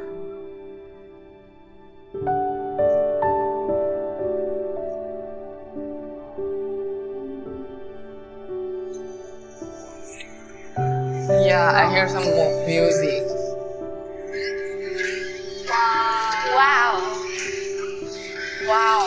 S9: Yeah, I hear some more music.
S3: Wow.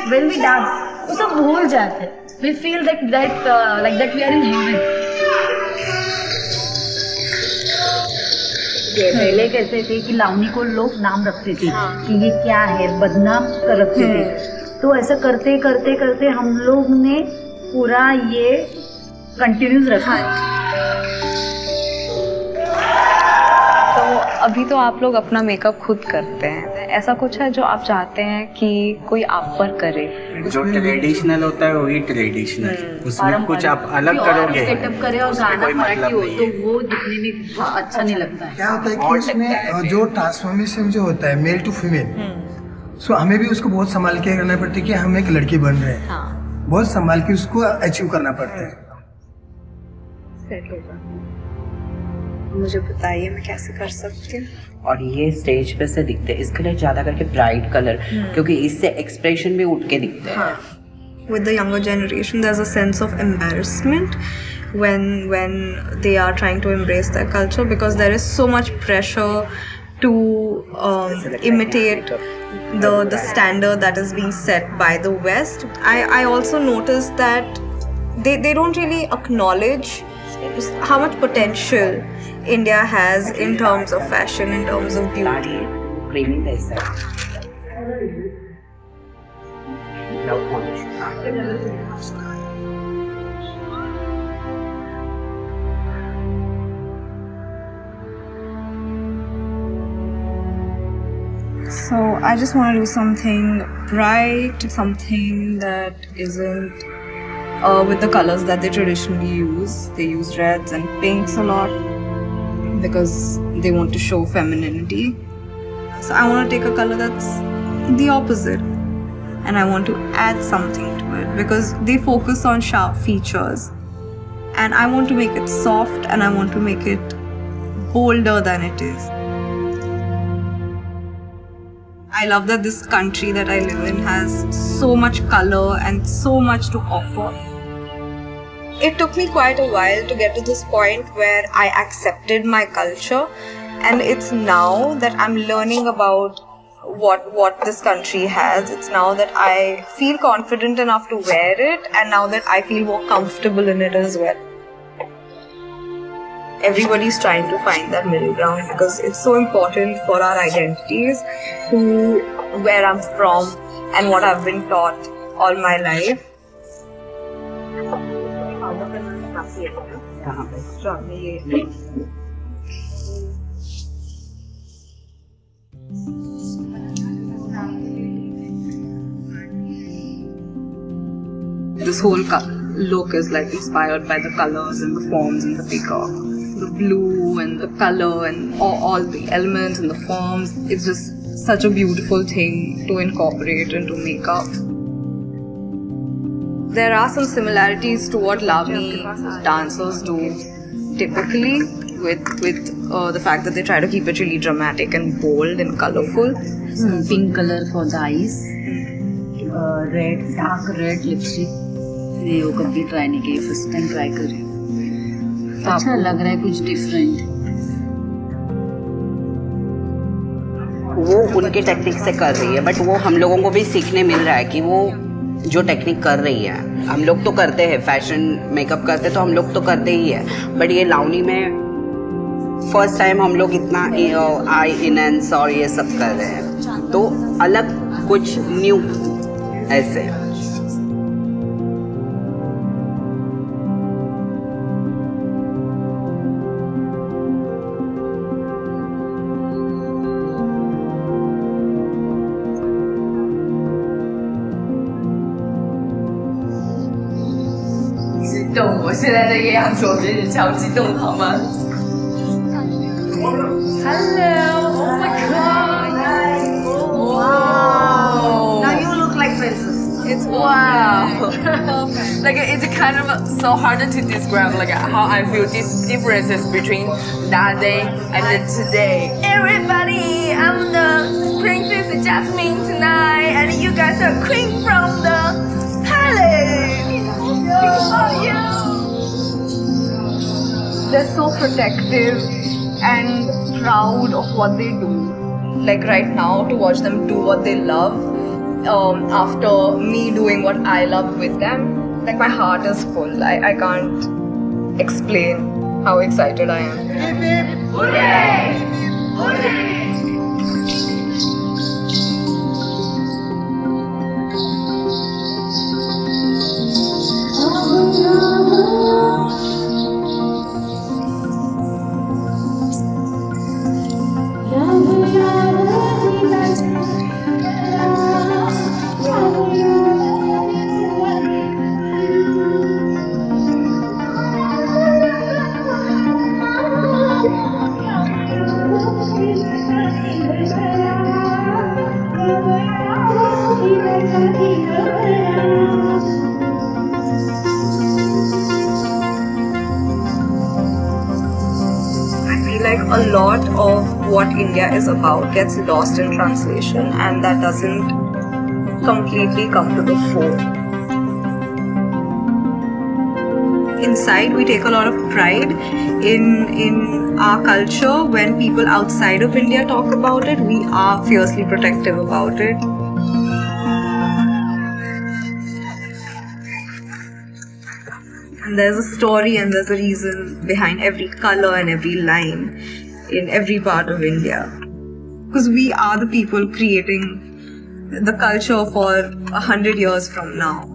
S5: When we dance, वो सब भूल जाते. We feel like that we are in heaven. पहले कहते थे कि लावनी को लोग नाम रखते थे कि ये क्या है, बदनाम कर रखते थे. तो ऐसा करते करते करते हम लोग ने पूरा ये कंटिन्यूस रखा.
S16: तो अभी तो आप लोग अपना मेकअप खुद करते हैं.
S5: ऐसा कुछ है जो आप चाहते हैं कि कोई आप पर करे?
S14: जो ट्रेडिशनल होता है वही ट्रेडिशनल, उसमें कुछ आप अलग करोगे
S5: सेटअप करे और गाना मराठी हो तो वो दिखने में अच्छा नहीं लगता है।
S17: क्या होता है कि उसमें जो ट्रांसफॉर्मेशन जो होता है मेल टू फीमेल, सो हमें भी उसको बहुत संभाल के करना पड़ता है कि हम एक लड़की बन रहे हैं। बहुत संभाल के उसको अचीव करना पड़ता है।
S6: सेट होगा, मुझे बताइए मैं कैसे कर सकती हूँ।
S16: और ये स्टेज पे से दिखते हैं, इसके लिए ज्यादा करके ब्राइट कलर, क्योंकि इससे एक्सप्रेशन भी उठ के दिखते हैं।
S6: With the younger generation, there's a sense of embarrassment when they are trying to embrace their culture, because there is so much pressure to imitate the standard that is being set by the West. I also noticed that they don't really acknowledge how much potential India has in terms of fashion, in terms of beauty. So I just want to do something bright, something that isn't with the colors that they traditionally use. They use reds and pinks a lot because they want to show femininity. So I want to take a color that's the opposite, and I want to add something to it because they focus on sharp features, and I want to make it soft and I want to make it bolder than it is. I love that this country that I live in has so much color and so much to offer. It took me quite a while to get to this point where I accepted my culture, and it's now that I'm learning about what this country has. It's now that I feel confident enough to wear it, and now that I feel more comfortable in it as well. Everybody's trying to find that middle ground because it's so important for our identities, where I'm from and what I've been taught all my life. This whole look is like inspired by the colors and the forms and the peacock. The blue and the color and all the elements and the forms. It's just such a beautiful thing to incorporate into makeup. There are some similarities to what Lavani dancers do typically with the fact that they try to keep it really dramatic and bold and colorful.
S5: Pink color for the eyes, red, dark red lipstick. ये वो कभी try नहीं किया, first time try कर रही हूँ। अच्छा लग रहा है, कुछ डिफरेंट।
S16: वो उनके टेक्निक से कर रही है, बट वो हम लोगों को भी सीखने मिल रहा है कि वो जो टेक्निक कर रही है, हम लोग तो करते हैं फैशन मेकअप करते तो हम लोग तो करते ही है, बट ये लावनी में फर्स्ट टाइम हम लोग इतना आई इनहेंस और ये सब कर रहे हैं, तो अलग कुछ new ऐसे।
S3: 我现在这个样子，我真是超激动，好吗 ？Hello, oh my god! Wow!
S6: Now you look like princess.
S3: It's wow! Like it's kind of so hard to describe like how I feel these differences between that day and then today. Everybody, I'm the Princess Jasmine tonight, and you guys are queen from the palace.
S6: They're so protective and proud of what they do. Like right now, to watch them do what they love, after me doing what I love with them, like my heart is full. I can't explain how excited I am.
S12: Hip hip, hooray! Hooray!
S6: a lot of what India is about gets lost in translation, and that doesn't completely come to the fore. Inside, we take a lot of pride in our culture. When people outside of India talk about it, we are fiercely protective about it. And there's a story and there's a reason behind every color and every line in every part of India. Because we are the people creating the culture for 100 years from now.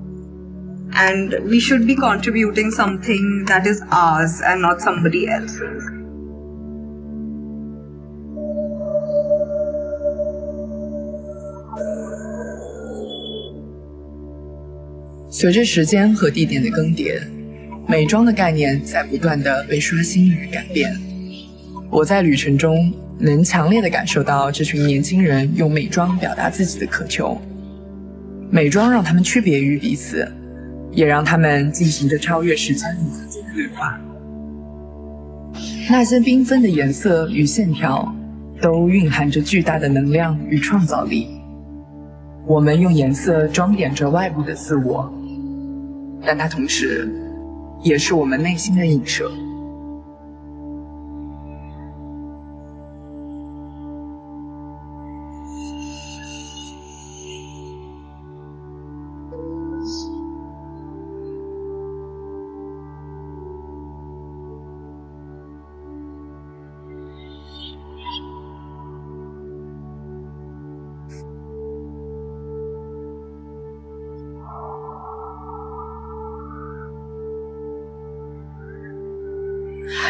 S6: And we should be contributing something that is ours and not somebody else's.
S1: 随着时间和地点的更迭，美妆的概念在不断的被刷新与改变。我在旅程中能强烈的感受到这群年轻人用美妆表达自己的渴求。美妆让他们区别于彼此，也让他们进行着超越时间与空间的对话。那些缤纷的颜色与线条都蕴含着巨大的能量与创造力。我们用颜色装点着外部的自我，但它同时也是我们内心的映射。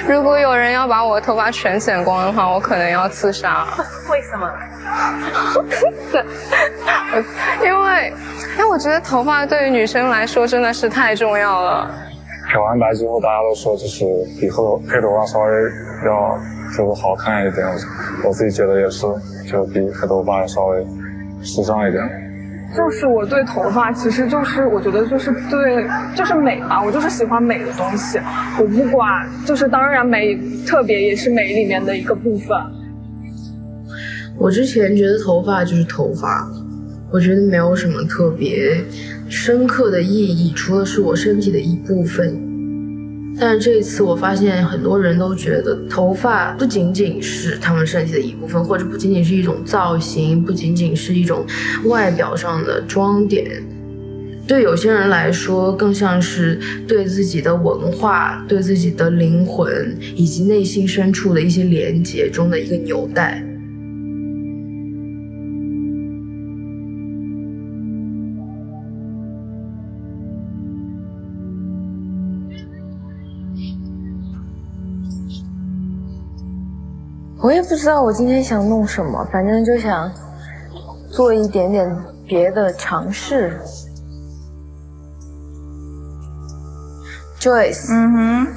S2: 如果有人要把我头发全剪光的话，我可能要自杀。
S20: 为什么？
S2: 因为我觉得头发对于女生来说真的是太重要了。
S22: 漂完白之后，大家都说就是比黑头发稍微要就是好看一点，我自己觉得也是，就比黑头发稍微时尚一点。
S23: 就是我对头发，其实就是我觉得就是就是美吧，我就是喜欢美的东西，我不管，就是当然美特别也是美里面的一个部分。
S24: 我之前觉得头发就是头发，我觉得没有什么特别深刻的意义，除了是我身体的一部分。但是这一次我发现很多人都觉得头发不仅仅是他们身体的一部分，或者不仅仅是一种造型，不仅仅是一种外表上的装点，对有些人来说更像是对自己的文化，对自己的灵魂以及内心深处的一些连结中的一个纽带。
S2: 我也不知道我今天想弄什么，反正就想做一点点别的尝试。Joyce,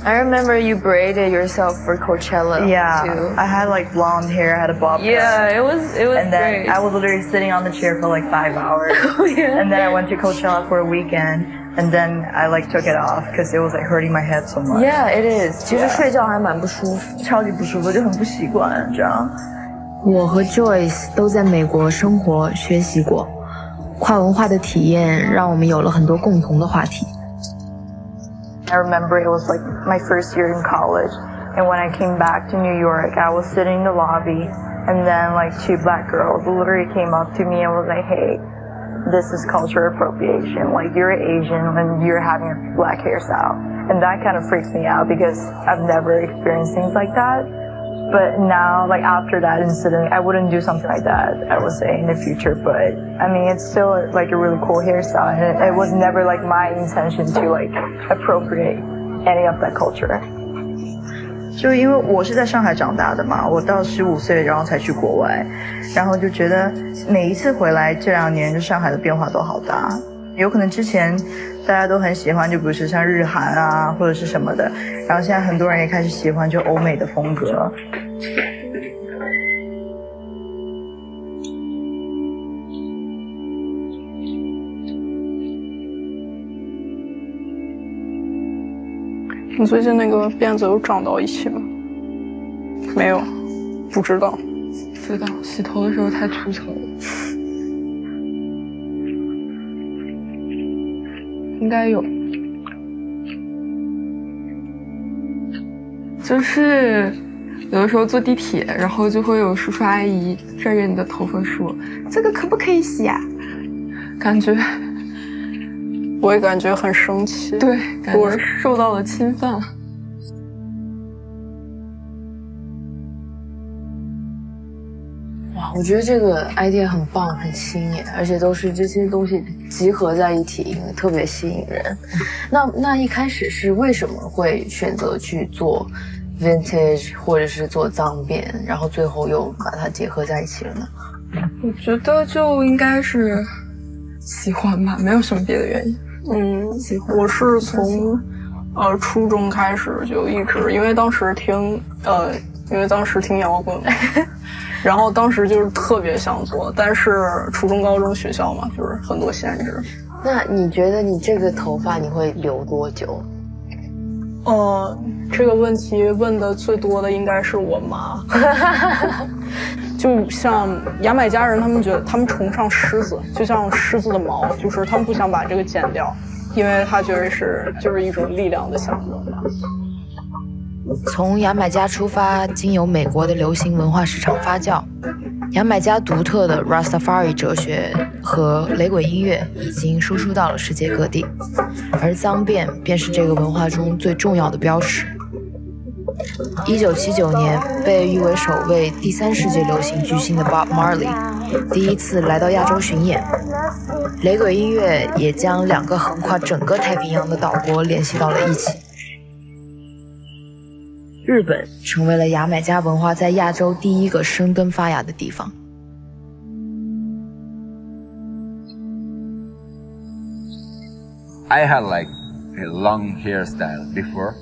S2: I remember you braided yourself for Coachella.
S25: Yeah,
S2: too.
S25: I had like blonde hair, I had a bob cut.
S2: Yeah, it was
S25: and then
S2: great.
S25: I was literally sitting on the chair for like 5 hours.
S2: Oh, yeah.
S25: And then I went to Coachella for a weekend, and then I like took it off because it was like hurting my head so much.
S2: Yeah, it is. 其实睡觉还蛮不舒服，
S25: 超级不舒服，就很不习惯这样。
S24: 我和 Joyce 都在美国生活学习过，跨文化的体验让我们有了很多共同的话题。
S25: I remember it was like my first year in college, and when I came back to New York, I was sitting in the lobby, and then like 2 black girls literally came up to me and was like, hey, this is cultural appropriation, like you're Asian and you're having a black hairstyle. And that kind of freaks me out because I've never experienced things like that. But now, like after that incident, I wouldn't do something like that, I would say, in the future. But I mean, it's still like a really cool hairstyle, and it was never like my intention to like appropriate any of that culture. 就因为我是在上海长大的嘛，我到15岁然后才去国外，然后就觉得每一次回来这2年，就上海的变化都好大。有可能之前大家都很喜欢，就比如说像日韩啊或者是什么的，然后现在很多人也开始喜欢就欧美的风格。
S23: 你最近那个辫子有长到一起吗？没有，不知道。不知道，洗头的时候太粗糙了。应该有。就是有的时候坐地铁，然后就会有叔叔阿姨拽着你的头发说：“这个可不可以洗呀？”感觉，我也感觉很生气。对，感觉受到了侵犯。
S24: 哇，我觉得这个 idea 很棒，很新颖，而且都是这些东西集合在一起，特别吸引人。那一开始是为什么会选择去做 vintage 或者是做脏辫，然后最后又把它结合在一起了呢？我觉得就应该是喜欢吧，没有什么别的原因。喜欢。我是从初中开始就一直，因为当时听摇滚嘛。然后当时就是特别想做，但是初中高中学校嘛，就是很多限制。那你觉得你这个头发你会留多久？
S23: 这个问题问的最多的应该是我妈。就像牙买加人，他们觉得他们崇尚狮子，就像狮子的毛，就是他们不想把这个剪掉，因为他觉得就是一种力量的象征吧。
S24: 从牙买加出发，经由美国的流行文化市场发酵，牙买加独特的 Rastafari 哲学和雷鬼音乐已经输出到了世界各地，而脏辫便是这个文化中最重要的标识。1979年，被誉为首位第3世界流行巨星的 Bob Marley 第一次来到亚洲巡演，雷鬼音乐也将2个横跨整个太平洋的岛国联系到了一起。日本成为了牙买加文化在亚洲第一个生根发芽的地方。
S7: I had like a long hairstyle before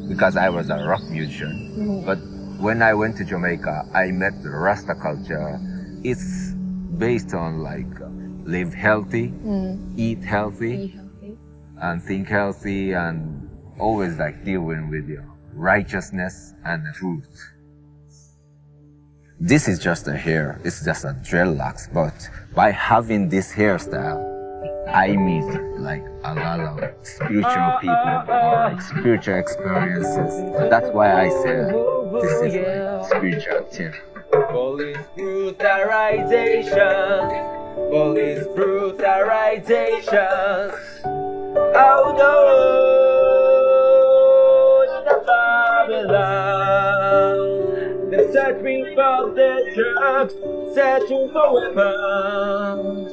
S7: because I was a rock musician. But when I went to Jamaica, I met the Rasta culture. It's based on like live healthy, eat healthy, and think healthy, and always like dealing with your righteousness and truth. This is just a hair, it's just a dreadlocks, but by having this hairstyle, I meet like a lot of spiritual people or like spiritual experiences. That's why I said this is like spiritual too.
S12: Police brutalization, police brutalization. Oh no! Babylon. They're searching for the drugs, searching for weapons.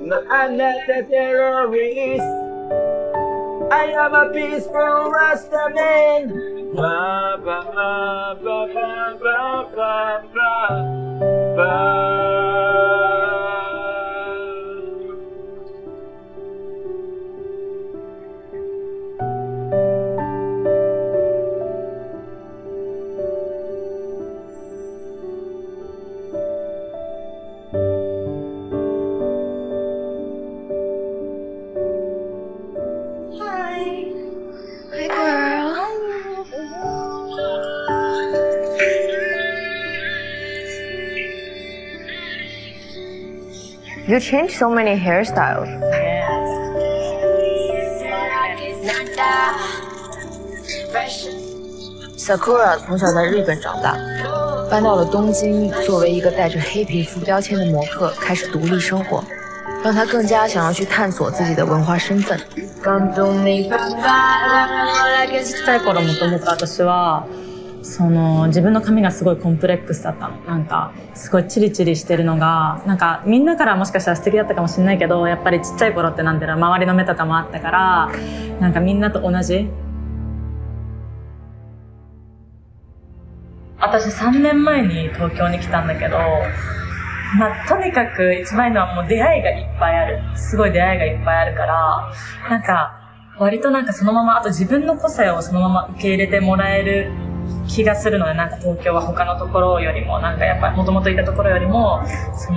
S12: Not another terrorist. I am a peaceful Rasta man. Ba ba ba ba ba ba ba ba.
S2: You changed so many hairstyles.
S24: Sakura 从小在日本长大，搬到了东京，作为一个带着黑皮肤标签的模特，开始独立生活，让她更加想要去探索自己的文化身份。
S11: ちっちゃい頃もともと私は自分の髪がすごいコンプレックスだったの。なんかすごいチリチリしてるのがなんかみんなからもしかしたら素敵だったかもしれないけど、やっぱりちっちゃい頃ってなんていうの周りの目とかもあったから、なんかみんなと同じ。私3年前に東京に来たんだけど、とにかく一番いいのはもう出会いがいっぱいある。すごい出会いがいっぱいあるから、なんか割となんかそのまま、あと自分の個性をそのまま受け入れてもらえる気がするので、なんか東京は他のところよりも、なんかやっぱり元々いたところよりも、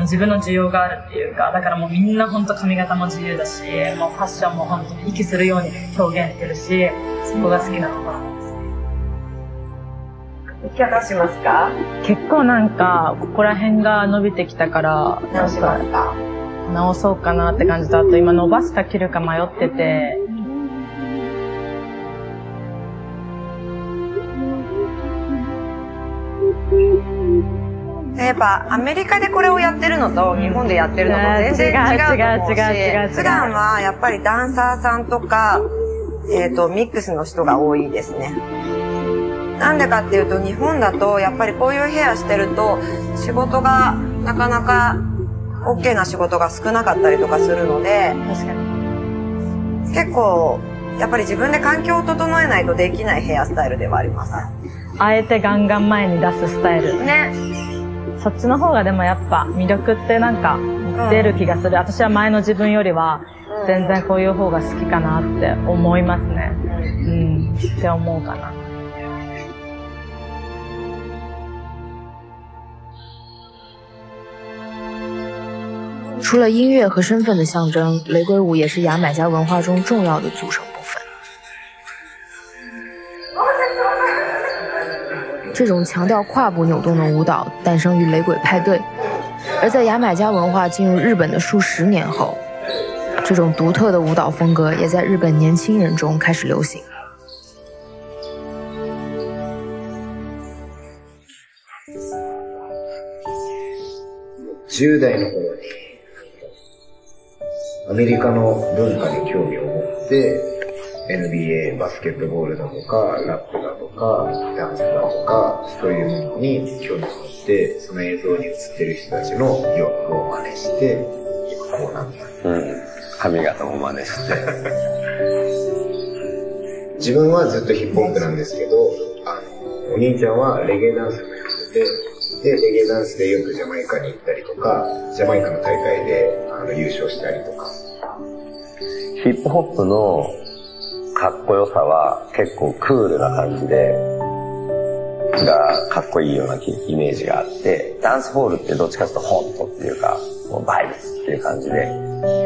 S11: 自分の需要があるっていうか、だからもうみんな本当髪型も自由だし、もうファッションも本当に息するように表現してるし、そこが好きなところ。
S25: いかがしますか？
S11: 結構なんかここら辺が伸びてきたから
S25: 直しますか？
S11: 直そうかなって感じと、あと今伸ばすか切るか迷ってて。
S25: やっぱアメリカでこれをやってるのと日本でやってるのと全然違うと思うし、普段はやっぱりダンサーさんとか、ミックスの人が多いですね。なんでかっていうと、日本だとやっぱりこういうヘアしてると仕事がなかなか OK な仕事が少なかったりとかするので、確かに結構やっぱり自分で環境を整えないとできないヘアスタイルではあります。
S11: あえてガンガン前に出すスタイル
S25: ね。
S11: そっちの方がでもやっぱ魅力ってなんか出る気がする。私は前の自分よりは全然こういう方が好きかなって思いますね。って思うかな。
S24: 除了音乐和身份的象征，雷鬼舞也是牙买加文化中重要的组成部分。这种强调胯部扭动的舞蹈诞生于雷鬼派对，而在牙买加文化进入日本的数十年后，这种独特的舞蹈风格也在日本年轻人中开始流行。
S10: 10代の頃にアメリカの文化に興味を持って、NBA バスケットボールだとかラップだとかダンスだとかそういうものに興味を持って、その映像に映ってる人たちの洋服を真似して今こうなった、
S7: 髪型も真似して
S10: 自分はずっとヒップホップなんですけど、お兄ちゃんはレゲエダンスもやってて、でレゲエダンスでよくジャマイカに行ったりとか、ジャマイカの大会で優勝したりとか。
S7: ヒップホップのかっこよさは結構クールな感じでがかっこいいようなイメージがあって、ダンスホールってどっちかというとホットっていうかもうバイブスっていう感じで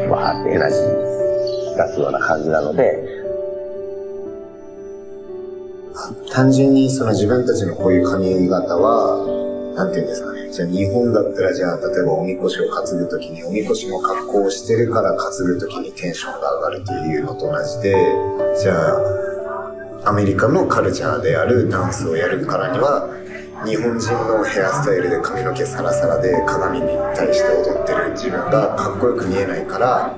S7: わーってエナジー出すような感じなので、
S10: 単純にその自分たちのこういう髪型はなんていうんですかね、じゃあ日本だったらじゃあ例えばおみこしを担ぐときにおみこしの格好をしてるから担ぐときにテンションが上がるっていうのと同じで、じゃあアメリカのカルチャーであるダンスをやるからには日本人のヘアスタイルで髪の毛サラサラで鏡に対して踊ってる自分がかっこよく見えないから、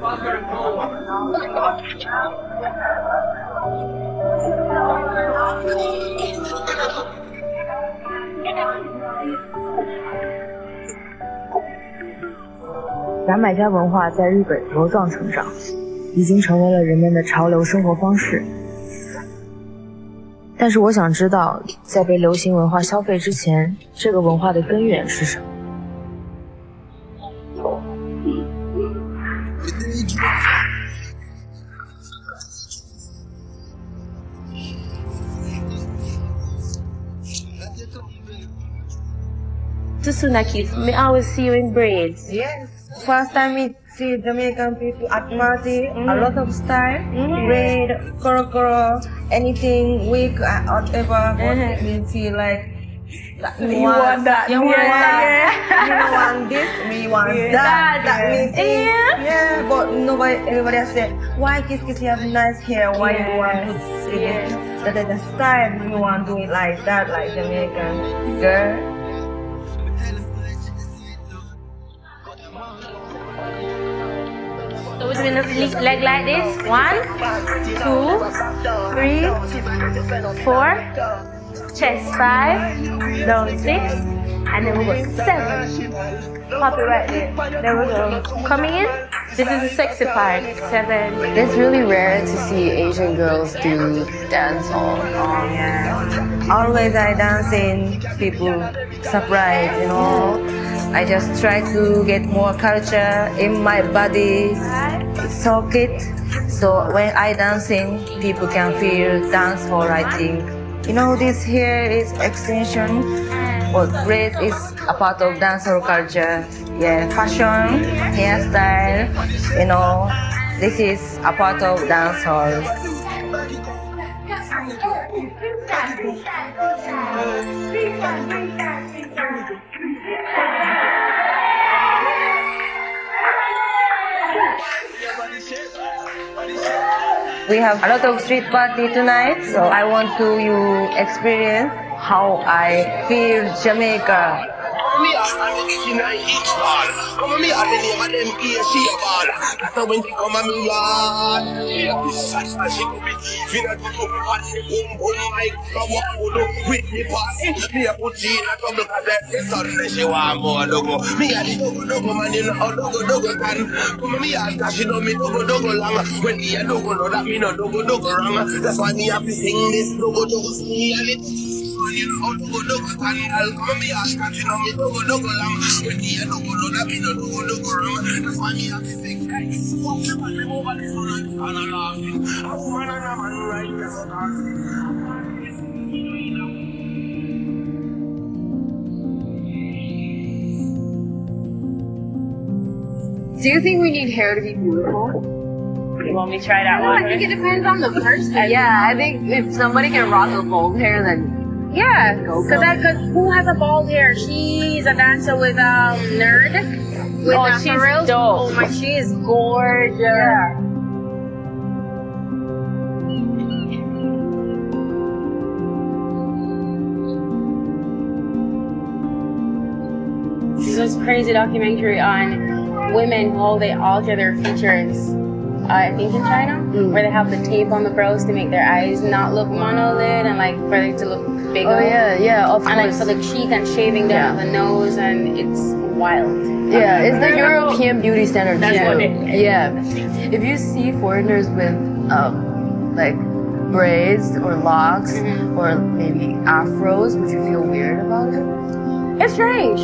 S24: 牙买加文化在日本茁壮成长，已经成为了人们的潮流生活方式。但是我想知道，在被流行文化消费之前，这个文化的根源是什么
S25: ？Tsunaki, I always see you in braids. Yes. First time we see Jamaican people at party, a lot of style, braid, koro, anything, wig, whatever. We feel like
S9: you want that.
S25: You want that. You want this. We want that. That means yeah. But nobody, everybody has said, why kiss you have nice hair? Why you want to see the style? You want to do it like that, like Jamaican girl. So we're doing the leg like this. 1, 2, 3, 4. Chest 5, down 6, and then we go 7. Pop it right there. There we go. Coming in. This is the sexy part. 7.
S24: It's really rare to see Asian girls do dancehall.
S25: Oh yeah. Always I dance in, people surprise, you know. I just try to get more culture in my body, soak it. So when I dance in, people can feel dancehall, I think. You know, this here is extension, but braids is a part of dancehall culture. Yeah, fashion, hairstyle, you know, this is a part of dancehall.
S13: We have a lot of street party tonight, so I want to you experience how I feel Jamaica.
S12: That's why me have to sing this dogo dogo sing.
S25: Do you think we need hair to be beautiful?
S11: You want me to try that one?
S25: I think it depends on the person. Yeah, I think if somebody can rock a bold hair, then
S20: yeah. Because who has a bald hair? She's a dancer with Nerd. With
S11: she's dope.
S20: Oh my, she is gorgeous. Yeah.
S15: This crazy documentary on women, how they alter their features. I think in China, where they have the tape on the brows to make their eyes not look monolid and like for it to look bigger.
S24: Oh yeah, of course.
S15: And like for the cheek and shaving down the nose, and it's wild.
S24: Yeah, it's the European beauty standard too.
S15: That's what it is.
S24: Yeah, if you see foreigners with like braids or locks or maybe afros, would you feel weird about it?
S15: It's strange,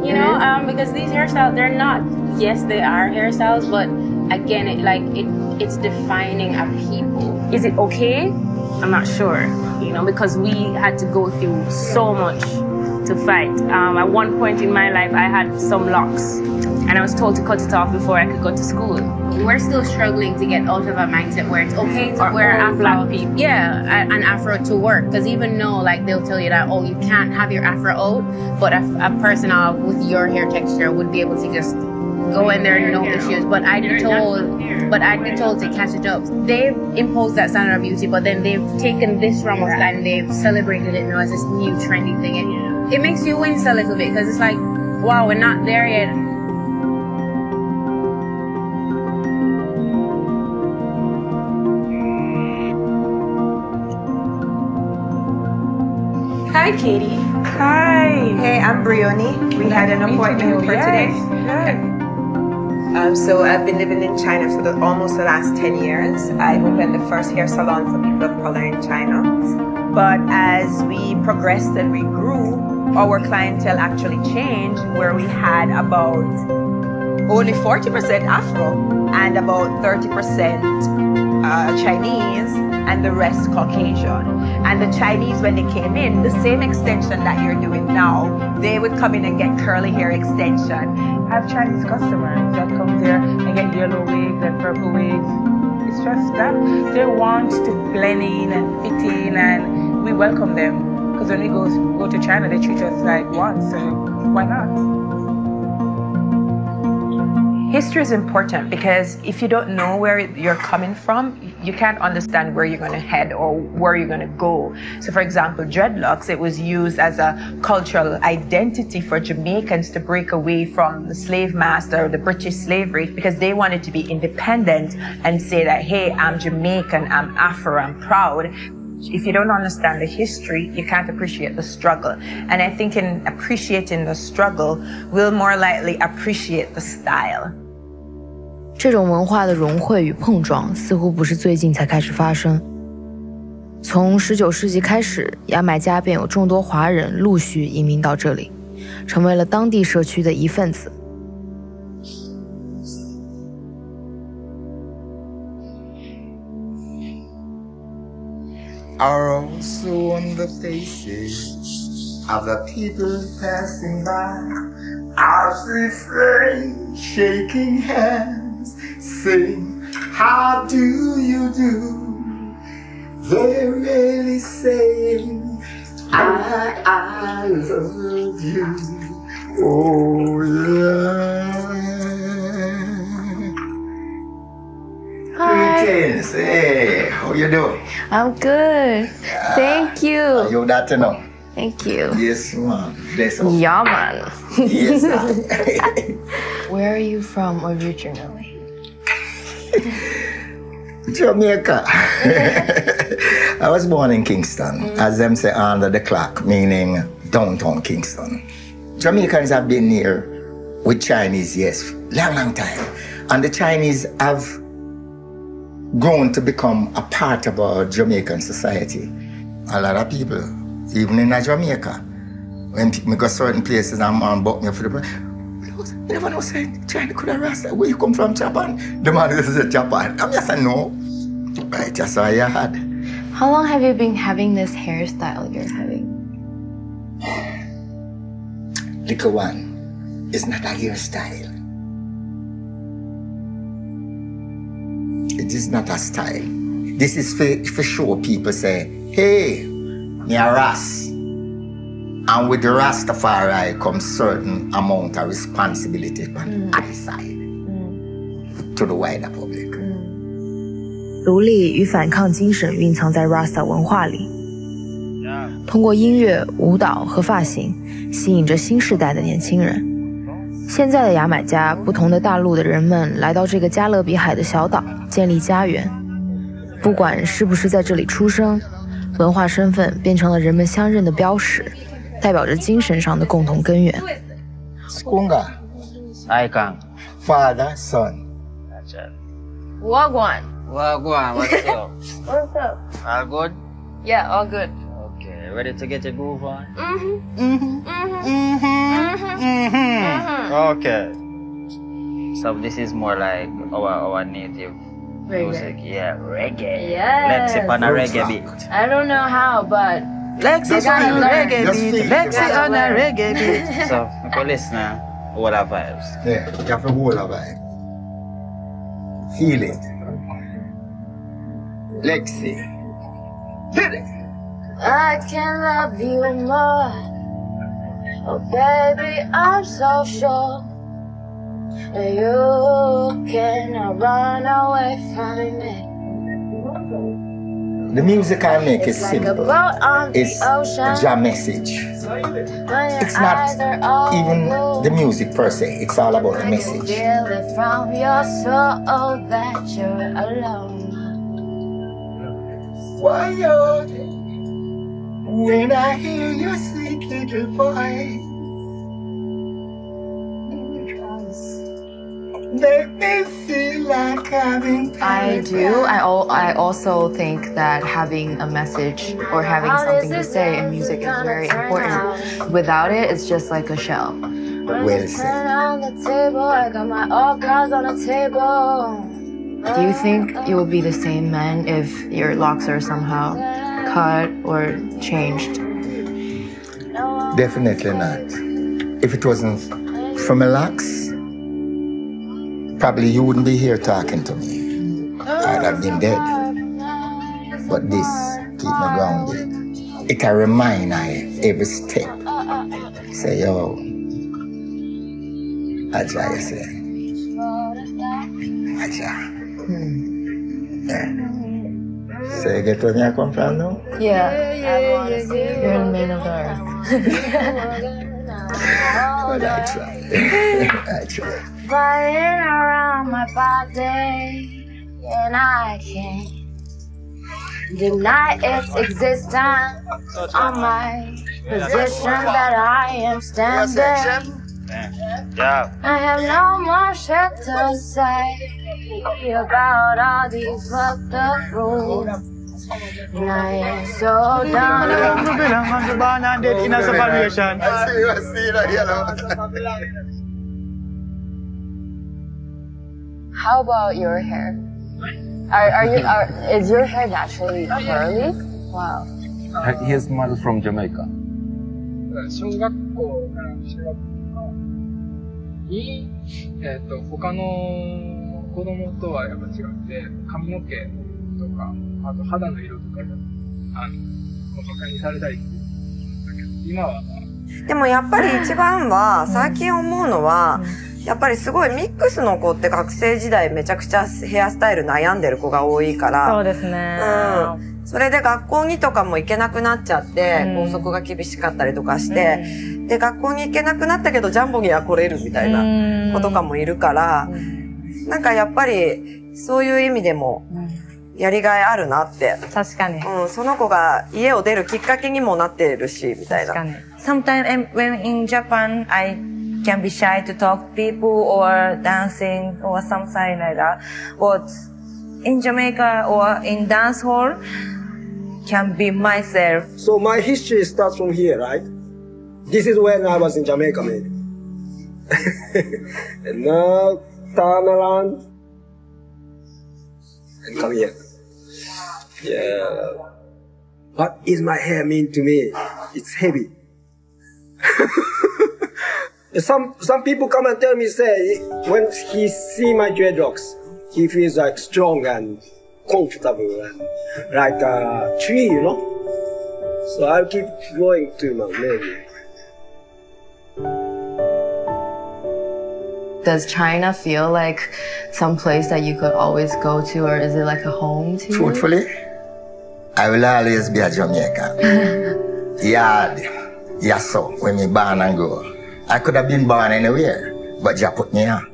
S15: you know, because these hairstyles, they're not. Yes, they are hairstyles, but again, it's defining a people.
S11: Is it okay? I'm not sure, you know, because we had to go through so much to fight. At one point in my life, I had some locks, and I was told to cut it off before I could go to school.
S15: We're still struggling to get out of a mindset where it's okay to wear afro.
S11: Black people.
S15: Yeah, an afro to work, because even though like they'll tell you that, oh, you can't have your afro out, but a person with your hair texture would be able to just go in there and no issues. But I'd be told to catch it up. They've imposed that standard of beauty, but then they've taken this from us and they've celebrated it now as this new trendy thing. And it makes you wince a little bit because it's like, wow, we're not there yet.
S18: Hi, Katie.
S19: Hi.
S18: Hey, I'm Brioni. We had an appointment for today. So I've been living in China for almost the last 10 years. I opened the first hair salon for people of color in China. But as we progressed and we grew, our clientele actually changed, where we had about only 40% Afro and about 30% Chinese and the rest Caucasian. And the Chinese, when they came in, the same extension that you're doing now, they would come in and get curly hair extension.
S19: I have Chinese customers that come there and get yellow wigs and purple wigs. It's just that they want to blend in and fit in, and we welcome them. Because when we go to China, they treat us like one, so why not?
S18: History is important because if you don't know where you're coming from, you can't understand where you're going to head or where you're going to go. So for example, dreadlocks, it was used as a cultural identity for Jamaicans to break away from the slave master, the British slavery, because they wanted to be independent and say that, hey, I'm Jamaican, I'm Afro, I'm proud. If you don't understand the history, you can't appreciate the struggle. And I think in appreciating the struggle, we'll more likely appreciate the style.
S24: 这种文化的融汇与碰撞似乎不是最近才开始发生。从19世纪开始，牙买加便有众多华人陆续移民到这里，成为了当地社区的一份子。
S10: Are also on the faces of the people passing by. As they say, shaking hands, saying, how do you do? They really saying I love you. Oh yeah.
S4: Hi.
S10: Greetings. Hey, how you doing?
S4: I'm good. Thank you.
S10: You that to know?
S4: Thank you.
S10: Yes, man. Bless up.
S4: Yeah, man.
S10: Yes, sir.
S4: Where are you from originally?
S10: Jamaica. I was born in Kingston, as them say, under the clock, meaning downtown Kingston. Jamaicans have been here with Chinese, yes, long time. And the Chinese have grown to become a part of our Jamaican society. A lot of people, even in Jamaica, when we go certain places and man buck me for the you never know, say, China could have asked, where you come from, Japan? The man said, Japan. I'm just saying, no. Right, just how you had.
S4: How long have you been having this hairstyle you're having?
S10: Little one, it's not a hairstyle. It is not a style. This is for sure people say, hey, me a Ras. And with the Rastafari comes certain amount of responsibility on my side to the wider public.
S2: 独立与反抗精神蕴藏在 Rasta 文化里，通过音乐、舞蹈和发型吸引着新时代的年轻人。现在的牙买加，不同的大陆的人们来到这个加勒比海的小岛，建立家园。不管是不是在这里出生，文化身份变成了人们相认的标识，代表着精神上的共同根源。
S10: Skunga.
S8: Aikang.
S10: Father, son.
S4: Wagwan.
S8: Wagwan, what's up?
S4: What's up?
S8: All good?
S4: Yeah, all good.
S8: Okay, ready to get your groove on? Okay. So this is more like our native music. Yeah, reggae.
S4: Yes.
S8: Let's sip on a reggae beat.
S4: I don't know how, but
S8: Lexi on a reggae beat. Lexi on a reggae beat. So, go listen now. What are vibes?
S10: Yeah, you have to hold a vibe. Feel it. Lexi. Hit it.
S4: I can love you more. Oh, baby, I'm so sure that you cannot run away from me.
S10: The music I make is simple. It's your message. It's not even the music per se. It's all about the message.
S4: Feel it from your soul that you're alone.
S10: Why you? When I hear your sweet little voice, make me feel like I'm in
S2: I do. I also think that having a message or having something to say in music is very important. Without it, it's just like a shell.
S10: Well said.
S4: On the table, I got my all cards on the table.
S2: Do you think you would be the same man if your locks are somehow cut or changed?
S10: Definitely not. If it wasn't for my locks, probably you wouldn't be here talking to me. I'd have been dead. But this keep me grounded. It can remind I every step. Say, yo, Aja, you say. Aja. Yeah. Say, get where I come from now?
S2: Yeah. You're in the middle of the earth.
S10: But I try. I try.
S4: Flying around my body, and I can't deny its existence on my position that I am standing. I have no more shit to say about all these fucked up rules. And I am so done. How about your hair? Is your hair naturally curly? Wow.
S7: His mother from Jamaica.
S14: 小学校から中学校に、他の子供とはやっぱ違って、髪の毛とか肌あと肌の色とかでバカにされたりする。今は
S3: でもやっぱり一番は最近思うのは、やっぱりすごいミックスの子って学生時代めちゃくちゃヘアスタイル悩んでる子が多いから。
S15: そうですね。
S3: それで学校にとかも行けなくなっちゃって、校則が厳しかったりとかして、で、学校に行けなくなったけどジャンボには来れるみたいな子とかもいるから、なんかやっぱりそういう意味でもやりがいあるなって。
S15: 確かに。
S3: その子が家を出るきっかけにもなってるし、みたいな。
S15: 確かに。
S13: Sometimes when in Japan, I can be shy to talk to people or dancing or something like that. But in Jamaica or in dance hall, can be myself.
S5: So my history starts from here, right? This is when I was in Jamaica, maybe. And now, turn around and come here. Yeah. What is my hair mean to me? It's heavy. Some people come and tell me, say, when he see my dreadlocks, he feels like strong and comfortable and like a tree, you know? So I'll keep going to my maybe.
S2: Does China feel like some place that you could always go to, or is it like a home to you?
S16: Truthfully, I will always be a Jamaican. Yeah, so when me born and grow. I could have been born anywhere, but you put me here.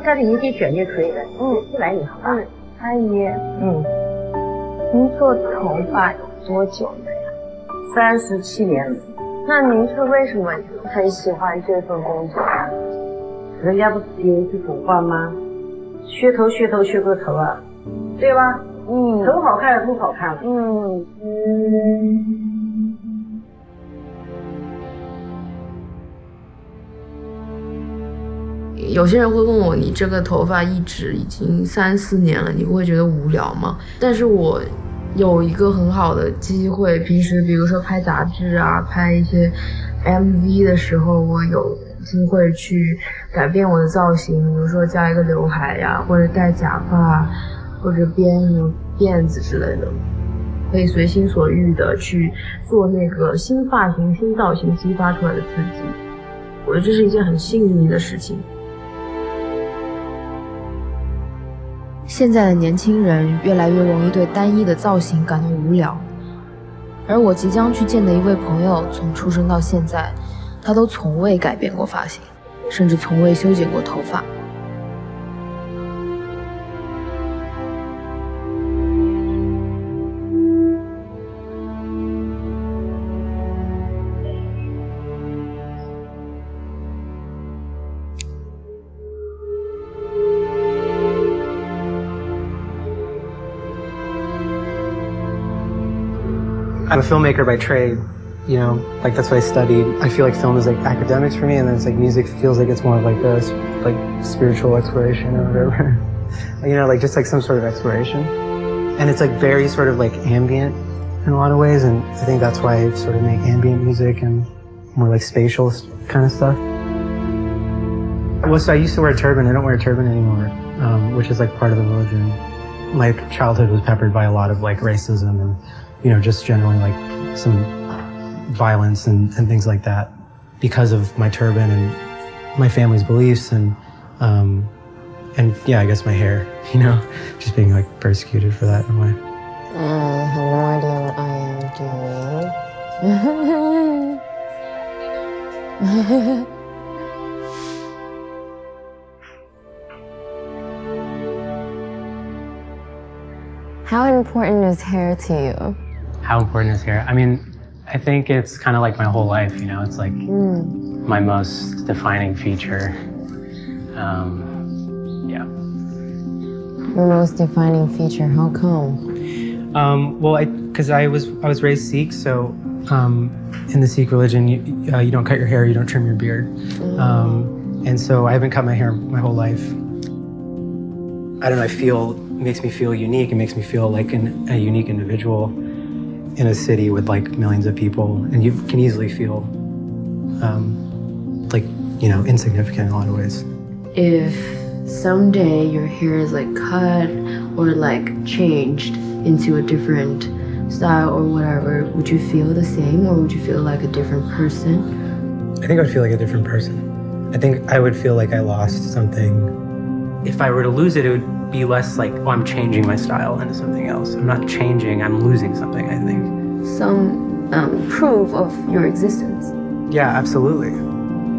S17: 这里一滴卷就可以了。自然你好吧。阿姨，您做头发有多久了呀？37年了。那您是为什么很喜欢这份工作呀？人家不是有一句古话吗？削头削过头啊，对吧？头好看了，不好看了。
S24: 有些人会问我，你这个头发一直已经3、4年了，你不会觉得无聊吗？但是我有一个很好的机会，平时比如说拍杂志啊，拍一些 MV 的时候，我有机会去改变我的造型，比如说加一个刘海呀，或者戴假发，或者编什么辫子之类的，可以随心所欲的去做那个新发型、新造型激发出来的自己。我觉得这是一件很幸运的事情。现在的年轻人越来越容易对单一的造型感到无聊，而我即将去见的一位朋友，从出生到现在，他都从未改变过发型，甚至从未修剪过头发。
S21: I'm a filmmaker by trade, you know, like that's what I studied. I feel like film is like academics for me, and then it's like music feels like it's more of like this, like spiritual exploration or whatever. You know, like just like some sort of exploration. And it's like very sort of like ambient in a lot of ways, and I think that's why I sort of make ambient music and more like spatial kind of stuff. Well, so I used to wear a turban. I don't wear a turban anymore, which is like part of the religion. My childhood was peppered by a lot of like racism and, you know, just generally like some violence and things like that because of my turban and my family's beliefs and yeah, I guess my hair, you know, just being like persecuted for that in a way.
S24: I have no idea what I am doing.
S1: How important is hair to you?
S21: How important is hair? I mean, I think it's kind of like my whole life, you know, it's like my most defining feature. Yeah.
S1: Your most defining feature, how come?
S21: Well, because I was raised Sikh, so in the Sikh religion, you don't cut your hair, you don't trim your beard. And so I haven't cut my hair my whole life. I don't know, it makes me feel unique. It makes me feel like a unique individual in a city with like millions of people. And you can easily feel like, you know, insignificant in a lot of ways.
S24: If someday your hair is like cut or like changed into a different style or whatever, would you feel the same or would you feel like a different person?
S21: I think I would feel like a different person. I think I would feel like I lost something. If I were to lose it, it would be less like, oh, I'm changing my style into something else. I'm not changing, I'm losing something, I think.
S24: Some proof of your existence.
S21: Yeah, absolutely.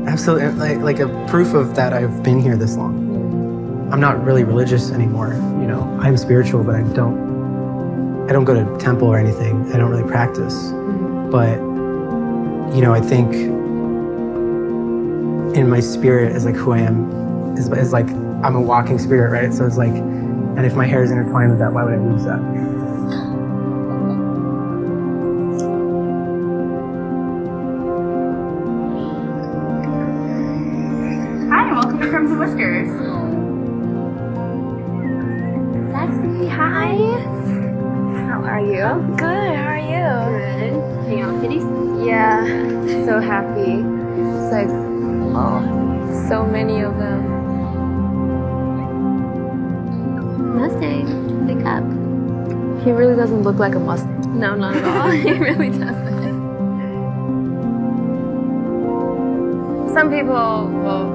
S21: Absolutely, like a proof of that I've been here this long. I'm not really religious anymore, you know. I'm spiritual, but I don't go to temple or anything. I don't really practice. But, you know, I think in my spirit is like who I am, is like, I'm a walking spirit, right? So it's like, and if my hair is intertwined with that, why would I lose that?
S6: Hi, and welcome to Crimson Whiskers. Lexi, hi. How are you? Good, how are you? Good. Hang out with kitties? Yeah, so happy. It's like, oh, so many of them. Mustang, pick up.
S24: He really doesn't look like a Mustang.
S6: No, not at all. He really doesn't. Some people will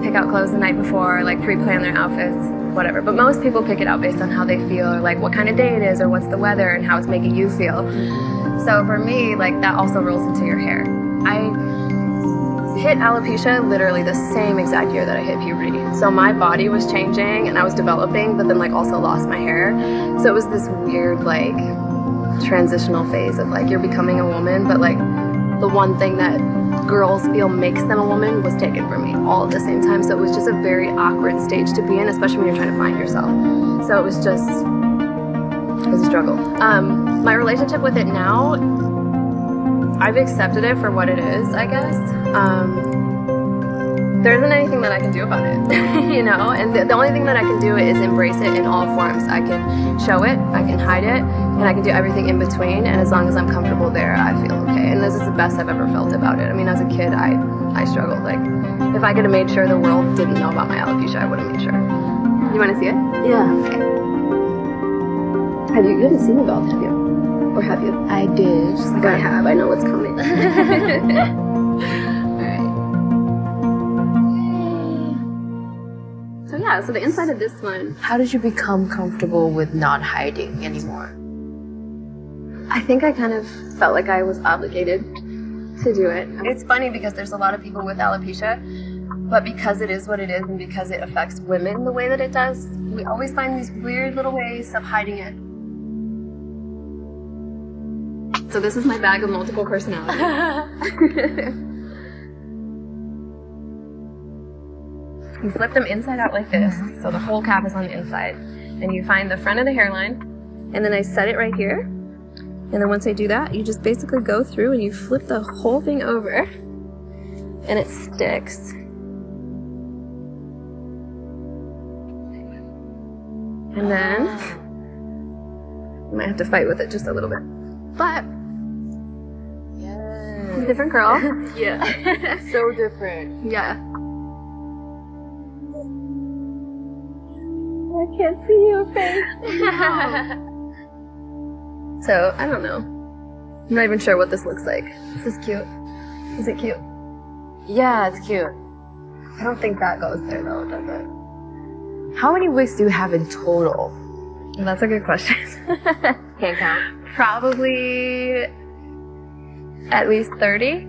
S6: pick out clothes the night before, like pre-plan their outfits, whatever. But most people pick it out based on how they feel, or like what kind of day it is, or what's the weather, and how it's making you feel. So for me, like that also rolls into your hair. I hit alopecia literally the same exact year that I hit puberty. So my body was changing and I was developing, but then like also lost my hair. So it was this weird like transitional phase of like you're becoming a woman, but like the one thing that girls feel makes them a woman was taken from me all at the same time. So it was just a very awkward stage to be in, especially when you're trying to find yourself. So it was a struggle. My relationship with it now, I've accepted it for what it is, I guess. There isn't anything that I can do about it, you know? And the only thing that I can do is embrace it in all forms. I can show it, I can hide it, and I can do everything in between. And as long as I'm comfortable there, I feel okay. And this is the best I've ever felt about it. I mean, as a kid, I struggled. Like, if I could have made sure the world didn't know about my alopecia, I would have made sure. You want to see it? Yeah. Okay. You haven't seen the belt, have you? Or have you? I did. Just like I have. I know what's coming. So yeah, so the inside of this one.
S24: How did you become comfortable with not hiding anymore?
S6: I think I kind of felt like I was obligated to do it. It's funny because there's a lot of people with alopecia, but because it is what it is and because it affects women the way that it does, we always find these weird little ways of hiding it. So this is my bag of multiple personalities. You flip them inside out like this, so the whole cap is on the inside. And you find the front of the hairline, and then I set it right here. And then once I do that, you just basically go through and you flip the whole thing over, and it sticks. And then, you might have to fight with it just a little bit. But, different girl. Yeah.
S24: So different.
S6: Yeah. I can't see your face. So, I don't know. I'm not even sure what this looks like. This is cute. Is it cute?
S24: Yeah, it's cute.
S6: I don't think that goes there though, does it?
S24: How many wigs do you have in total?
S6: That's a good question.
S24: Can't count.
S6: Probably at least 30.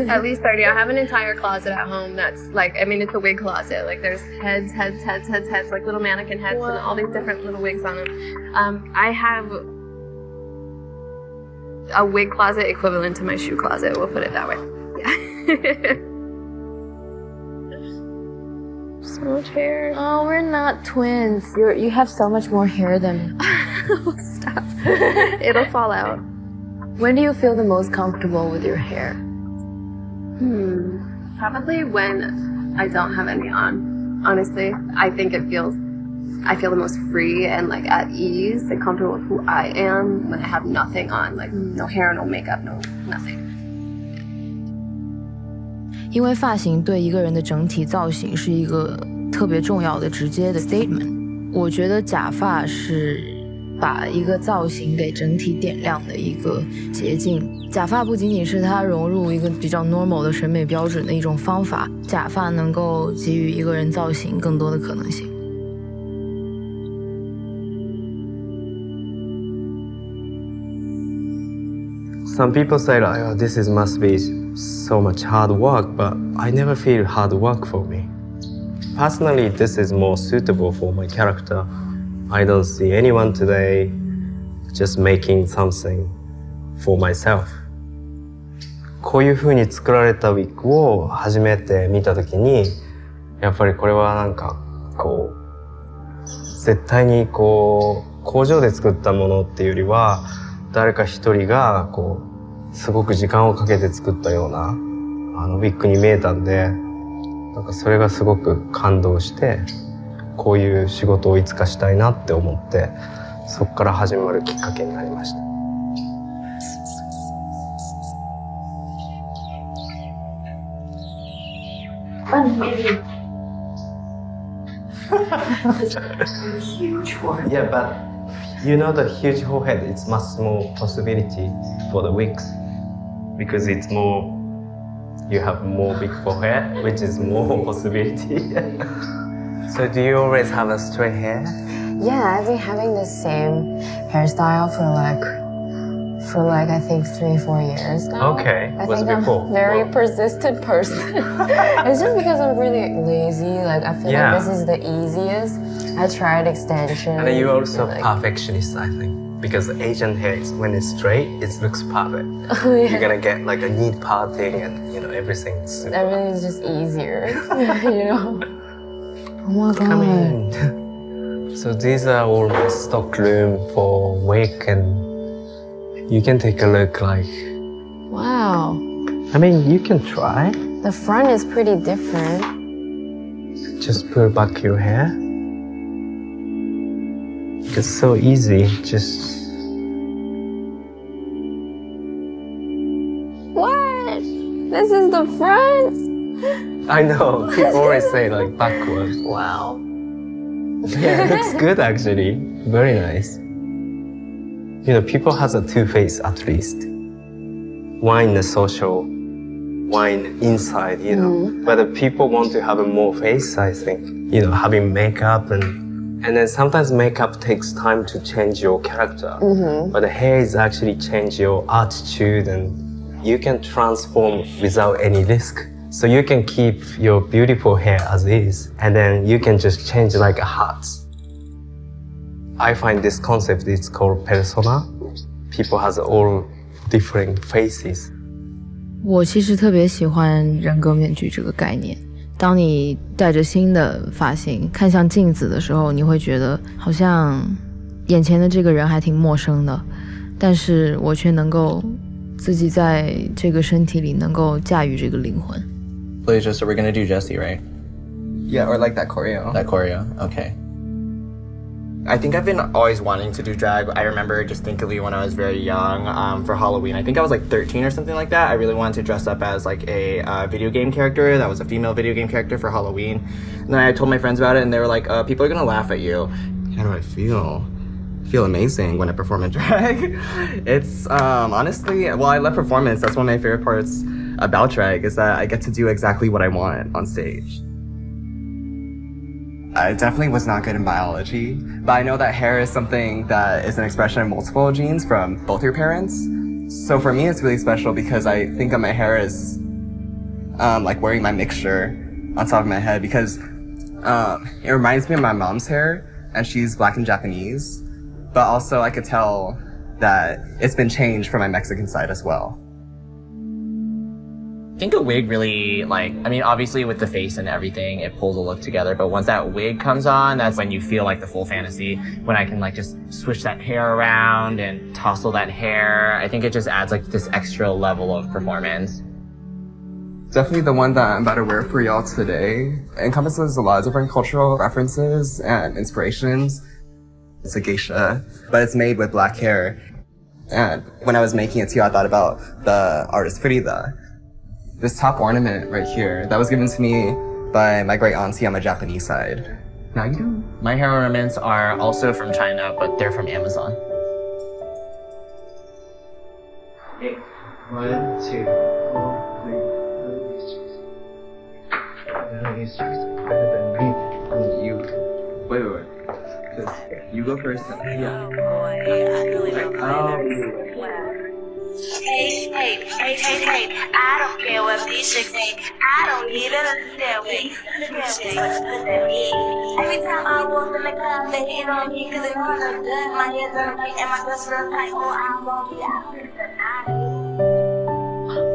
S6: At least 30. I have an entire closet at home that's like, I mean, it's a wig closet. Like there's heads, like little mannequin heads and all these different little wigs on them. I have a wig closet equivalent to my shoe closet. We'll put it that way. Yeah. So much hair.
S2: Oh, we're not twins. You have so much more hair than me.
S6: Stop. It'll fall out.
S2: When do you feel the most comfortable with your hair?
S6: Probably when I don't have any on. Honestly, I think I feel the most free and like at ease and comfortable with who I am when I have nothing on, like no hair, no makeup, no nothing.
S2: 因为发型对一个人的整体造型是一个特别重要的直接的 statement。我觉得假发是把一个造型给整体点亮的一个捷径。假发不仅仅是它融入一个比较 normal 的审美标准的一种方法，假发能够给予一个人造型更多的可能性。
S21: Some people say like, oh, this is must be so much hard work, but I never feel hard work for me. Personally, this is more suitable for my character. I don't see anyone today just making something for myself. こういう風に作られたウィッグを初めて見たときに、やっぱりこれはなんかこう、絶対にこう、工場で作ったものっていうよりは、誰か一人がこう、すごく時間をかけて作ったようなウィッグに見えたんで、なんかそれがすごく感動して、こういう仕事をいつかしたいなって思って、そこから始まるきっかけになりました。
S17: Huge forehead.
S21: Yeah, but you know the huge forehead, it's much more possibility for the wigs because it's more, you have more big forehead, which is more possibility. So do you always have a straight hair?
S1: Yeah, I've been having the same hairstyle for like I think 3-4 years now.
S21: Okay,
S1: I
S21: what's
S1: think
S21: before?
S1: I'm a very persistent person. It's just because I'm really lazy. Like I feel like this is the easiest. I tried extension.
S21: And you're also a perfectionist, I think. Because Asian hair, when it's straight, it looks perfect.
S1: Oh, yeah.
S21: You're gonna get like a neat parting and everything.
S1: Everything is just easier, you know. Oh my god.
S21: Come in. So these are all my stock room for wig, and you can take a look like.
S1: Wow.
S21: I mean, you can try.
S1: The front is pretty different.
S21: Just pull back your hair. It's so easy, just...
S1: What? This is the front?
S21: I know, people always say like backwards.
S1: Wow.
S21: Yeah, it looks good actually. Very nice. You know, people has a two face at least. One in the social, one inside, you know. But the people want to have a more face, I think. You know, having makeup and then sometimes makeup takes time to change your character. But the hair is actually change your attitude and you can transform without any risk. So you can keep your beautiful hair as is and then you can just change like a hat. I find this concept is called persona. People has all different faces.
S2: 我其实特别喜欢人格面具这个概念。当你带着新的发型看向镜子的时候，你会觉得好像眼前的这个人还挺陌生的，但是我却能够自己在这个身体里能够驾驭这个灵魂。
S9: So we're gonna do Jessie, right?
S12: Yeah, or like that choreo.
S9: That choreo, okay.
S12: I think I've been always wanting to do drag. I remember distinctly when I was very young for Halloween. I think I was like 13 or something like that. I really wanted to dress up as like a video game character that was a female video game character for Halloween. And then I told my friends about it and they were like, people are gonna laugh at you. How do I feel? I feel amazing when I perform in drag. It's honestly, well, I love performance. That's one of my favorite parts about drag is that I get to do exactly what I want on stage. I definitely was not good in biology, but I know that hair is something that is an expression of multiple genes from both your parents. So for me, it's really special because I think of my hair as like wearing my mixture on top of my head because it reminds me of my mom's hair, and she's Black and Japanese, but also I could tell that it's been changed from my Mexican side as well.
S11: I think a wig really, like, I mean, obviously with the face and everything, it pulls a look together, but once that wig comes on, that's when you feel like the full fantasy, when I can like just switch that hair around and tousle that hair. I think it just adds like this extra level of performance.
S12: Definitely the one that I'm about to wear for y'all today. It encompasses a lot of different cultural references and inspirations. It's a geisha, but it's made with black hair. And when I was making it too, I thought about the artist Frida. This top ornament right here, that was given to me by my great auntie on my Japanese side. Now you do.
S11: My hair ornaments are also from China, but they're from Amazon.
S20: 8, 1, 2, 4, 3.
S12: You, wait. You go first. Yeah.
S4: Hey, I don't care what music say. I don't need a stairway. Every time I walk in the club, they hate on me because they want to good. My hands are right and my dress real tight. Oh, I won't be out.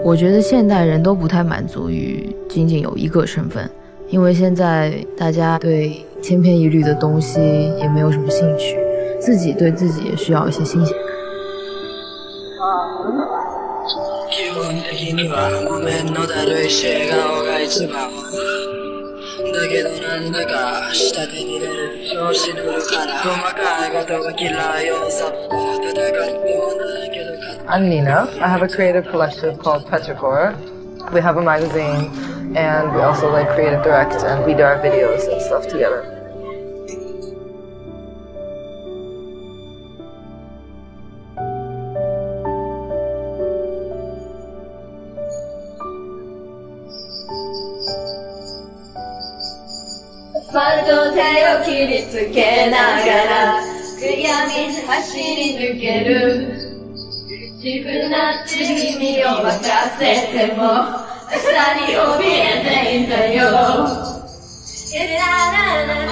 S2: 我觉得现代人都不太满足于仅仅有一个身份，因为现在大家对千篇一律的东西也没有什么兴趣，自己对自己也需要一些新鲜感。基本的には木綿のだるい笑顔が一番だけどなんだか下手に出る調子乗るから細かいことが嫌いよさ戦ってもないけど
S22: I'm Nina. I have a creative collective called Petrichor. We have a magazine and we also like creative direct and we do our videos and stuff together.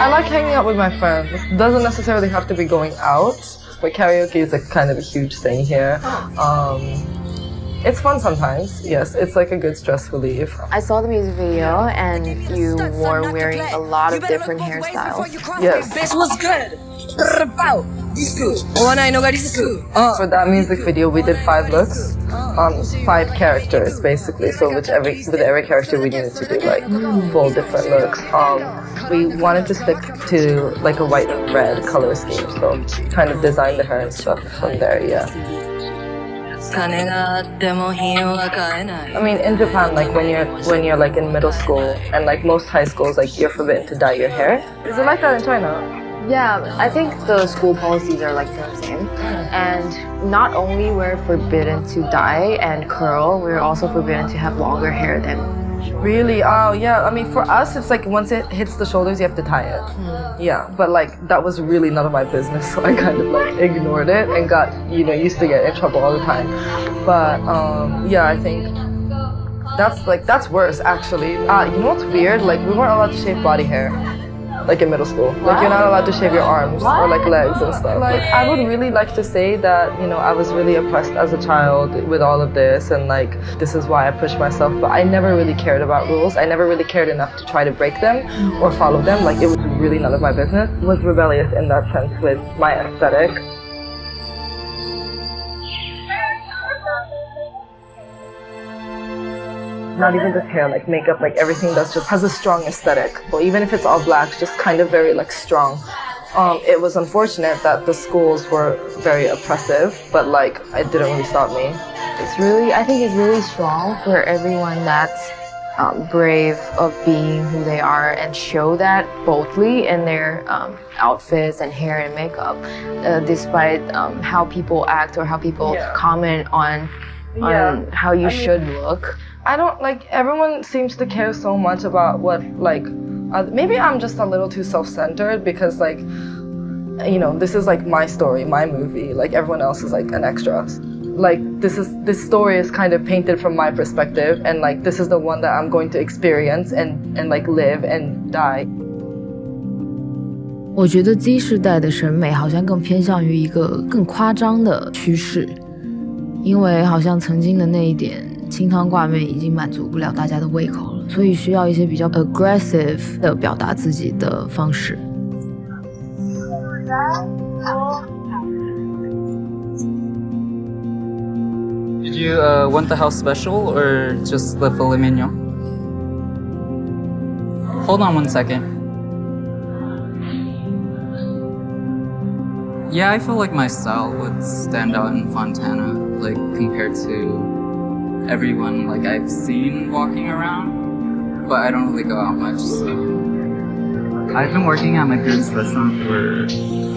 S22: I like hanging out with my friends. It doesn't necessarily have to be going out, but karaoke is like kind of a huge thing here. It's fun sometimes, yes. It's like a good stress relief.
S1: I saw the music video and you were wearing a lot of different hairstyles.
S22: Yes.
S23: This was good.
S22: For that music video, we did 5 looks, 5 characters basically. So with every character, we needed to do like full different looks. We wanted to stick to like a white and red color scheme, so kind of designed the hair and stuff from there. Yeah. I mean, in Japan, like when you're like in middle school and like most high schools, like you're forbidden to dye your hair. Is it like that in China?
S1: Yeah, I think the school policies are like the same. And not only we're forbidden to dye and curl, we're also forbidden to have longer hair than.
S22: Really? Oh, yeah. I mean, for us, it's like once it hits the shoulders, you have to tie it. Yeah, but like that was really none of my business, so I kind of like ignored it and got, used to get in trouble all the time. But yeah, I think that's worse actually. You know what's weird? Like we weren't allowed to shave body hair. Like in middle school. Like you're not allowed to shave your arms or like legs and stuff. Like I would really like to say that, I was really oppressed as a child with all of this and like this is why I pushed myself, but I never really cared about rules. I never really cared enough to try to break them or follow them. Like it was really none of my business. I was rebellious in that sense with my aesthetic. Not even just hair, like makeup, like everything just has a strong aesthetic. Well, even if it's all black, just kind of very like strong. It was unfortunate that the schools were very oppressive, but like it didn't really stop me.
S1: I think it's really strong for everyone that's brave of being who they are and show that boldly in their outfits and hair and makeup, despite how people act or how people comment on how you should look.
S22: I don't like, everyone seems to care so much about what like, maybe I'm just a little too self-centered because like, this is like my story, my movie, like everyone else is like an extra. Like this story is kind of painted from my perspective, and like this is the one that I'm going to experience and like live and die.
S2: 我觉得 Z 世代的审美好像更偏向于一个更夸张的趋势，因为好像曾经的那一点清汤挂面已经满足不了大家的胃口了，所以需要一些比较 aggressive 的表达自己的方式。
S8: Did you want the house special or just the filet mignon? Hold on one second. Yeah, I feel like my style would stand out in Fontana, like compared to everyone like I've seen walking around, but I don't really go out much, so. I've been working at my parents' restaurant for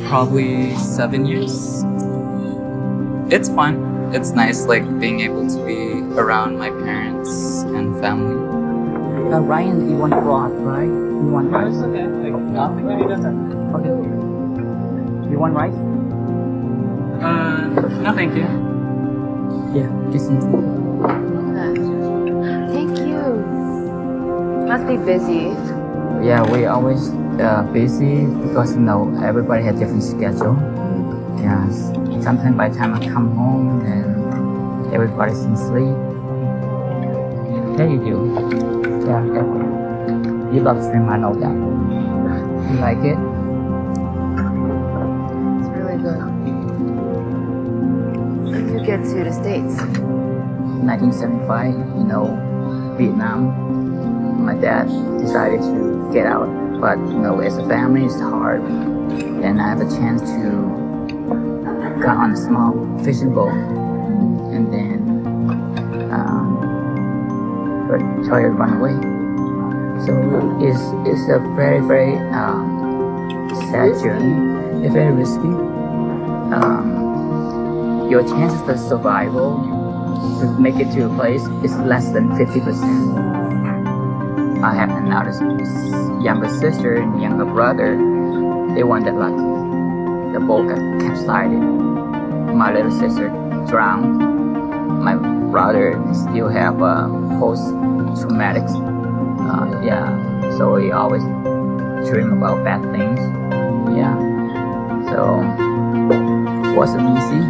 S8: probably 7 years. It's fun. It's nice, like, being able to be around my parents and family.
S18: Ryan, you want to go out, right? You want rice?
S8: Okay.
S18: Okay. You want rice?
S8: No thank you.
S18: Yeah, just
S1: Thank you. Must be busy.
S18: Yeah, we always busy because, you know, everybody has different schedule. Yes. Sometimes by the time I come home and everybody's in sleep. Yeah, you do. Yeah, definitely. You love stream, I know that. You like it?
S1: It's really good. When did you get to the States?
S18: 1975, you know, Vietnam. My dad decided to get out, but, you know, as a family, it's hard. And I have a chance to got on a small fishing boat, and then try to run away. So it's a very, very sad journey. It's very risky. Your chances of survival to make it to a place is less than 50%. I have another younger sister and younger brother. They weren't that lucky. The boat got capsized. My little sister drowned. My brother still have post-traumatic. Yeah, so we always dream about bad things. Yeah, so it wasn't easy.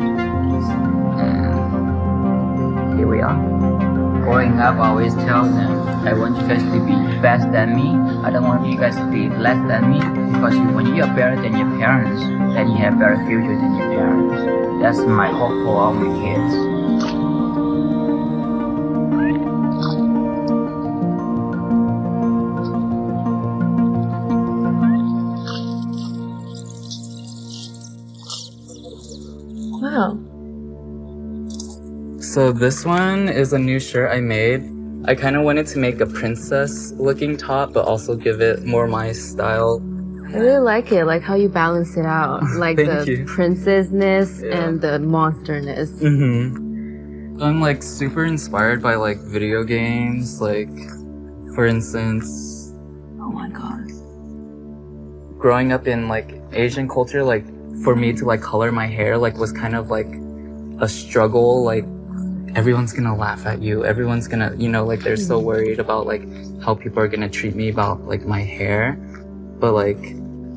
S18: And here we are. Growing up, I always tell them, I want you guys to be best than me. I don't want you guys to be less than me, because when you are better than your parents, then you have better future than your parents. That's my hope for all my kids.
S2: Wow.
S8: So this one is a new shirt I made. I kind of wanted to make a princess looking top, but also give it more my style.
S1: I really like it, like how you balance it out, like the princessness and the monsterness.
S8: I'm like super inspired by like video games, like for instance,
S2: oh my god,
S8: growing up in like Asian culture, like for me to like color my hair like was kind of like a struggle. Like everyone's gonna laugh at you, everyone's gonna, you know, like they're so worried about like how people are gonna treat me about like my hair, but like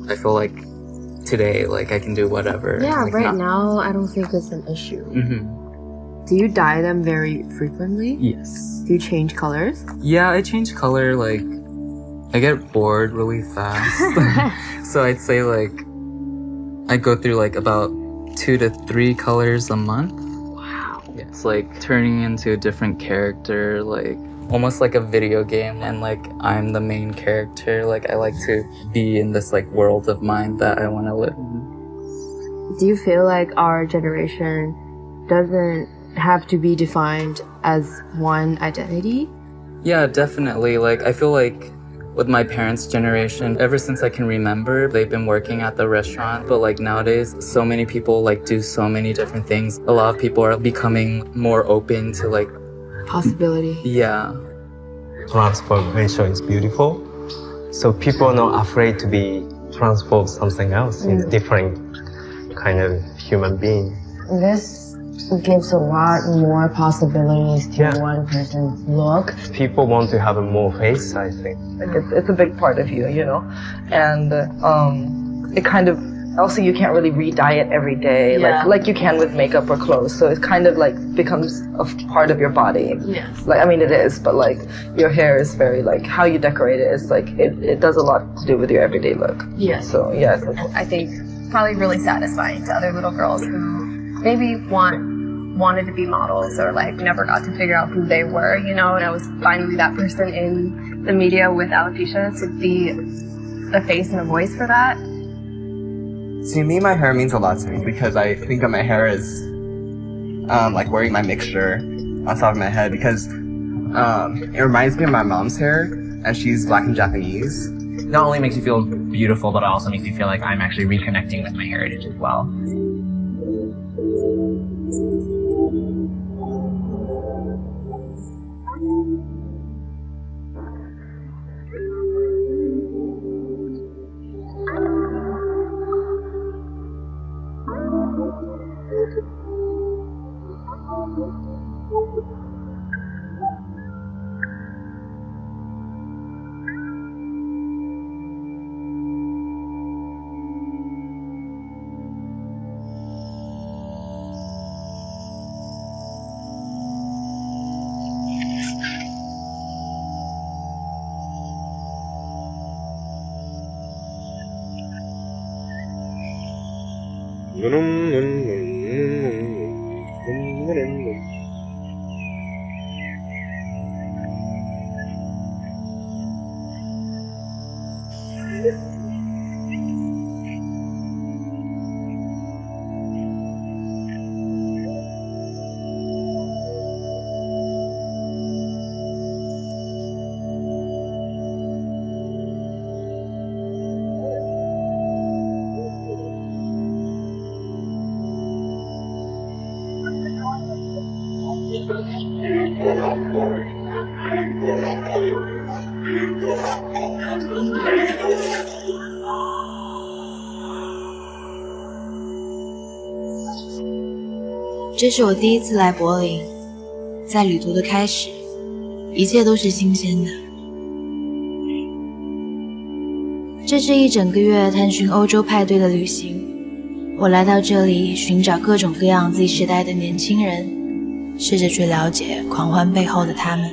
S8: I feel like today like I can do whatever.
S1: Yeah,
S8: like,
S1: right now I don't think it's an issue. Do you dye them very frequently?
S8: Yes.
S1: Do you change colors?
S8: Yeah, I change color, like I get bored really fast. So I'd say like I go through like about 2 to 3 colors a month.
S1: Wow.
S8: It's like turning into a different character, like almost like a video game, and like I'm the main character. Like I like to be in this like world of mine that I want to live in.
S1: Do you feel like our generation doesn't have to be defined as one identity?
S8: Yeah, definitely. Like I feel like with my parents' generation, ever since I can remember, they've been working at the restaurant. But like nowadays, so many people like do so many different things. A lot of people are becoming more open to like
S1: possibility.
S8: Yeah.
S19: Transformation is beautiful. So people are not afraid to be transformed something else in a different kind of human being.
S17: This
S1: It gives a lot more possibilities to one person's look.
S19: People want to have a more face, I think.
S22: Like it's a big part of you, you know, and it kind of also you can't really re-dye it every day like you can with makeup or clothes. So it kind of like becomes a part of your body.
S1: Yes.
S22: Like I mean it is, but like your hair is very like how you decorate it is like it does a lot to do with your everyday look.
S6: Yes.
S22: So yes.
S6: I think probably really satisfying to other little girls who maybe wanted to be models or like never got to figure out who they were, you know, and I was finally that person in the media with alopecia to be a face and a voice for that.
S12: To me, my hair means a lot to me because I think of my hair as like wearing my mixture on top of my head because it reminds me of my mom's hair and she's Black and Japanese.
S11: Not only makes you feel beautiful, but it also makes you feel like I'm actually reconnecting with my heritage as well.
S2: 这是我第一次来柏林，在旅途的开始，一切都是新鲜的。这是一整个月探寻欧洲派对的旅行，我来到这里寻找各种各样 Z 时代的年轻人，试着去了解狂欢背后的他们。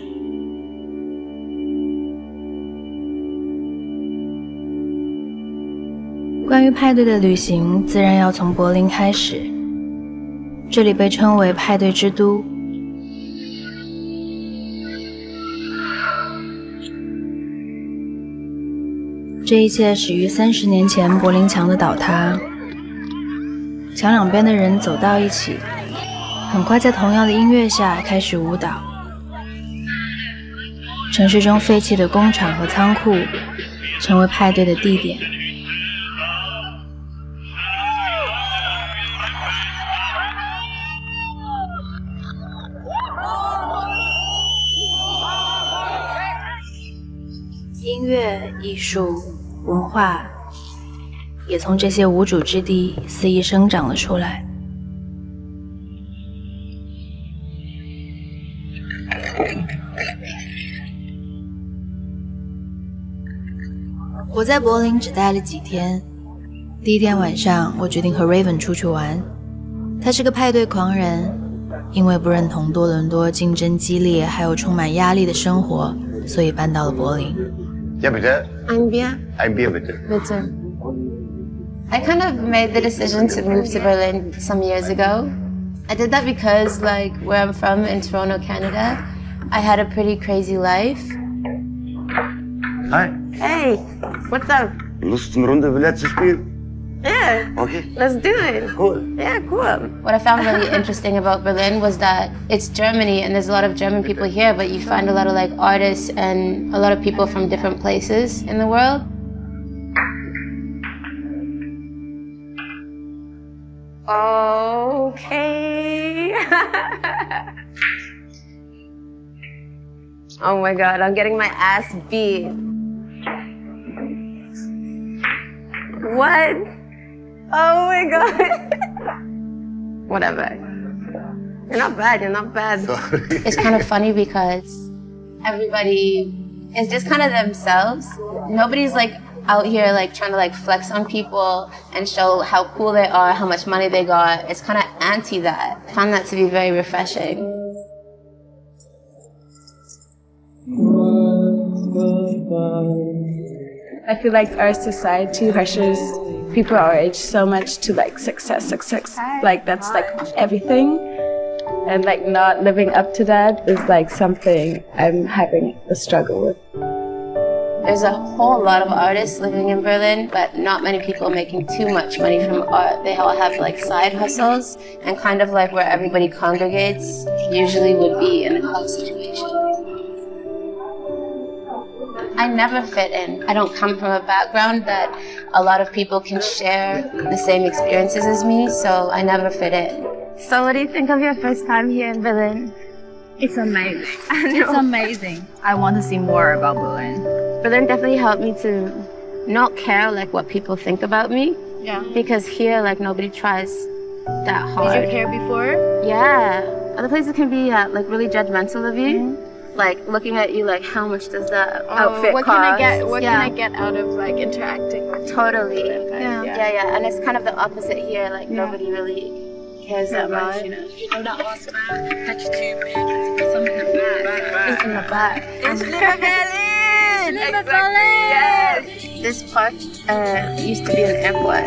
S2: 关于派对的旅行，自然要从柏林开始。这里被称为派对之都。这一切始于30年前柏林墙的倒塌，墙两边的人走到一起，很快在同样的音乐下开始舞蹈。城市中废弃的工厂和仓库成为派对的地点。音乐、艺术、文化也从这些无主之地肆意生长了出来。我在柏林只待了几天，第一天晚上我决定和 Raven 出去玩。他是个派对狂人，因为不认同多伦多竞争激烈还有充满压力的生活，所以搬到了柏林。
S7: Ja, bitte.
S4: Ein Bier?
S7: Ein Bier, bitte.
S4: Bitte. I kind of made the decision to move to Berlin some years ago. I did that because, like, where I'm from in Toronto, Canada, I had a pretty crazy life.
S7: Hi.
S4: Hey, what's up?
S7: Lust, eine Runde Billard zu spielen?
S4: Yeah.
S7: Okay.
S4: Let's do it.
S7: Cool.
S4: Yeah, cool. What I found really interesting about Berlin was that it's Germany and there's a lot of German people here, but you find a lot of like artists and a lot of people from different places in the world. Okay. Oh my God, I'm getting my ass beat. What? Oh my God. Whatever.
S15: You're not bad. You're not bad.
S3: It's kind of funny because everybody is just kind of themselves. Nobody's like out here like trying to like flex on people and show how cool they are, how much money they got. It's kind of anti that. I found that to be very refreshing.
S10: I feel like our society pressures people our age so much to like success. Like that's like everything. And like not living up to that is like something I'm having a struggle with.
S3: There's a whole lot of artists living in Berlin, but not many people making too much money from art. They all have like side hustles, and kind of like where everybody congregates usually would be in a club situation. I never fit in. I don't come from a background that a lot of people can share the same experiences as me, so I never fit in.
S10: So what do you think of your first time here in Berlin?
S14: It's amazing. It's amazing. I want to see more about Berlin.
S3: Berlin definitely helped me to not care like what people think about me.
S10: Yeah.
S3: Because here like nobody tries that hard.
S10: Did you care before?
S3: Yeah. Other places can be like really judgmental of you. Like looking at you like how much does that outfit
S10: what
S3: cost?
S10: What can I get out of like interacting with you?
S3: Totally.
S10: Yeah.
S3: And it's kind of the opposite here. Like nobody really cares that much, you know.
S14: You know that was bad. That's too big. It's in the back.
S3: It's in the back.
S14: It's Berlin.
S3: Yes. This park used to be an airport.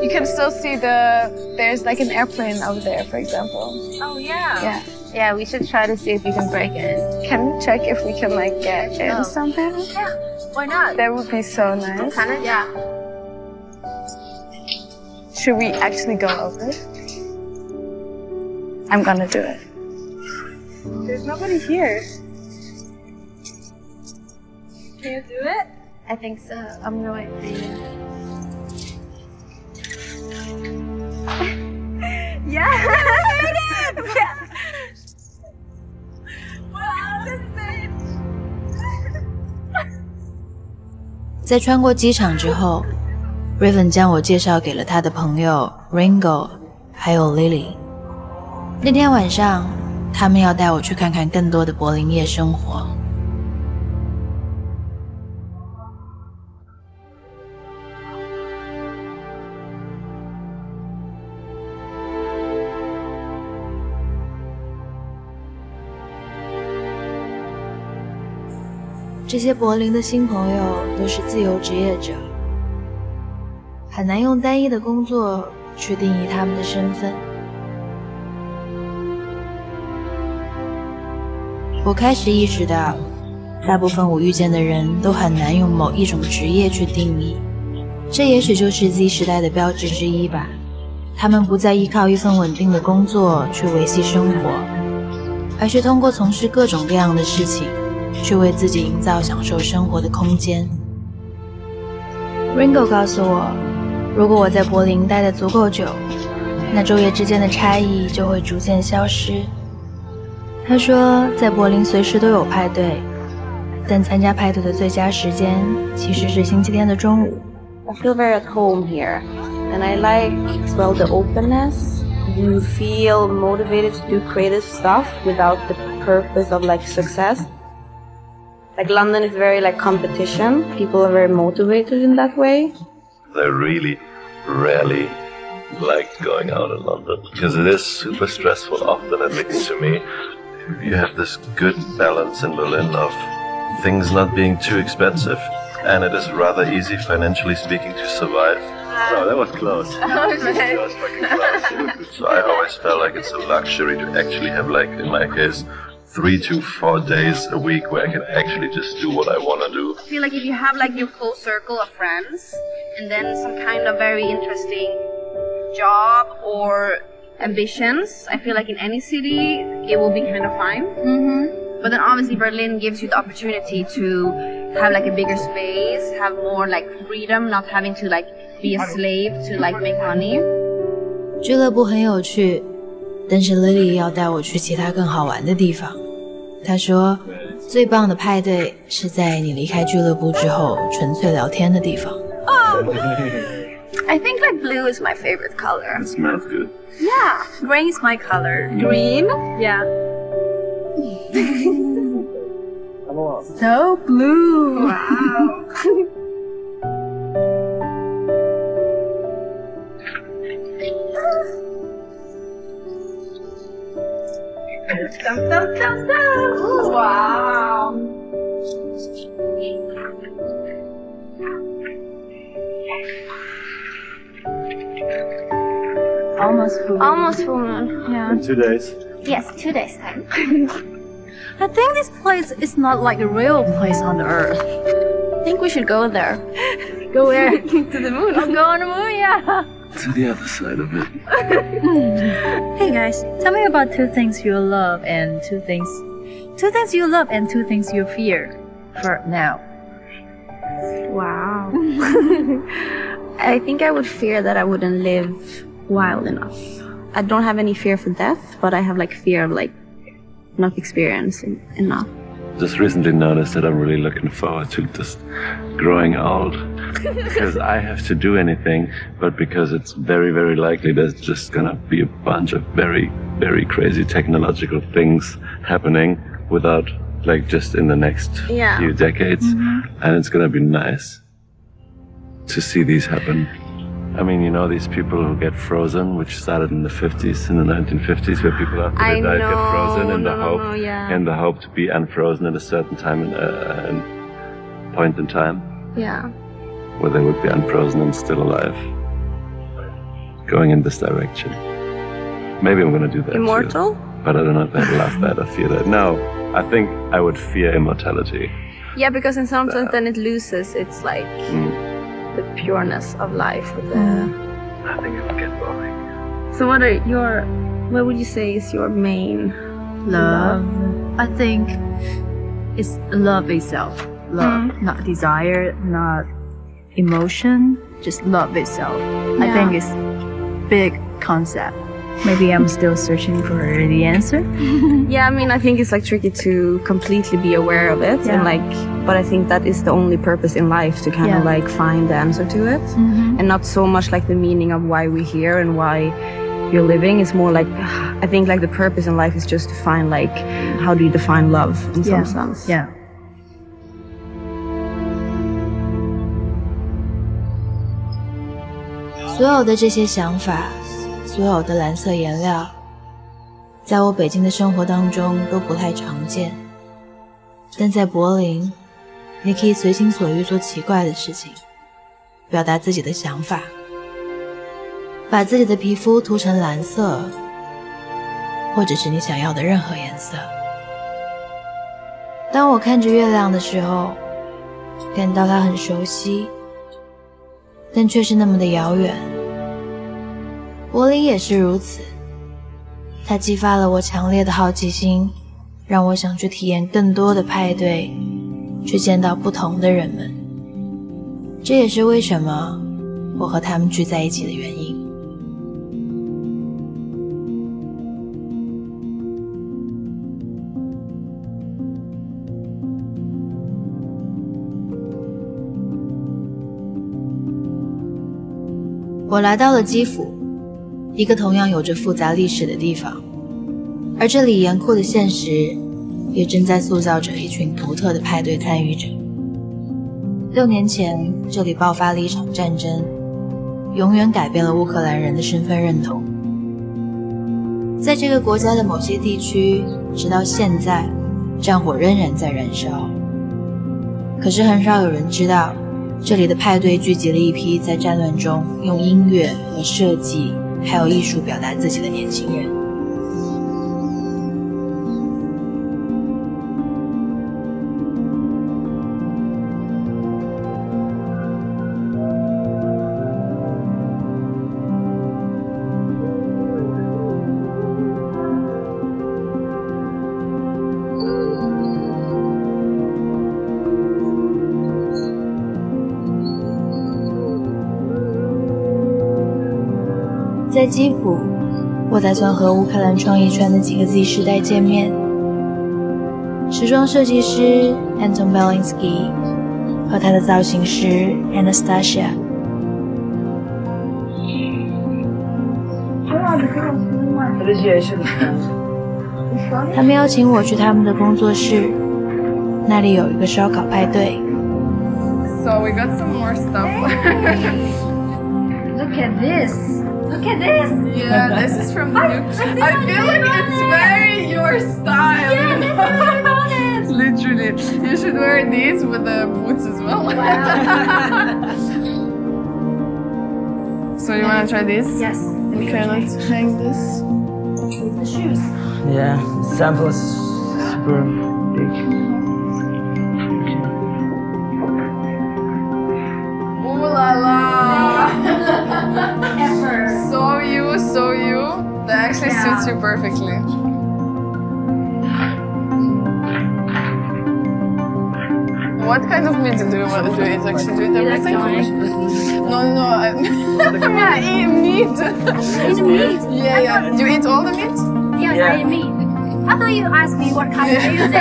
S10: You can still see there's like an airplane over there, for example.
S3: Oh yeah.
S10: Yeah.
S3: Yeah, we should try to see if we can break in.
S10: Can we check if we can like get in somehow?
S3: Yeah. Why not?
S10: That would be so nice.
S3: Kind of, yeah.
S10: Should we actually go over? I'm gonna do it. There's nobody here. Can you do it?
S3: I think so. I'm gonna wait for you.
S10: Yeah! Yeah!
S14: Wow, this is
S2: 在穿过机场之后 Raven 将我介绍给了他的朋友 Ringo 还有 Lily。 那天晚上他们要带我去看看更多的柏林夜生活。这些柏林的新朋友都是自由职业者，很难用单一的工作去定义他们的身份。我开始意识到，大部分我遇见的人都很难用某一种职业去定义，这也许就是 Z 时代的标志之一吧。他们不再依靠一份稳定的工作去维系生活，而是通过从事各种各样的事情去为自己营造享受生活的空间。Ringo 告诉我，如果我在柏林待得足够久，那昼夜之间的差异就会逐渐消失。他说，在柏林随时都有派对，但参加派对的最佳时间其实是星期天的中午。
S23: I feel very at home here, and I like, well, the openness. You feel motivated to do creative stuff without the purpose of like success. Like London is very like competition. People are very motivated in that way.
S25: I really rarely like going out in London because it is super stressful often, at least to me. You have this good balance in Berlin of things not being too expensive, and it is rather easy financially speaking to survive. No, that was close. That was fucking close. So I always felt like it's a luxury to actually have, like in my case, 3 to 4 days a week where I can actually just do what I want to do.
S14: I feel like if you have like your close circle of friends and then some kind of very interesting job or ambitions, I feel like in any city it will be kind of fine. But then obviously Berlin gives you the opportunity to have like a bigger space, have more like freedom, not having to like be a slave to like make money.
S2: 俱乐部很有趣，但是 Lily 要带我去其他更好玩的地方。她说，最棒的派对是在你离开俱乐部之后纯粹聊天的地方。
S5: I think like blue is my favorite color.
S25: It smells good.
S5: Yeah, green is my color. Green? Yeah. So blue. Wow. Dum, dum, dum, dum. Wow.
S23: Almost full moon.
S5: Almost full moon. Yeah.
S25: In 2 days.
S5: Yes, 2 days time.
S13: I think this place is not like a real place on the earth.
S5: I think we should go there.
S13: Go where?
S5: To the moon.
S13: I'll go on the moon, yeah.
S25: To the other side of it.
S13: Hey guys, tell me about two things you love and two things you love and two things you fear for now.
S23: Wow. I think I would fear that I wouldn't live wild enough. I don't have any fear for death, but I have like fear of like not experiencing enough.
S25: Just recently noticed that I'm really looking forward to just growing old. Because I have to do anything, but because it's very, very likely there's just gonna be a bunch of very, very crazy technological things happening without, like, just in the next few decades. And it's gonna be nice to see these happen. I mean, you know, these people who get frozen, which started in the 50s, in the 1950s, where people after they die get frozen in the hope to be unfrozen at a certain time and point in time.
S23: Yeah.
S25: Where they would be unfrozen and still alive. Going in this direction. Maybe I'm gonna do that
S23: Immortal?
S25: too. But I don't know if I love that or fear that. No, I think I would fear immortality.
S23: Yeah, because in some sense then it loses its like the pureness of life with the...
S25: I think it would get boring.
S23: So what would you say is your main
S13: Love. I think it's love itself. Love, not desire, not emotion, just love itself. I think it's big concept. Maybe I'm still searching for the answer.
S23: Yeah, I mean, I think it's like tricky to completely be aware of it, and like, but I think that is the only purpose in life, to kind of like find the answer to it, and not so much like the meaning of why we're here and why you're living. It's more like, I think like the purpose in life is just to find like, how do you define love in some sense?
S13: Yeah.
S2: 所有的这些想法，所有的蓝色颜料，在我北京的生活当中都不太常见，但在柏林，你可以随心所欲做奇怪的事情，表达自己的想法，把自己的皮肤涂成蓝色，或者是你想要的任何颜色。当我看着月亮的时候，感到它很熟悉，但却是那么的遥远。柏林也是如此，它激发了我强烈的好奇心，让我想去体验更多的派对，去见到不同的人们。这也是为什么我和他们聚在一起的原因。我来到了基辅，一个同样有着复杂历史的地方，而这里严酷的现实也正在塑造着一群独特的派对参与者。6年前，这里爆发了一场战争，永远改变了乌克兰人的身份认同。在这个国家的某些地区，直到现在，战火仍然在燃烧。可是很少有人知道，这里的派对聚集了一批在战乱中用音乐和设计还有艺术表达自己的年轻人。在基辅，我打算和乌克兰创意圈的几个 Z 世代见面。时装设计师 Anton Belinsky 和他的造型师 Anastasia。他们邀请我去他们的工作室，那里有一个烧烤派对。
S6: So we got some more stuff.
S4: Look at this. Look at this.
S6: Yeah, this is from the new. I feel like it's very your style.
S4: Yeah, this is what I wanted.
S6: Literally, you should wear these with the boots as well.
S4: Wow.
S6: So you want to try these?
S4: Yes.
S6: Okay, let's hang this.
S4: With the shoes.
S18: Yeah, sample is super big.
S6: Ooh la la! So you, so you. That actually suits you perfectly. What kind of meat do you want to eat? Actually, do you eat everything? No, I eat meat.
S4: Eat meat?
S6: Yeah. Do you eat all the meat?
S4: Yes, I eat meat. I thought you asked me what kind of food is it.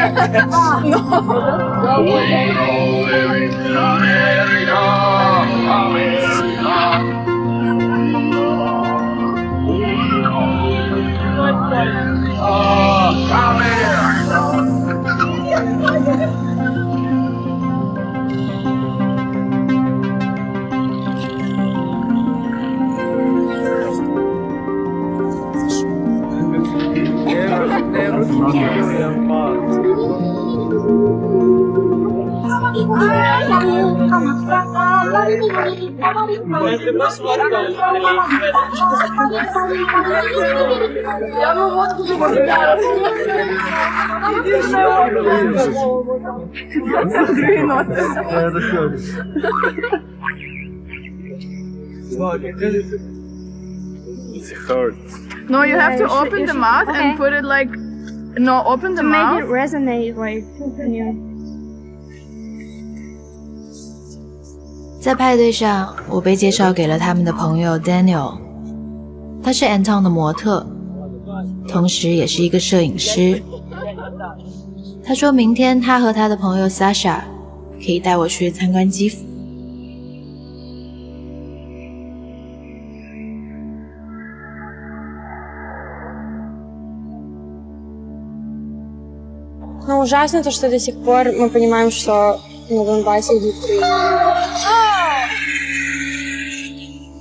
S25: It's hard.
S6: No, you have to open the mouth and put it like. No, open the mouth.
S4: To make it resonate, like, yeah.
S2: 在派对上，我被介绍给了他们的朋友 Daniel， 他是 Anton 的模特，同时也是一个摄影师。他说明天他和他的朋友 Sasha 可以带我去参观基辅。
S9: Но ужасно то, что до сих пор мы понимаем, что на Донбассе идут войны.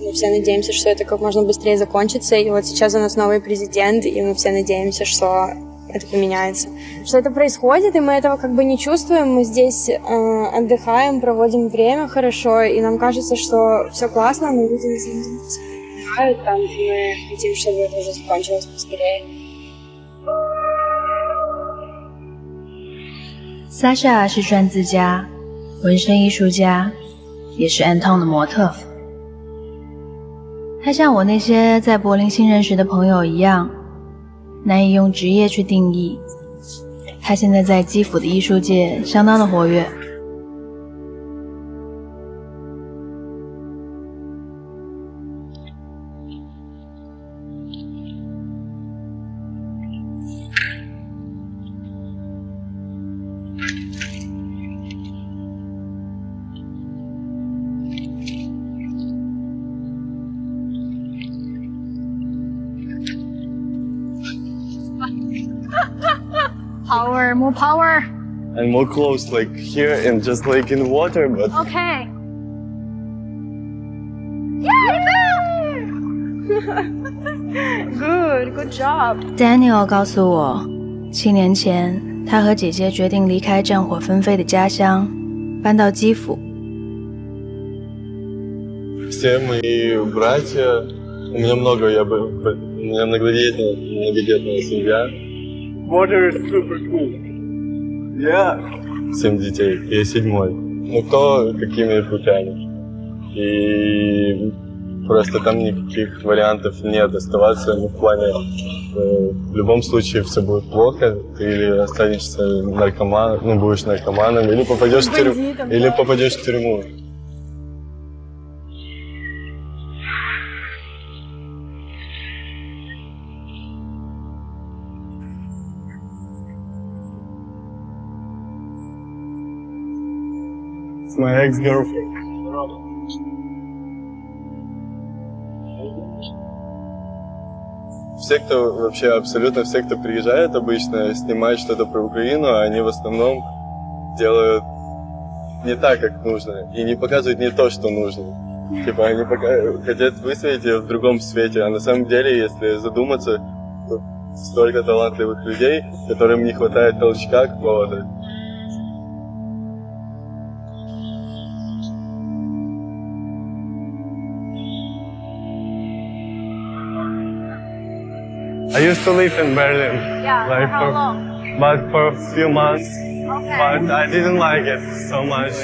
S9: Мы все надеемся, что это как можно быстрее закончится. И вот сейчас у нас новый президент, и мы все надеемся, что это поменяется. Что это происходит, и мы этого как бы не чувствуем. Мы здесь отдыхаем, проводим время хорошо, и нам кажется, что все классно, но люди на самом деле умирают там, и мы хотим, чтобы это уже закончилось поскорее.
S2: Sasha 是篆字家、纹身艺术家，也是 Anton 的模特。他像我那些在柏林新认识的朋友一样，难以用职业去定义。他现在在基辅的艺术界相当的活跃。
S4: Power, more power.
S25: And more close, like here and just like in water, but.
S4: Okay.
S10: Good job.
S2: Daniel 告诉我，7年前他和姐姐决定离开战火纷飞的家乡，搬到基辅。
S25: Все мои братья, у меня многодетная семья. Water is super cool. Yeah. 7 детей, я 7-й. Ну кто какими путями. И просто там никаких вариантов нет оставаться, ну, в плане, в любом случае все будет плохо, ты или останешься наркоманом, ну будешь наркоманом, или попадешь в тюрьму. It's my ex-girlfriend.
S8: все, кто вообще, абсолютно все, кто приезжает обычно, снимают что-то про Украину, а они в основном делают не так, как нужно, и не показывают не то, что нужно. Типа они хотят выставить ее в другом свете, а на самом деле, если задуматься, то столько талантливых людей, которым не хватает толчка какого-то. I used to live in Berlin, like for a few months, but I didn't like it so much.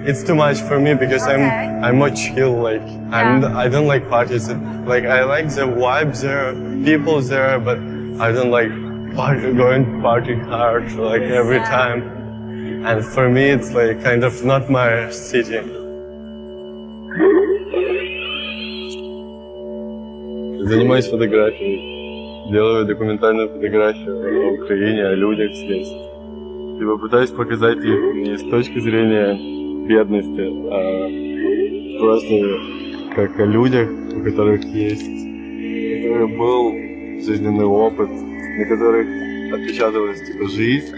S8: It's too much for me because I'm more chill. Like I don't like parties. Like I like the vibes there, people there, but I don't like going party hard like every time. And for me, it's like kind of not my city. Занимаюсь фотографией. Делаю документальную фотографию о Украине, о людях здесь. Типа пытаюсь показать их не с точки зрения бедности, а просто как о людях, у которых есть, у которых был жизненный опыт, на которых отпечаталась типа жизнь.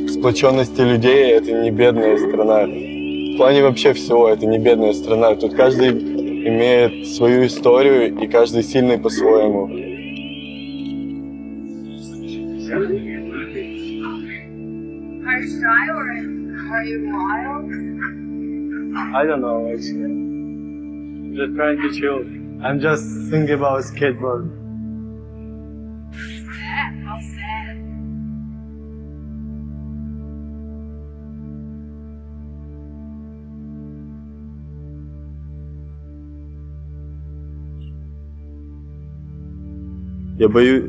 S8: Сплоченности людей — это не бедная страна. В плане вообще всего это не бедная страна. Тут каждый имеет свою историю и каждый сильный по-своему.
S4: Are you shy or are you wild?
S8: I don't know actually. I'm just trying to chill. I'm just thinking about skateboard.
S4: Sad, how sad.
S8: Я боюсь,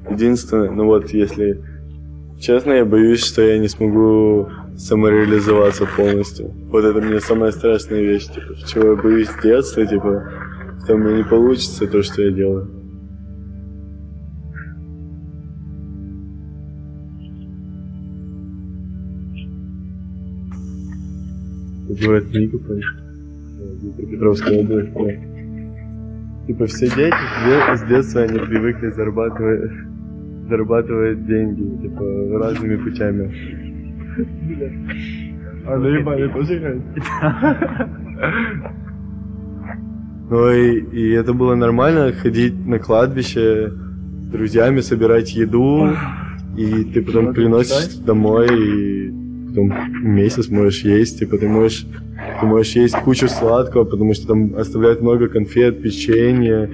S8: единственное, ну вот если честно, я боюсь, что я не смогу самореализоваться полностью. Вот это мне самая страшная вещь, типа, чего я боюсь с детства, типа, что у меня не получится то, что я делаю. Город Никополь, Днепропетровская область. Да. Типа все дети с детства они привыкли зарабатывать деньги, типа, разными путями. А наебали тоже играть? Ну и это было нормально, ходить на кладбище с друзьями, собирать еду, и ты потом приносишь домой, и потом месяц можешь есть, типа ты можешь есть кучу сладкого, потому что там оставляют много конфет, печенья.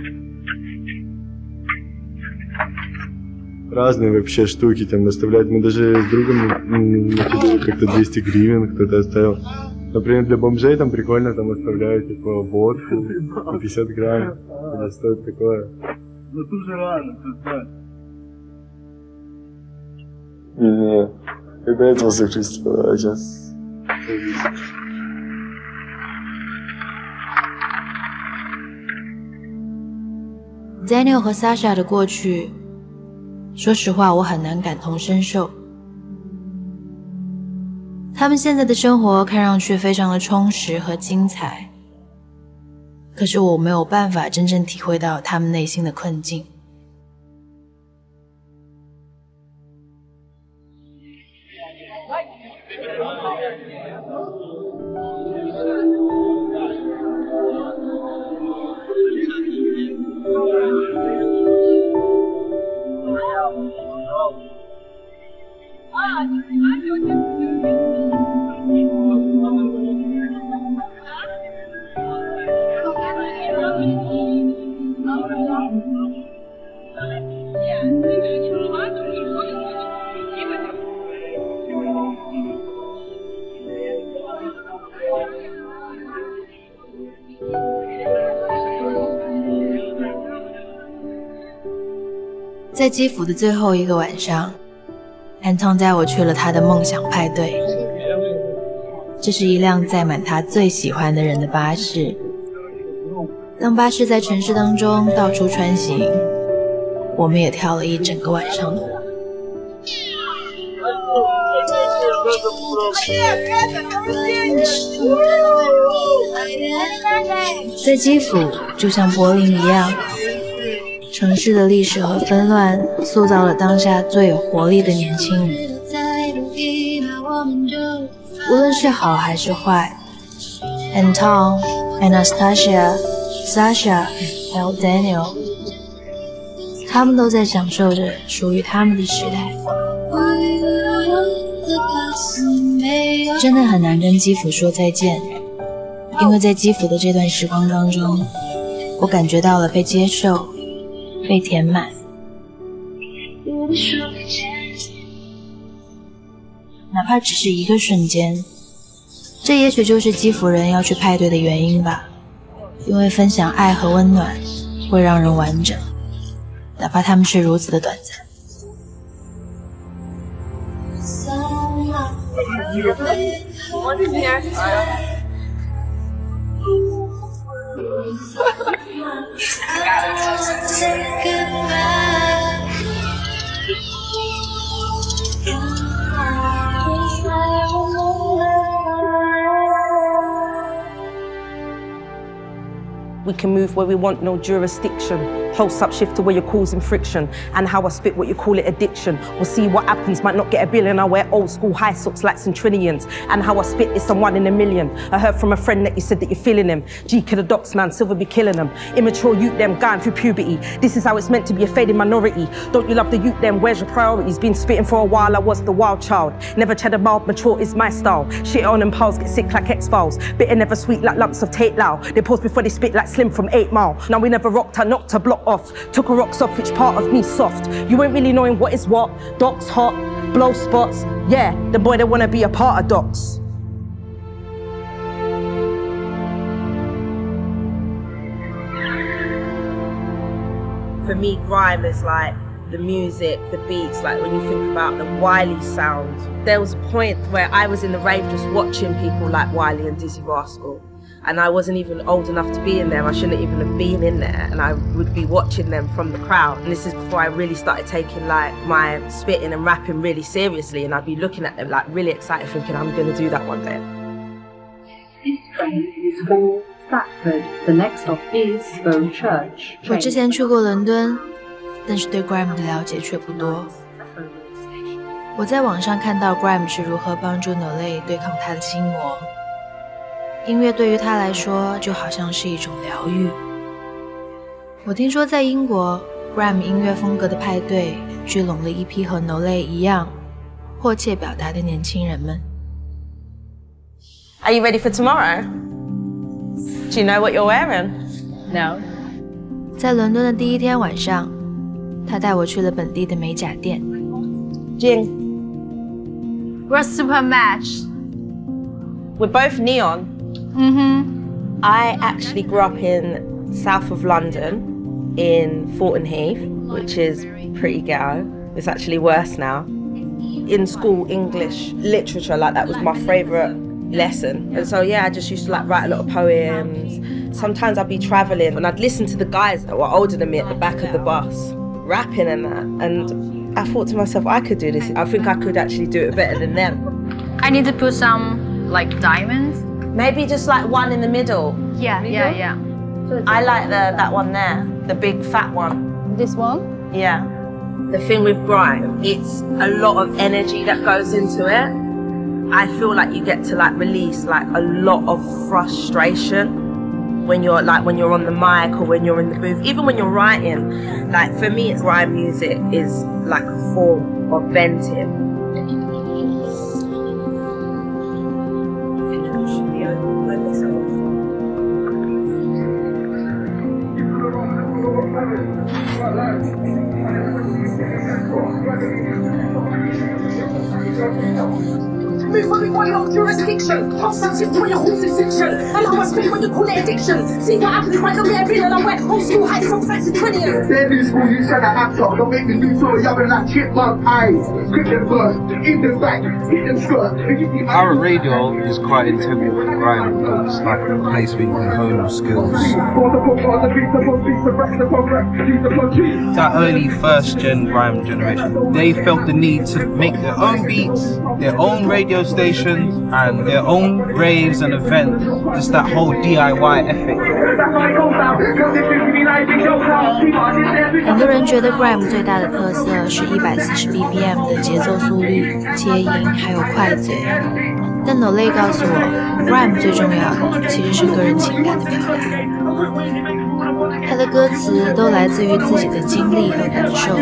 S8: Разные вообще штуки там оставляют. Мы даже с другом как-то 200 гривен кто-то оставил. Например, для бомжей там прикольно там оставляют типа водку 50 грамм. Или что-то такое.
S16: Ну тут же рано, тут да.
S8: Не, когда этого существовало, а сейчас...
S2: Daniel 和 Sasha 的过去，说实话，我很难感同身受。他们现在的生活看上去非常的充实和精彩，可是我没有办法真正体会到他们内心的困境。在基辅的最后一个晚上，安汤带我去了他的梦想派对。这是一辆载满他最喜欢的人的巴士。当巴士在城市当中到处穿行，我们也跳了一整个晚上的舞。在基辅，就像柏林一样，城市的历史和纷乱塑造了当下最有活力的年轻人。无论是好还是坏 ，Anton, Anastasia, Sasha 还有 Daniel， 他们都在享受着属于他们的时代。真的很难跟基辅说再见，因为在基辅的这段时光当中，我感觉到了被接受、被填满。哪怕只是一个瞬间，这也许就是基辅人要去派对的原因吧。因为分享爱和温暖会让人完整，哪怕他们是如此的短暂。
S17: We can move where we want, no jurisdiction. Pulse up, shift to where you're causing friction. And how I spit, what you call it, addiction. We'll see what happens, might not get a billion. I wear old school high socks like centenarians. And how I spit is some 1 in a million. I heard from a friend that you said that you're feeling him. G killer docs, man, silver be killing them. Immature youth, them going through puberty. This is how it's meant to be, a fading minority. Don't you love the youth, them, where's your priorities? Been spitting for a while, I was the wild child. Never cheddar mild, mature is my style. Shit on and pals, get sick like X-Files. Bitter never sweet like lumps of Tate Lau. They pause before they spit like Slim from 8 Mile. Now we never rocked, I knocked a block off. Took her rocks off, which part of me soft? You ain't really knowing what is what. Docs hot, blow spots. Yeah, the boy that wanna be a part of Docs. For me, grime is like the music, the beats, like when you think about the Wiley sound. There was a point where I was in the rave just watching people like Wiley and Dizzy Rascal. And I wasn't even old enough to be in there. I shouldn't even have been in there. And I would be watching them from the crowd. And this is before I really started taking like my spitting and rapping really seriously. And I'd be looking at them like really excited, thinking I'm going to do that one day.
S13: This train is for Stratford. The next stop is Bow Church.
S2: 我之前去过伦敦，但是对 grime 的了解却不多。我在网上看到 grime 是如何帮助 Nolay 对抗他的心魔。音乐对于他来说就好像是一种疗愈。我听说在英国 grime 音乐风格的派对聚拢了一批和 Nolay 一样迫切表达的年轻人们。
S17: Are you ready for tomorrow? Do you know what you're wearing?
S13: No.
S2: 在伦敦的第一天晚上，他带我去了本地的美甲店。
S17: Jing.
S13: We're a super match.
S17: We're both neon. I actually grew up in south of London in Thornton Heath, which is pretty ghetto. It's actually worse now. In school, English literature, like that was my favourite lesson. And so yeah, I just used to like write a lot of poems. Sometimes I'd be travelling and I'd listen to the guys that were older than me at the back of the bus, rapping and that. And I thought to myself, I could do this. I think I could actually do it better than them.
S13: I need to put some like diamonds.
S17: Maybe just like one in the middle.
S13: Yeah.
S17: I like that one there, the big fat one.
S13: This one?
S17: Yeah. The thing with grime, it's a lot of energy that goes into it. I feel like you get to like release like a lot of frustration when you're on the mic or when you're in the booth, even when you're writing. Like for me, grime music is like a form of venting.
S19: Move when we want no jurisdiction. Pulse up, shift to where your horse's fiction. And how I spit when you call it addiction. See what happens if I don't get a bill and I wear old school high from fancy 20s.
S20: That new school, you shut the act up. Don't make me do so. Y'all better not chipmunk eyes. Quick and bust, eat them back, eat them scut.
S21: Our radio is quite integral for grime. It's like a place where you can hone your skills. That early first gen grime generation, they felt the need to make their own beats, their own radio stations, and their own raves and events. Just that whole DIY ethic.
S2: And 很多人觉得 grime 最大的特色是140 BPM 的节奏速率、接音还有快嘴，但 Nole 告诉我 grime 最重要的其实是个人情感的表达。他的歌词都来自于自己的经历和感受，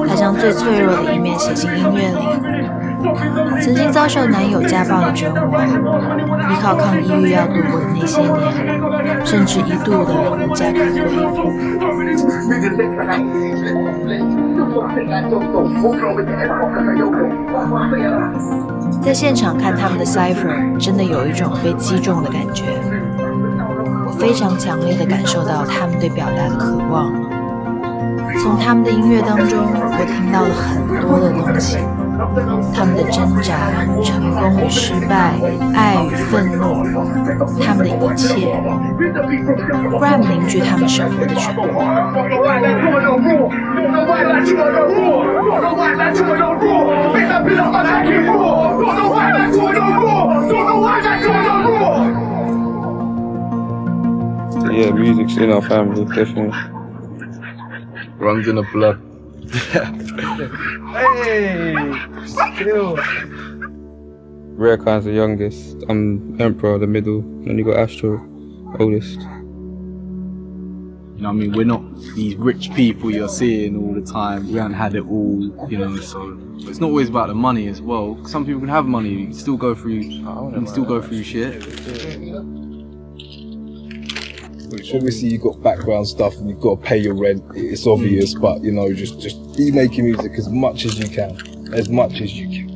S2: 他将最脆弱的一面写进音乐里。曾经遭受男友家暴的折磨，依靠抗抑郁药度过的那些年，甚至一度的无家可归。在现场看他们的 Cypher， 真的有一种被击中的感觉。我非常强烈地感受到他们对表达的渴望。从他们的音乐当中，我听到了很多的东西。他们的挣扎、成功与失败、爱与愤怒，他们的一切 ，grime 凝聚他们生活的全部。
S8: Yeah, music's in our family, definitely. Runs in the blood.
S21: Hey! Still.
S8: Rare Khan's the youngest. I'm Emperor, the middle. And you got Astro, oldest.
S1: You know what I mean? We're not these rich people you're seeing all the time. We haven't had it all, you know, so it's not always about the money as well. Some people can have money, you can still go through shit.
S11: Obviously you've got background stuff and you've got to pay your rent, it's obvious, but you know, just be making music as much as you can. As much as you can.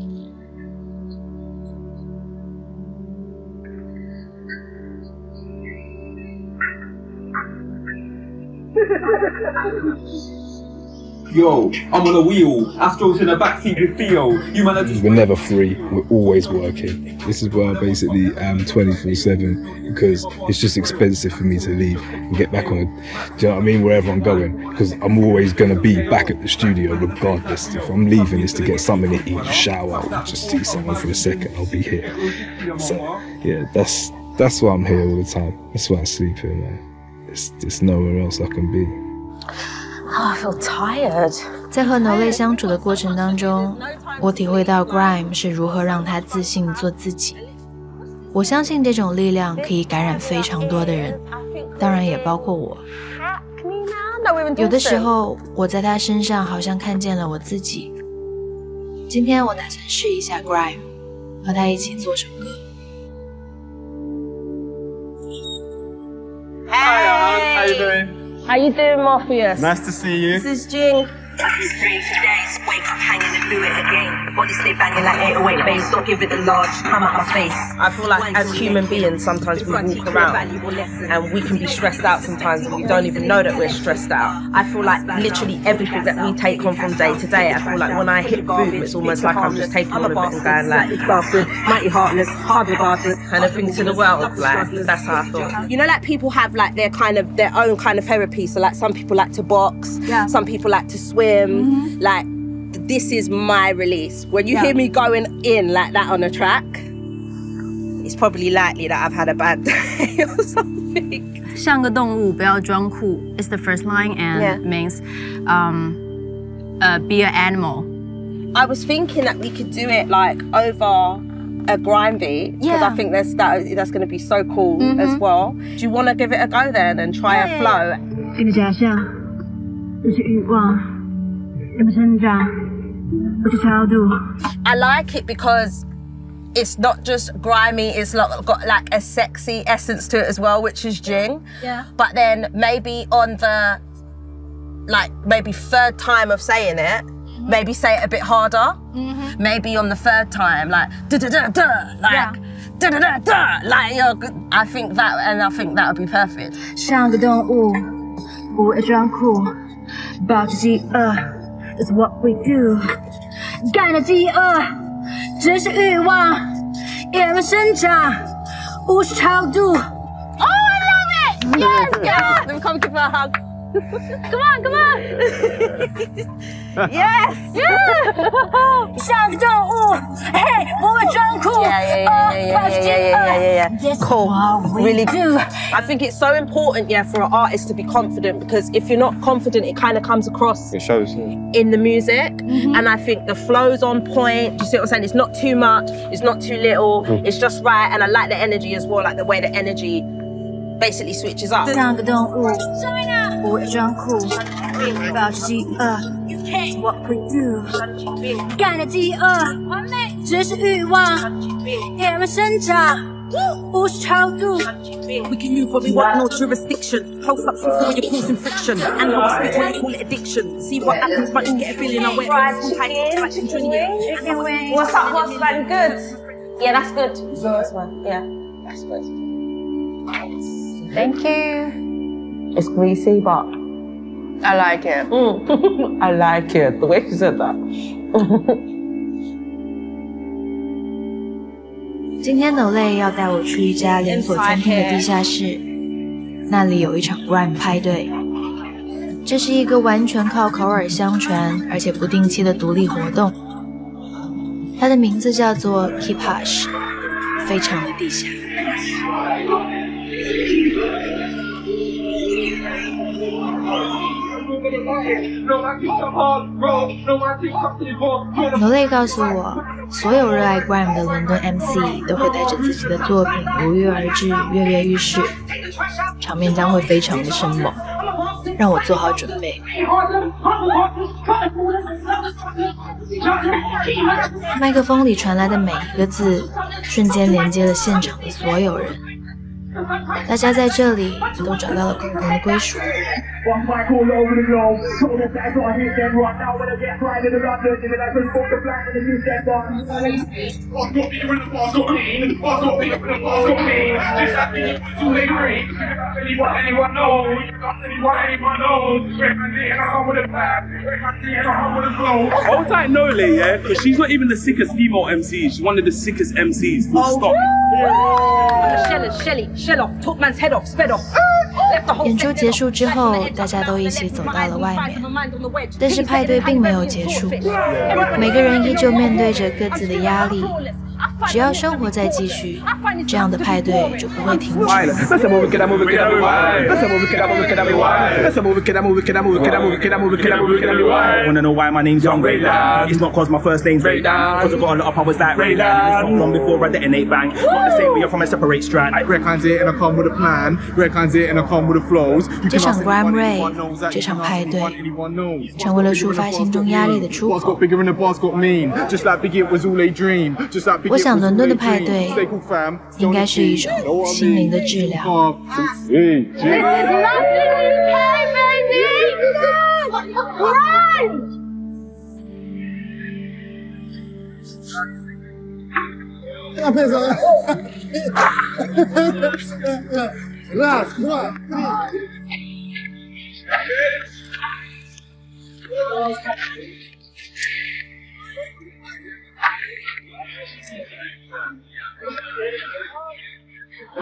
S12: Yo, I'm on a wheel, Astro's in the backseat with Theo. You man are just...
S11: We're never free, we're always working. This is why I basically am 24/7, because it's just expensive for me to leave and get back on, do you know what I mean, wherever I'm going, because I'm always going to be back at the studio regardless. If I'm leaving, it's to get something to eat, shower, or just see someone for a second, I'll be here. So yeah, that's why I'm here all the time. That's why I sleep here, man. There's nowhere else I can be.
S2: I feel tired. 在和 Nole 相处的过程当中，我体会到 grime 是如何让他自信做自己。我相信这种力量可以感染非常多的人，当然也包括我。有的时候，我在他身上好像看见了我自己。今天我打算试一下 grime， 和他一起做首歌。
S21: Hi, how you doing?
S22: How you doing, Morpheus?
S21: Nice to see you.
S22: This is Jing.
S24: Wake up hanging and do it again. Body stay banging like 808 bass. Don't give it the large, come out my face.
S17: I feel like as human beings, sometimes we walk around and we can be stressed out sometimes and we don't even know that we're stressed out. I feel like literally everything that we take on from day to day, I feel like when I hit boom, it's almost like I'm just taking on a bit and going like,
S24: bastard, mighty heartless, hard bastard,
S17: kind of thing to the world. Like, that's how I feel. You know, like people have like their own kind of therapy. So like some people like to box, some people like to swim, like this is my release. When you hear me going in like that on a track, it's probably likely that I've had a bad day or something.
S13: 像个动物，不要装酷 is the first line and means be an animal.
S17: I was thinking that we could do it like over a grime beat, because I think that's going to be so cool as well. Do you want to give it a go then and try a flow?
S26: 这个假象，这是欲望，也不成长，不是超度。
S17: I like it because it's not just grimy, it's got like a sexy essence to it as well, which is Jing.
S26: Yeah.
S17: But then maybe on the maybe third time of saying it, maybe say it a bit harder. Maybe on the third time, like da da da da, like da da da da, like I think that would be perfect.
S26: 像个动物，不要装酷，保持饥饿 ，That's what we do。干了饥饿，只是欲望，也没生长，无需超度。
S17: Oh, I love it! Yes, yes. Let me come give her a hug.
S26: Come on, come on!
S17: Yes!
S26: Yeah! 像个动物，嘿，不会装酷。
S17: Yeah. Cool. Really do. I think it's so important, for an artist to be confident, because if you're not confident, it kind of comes across
S8: It shows.
S17: in the music. And I think the flow's on point. Do you see what I'm saying? It's not too much, it's not too little, it's just right. And I like the energy as well, like the way the energy basically switches up.
S26: 像个动物，不会装酷，保持饥饿。It's what we do， 干的饥饿，只是欲望，野蛮生长，不是超度。
S17: We can move where we want, no jurisdiction. Hold up before you're causing friction. And how I speak when you call it addiction. See what happens, but you get a feeling I went
S24: What's up, husband? Good. Yeah, that's good. That's one. Yeah, that's good.
S6: Thank you.
S17: It's greasy, but
S6: I like it.
S17: I like it. The way she said that.
S2: 今天No Lay要带我去一家连锁餐厅的地下室，那里有一场 grime 派对。这是一个完全靠口耳相传而且不定期的独立活动，它的名字叫做 Keep Hush， 非常的地下。No Lay 告诉我，所有热爱 grime 的伦敦 MC 都会带着自己的作品如约而至，跃跃欲试，场面将会非常的生猛，让我做好准备。麦克风里传来的每一个字，瞬间连接了现场的所有人。大家在这里都找到了共同的归属。
S16: Hold tight, No Lay, yeah, because she's not even the sickest female MC. She's one of the sickest MCs. Full stop.
S17: Shell off, top man's head off, sped off.
S2: 演出结束之后，大家都一起走到了外面，但是派对并没有结束，每个人依旧面对着各自的压力。只要生活在继续，这样的派对就不会停止。
S16: Wanna know why my name's Young Raylan? It's not cause my first name's Raylan, cause I got a lot of powers like Raylan. It's not long before I detonate bang. Not the same way you're from a separate strand.
S1: Red kinds it and I come with a plan. Red kinds it and I come with the flows.
S2: 这场 Grime Ray， 这场派对，成为了抒发心中压力的出口。我想伦敦的派对应该是一种心灵的治疗。
S20: Раз, два, три.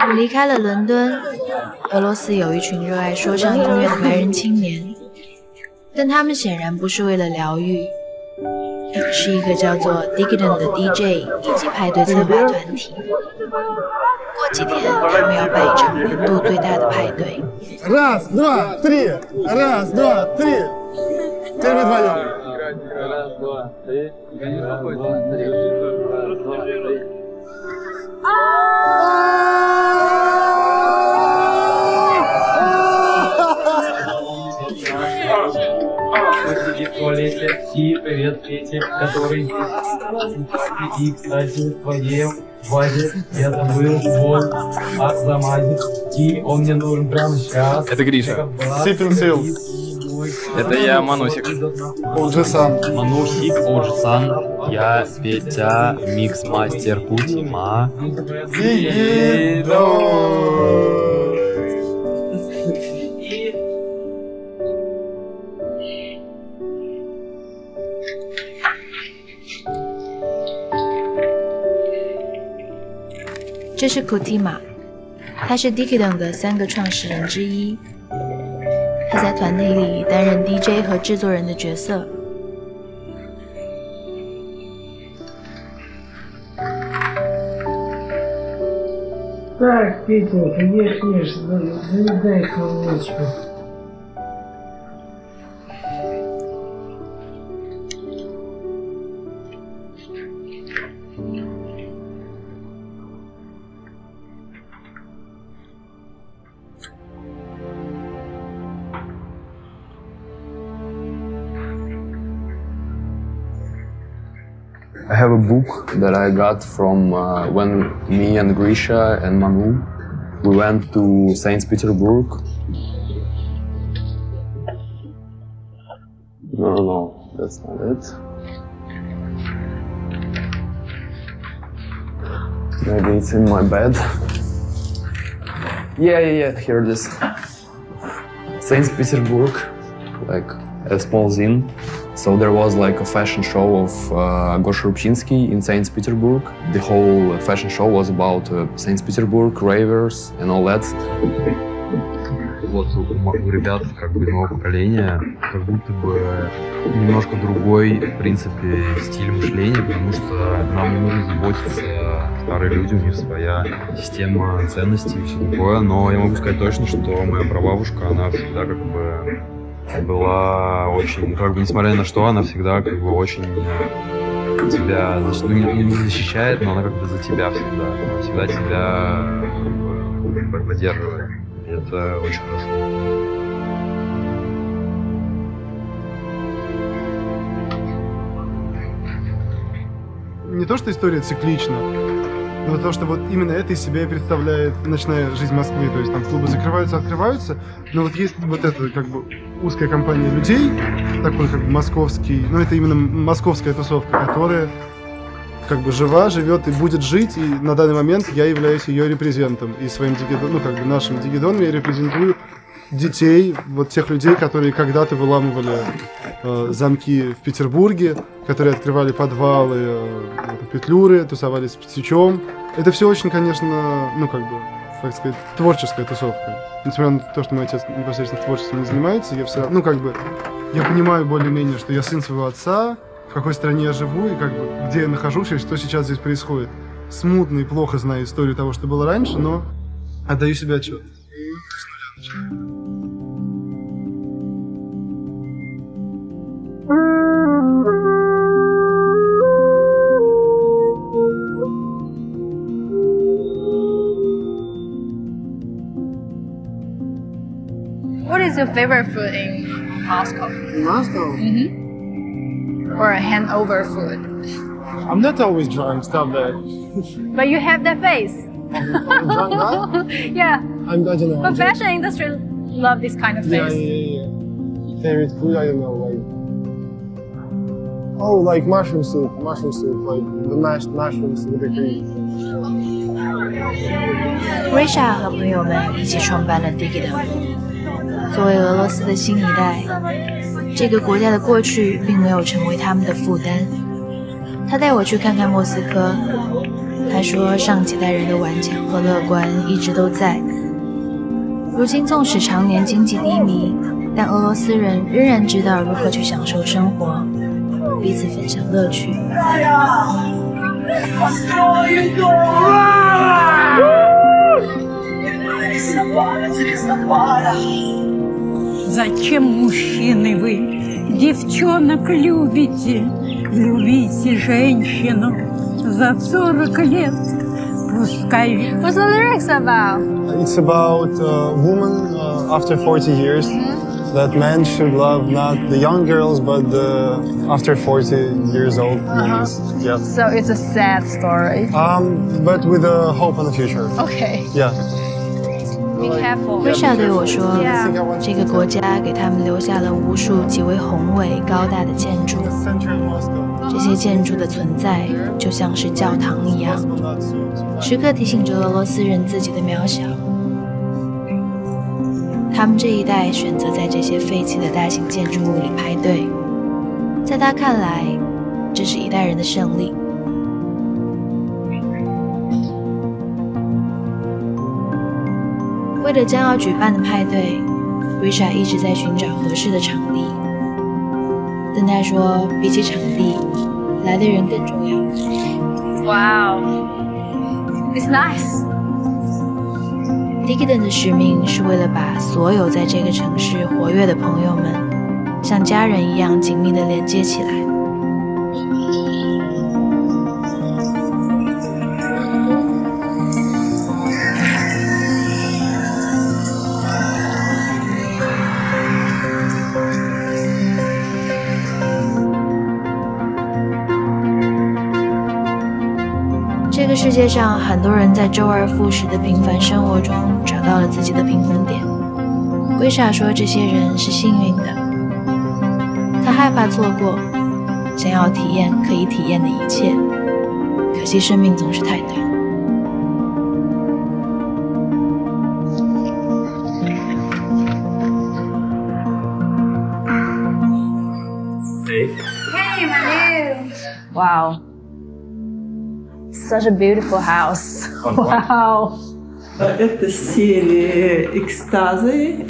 S2: 我离开了伦敦，俄罗斯有一群热爱说唱音乐的白人青年，但他们显然不是为了疗愈，是一个叫做 Decadent 的 DJ 以及派对策划团体。过几天，他们要办一场年度最大的派对。
S20: Раз, два, три. Раз, два, три. Теперь вдвоем.
S8: Раз, два, три.
S3: Сидит в туалете и привет Пете, который и, кстати, в твоей вазе я забыл вот Ахзамаде, и он мне нужен прямо сейчас.
S8: Это Гриша. Сипинсил.
S3: Это я, Манусик.
S8: Оджисан.
S3: Манусик, Оджисан. Я Петя, микс-мастер Путима.
S2: 这是 Kutima， 他是 Decadent 的3个创始人之一。他在团体里担任 DJ 和制作人的角色。
S3: Так, Петя, конечно, заедай колочку.
S5: I have a book that I got from when me and Grisha and Manu, we went to St. Petersburg. No, that's not it. Maybe it's in my bed. Yeah, here it is. St. Petersburg, like a small zine. So there was like a fashion show of Gosha Rubchinsky in St. Petersburg. The whole fashion show was about St. Petersburg, ravers and all that.
S7: Вот у ребят как бы нового поколения как будто бы немножко другой, в принципе, стиль мышления, потому что нам не нужно заботиться, старые люди, у них своя система ценностей и все такое, но я могу сказать точно, что моя прабабушка, она всегда как бы была очень, как бы несмотря ни на что, она всегда как бы очень тебя, значит, не защищает, но она как бы за тебя всегда, она всегда тебя как бы поддерживает. И это очень хорошо.
S14: Не то, что история циклична, но то, что вот именно это из себя и представляет ночная жизнь Москвы. То есть там клубы закрываются, открываются, но вот есть вот эта как бы узкая компания людей, такой как бы московский, ну это именно московская тусовка, которая как бы жива, живет и будет жить, и на данный момент я являюсь ее репрезентом. И своим дигидоном, ну как бы нашим дигидоном я репрезентую детей, вот тех людей, которые когда-то выламывали замки в Петербурге, которые открывали подвалы Петлюры, тусовались с Птичом. Это все очень, конечно, ну как бы, как сказать, творческая тусовка. Несмотря на то, что мой отец непосредственно творчеством не занимается, я все равно, ну как бы, я понимаю более-менее, что я сын своего отца, в какой стране я живу и как бы где я нахожусь и что сейчас здесь происходит. Смутно и плохо знаю историю того, что было раньше, но отдаю себе отчет.
S6: What is your favorite food in Moscow?
S14: Moscow?
S6: Mm-hmm. Or a hangover food?
S14: I'm not always drunk, stop that.
S6: But you have that face.
S14: I'm drunk, right?
S6: Yeah.
S14: I don't know.
S6: But fashion industry love this kind of face.
S14: Yeah. Favorite food, I don't know, like... Oh, like mushroom soup, like the mashed mushrooms with the cream.
S2: Grisha 和朋友们一起创办了 Digidom。作为俄罗斯的新一代，这个国家的过去并没有成为他们的负担。他带我去看看莫斯科，他说上几代人的顽强和乐观一直都在。如今纵使常年经济低迷，但俄罗斯人仍然知道如何去享受生活，彼此分享乐趣。
S15: Зачем, мужчины, вы девчонок любите? Любите женщину за 40 лет. Пускай...
S6: What's the lyrics about?
S14: It's about a woman after 40 years. That men should love not the young girls, but the after 40 years old women. Yeah.
S6: So it's a sad story.
S14: But with a hope on the future.
S6: Okay.
S14: Yeah.
S6: Be careful.
S2: Grisha 对我说，这个国家给他们留下了无数极为宏伟高大的建筑，这些建筑的存在就像是教堂一样，时刻提醒着俄罗斯人自己的渺小。他们这一代选择在这些废弃的大型建筑物里排队，在他看来，这是一代人的胜利。为了将要举办的派对， Risha 一直在寻找合适的场地，但他说，比起场地，来的人更重要。
S26: Wow, it's nice.
S2: Digidon 的使命是为了把所有在这个城市活跃的朋友们，像家人一样紧密地连接起来。这个世界上，很多人在周而复始的平凡生活中找到了自己的平衡点。Risha 说，这些人是幸运的，他害怕错过，想要体验可以体验的一切，可惜生命总是太短。
S26: Hey, Manu. Wow. Such a beautiful house. Wow.
S4: Это серия экстази,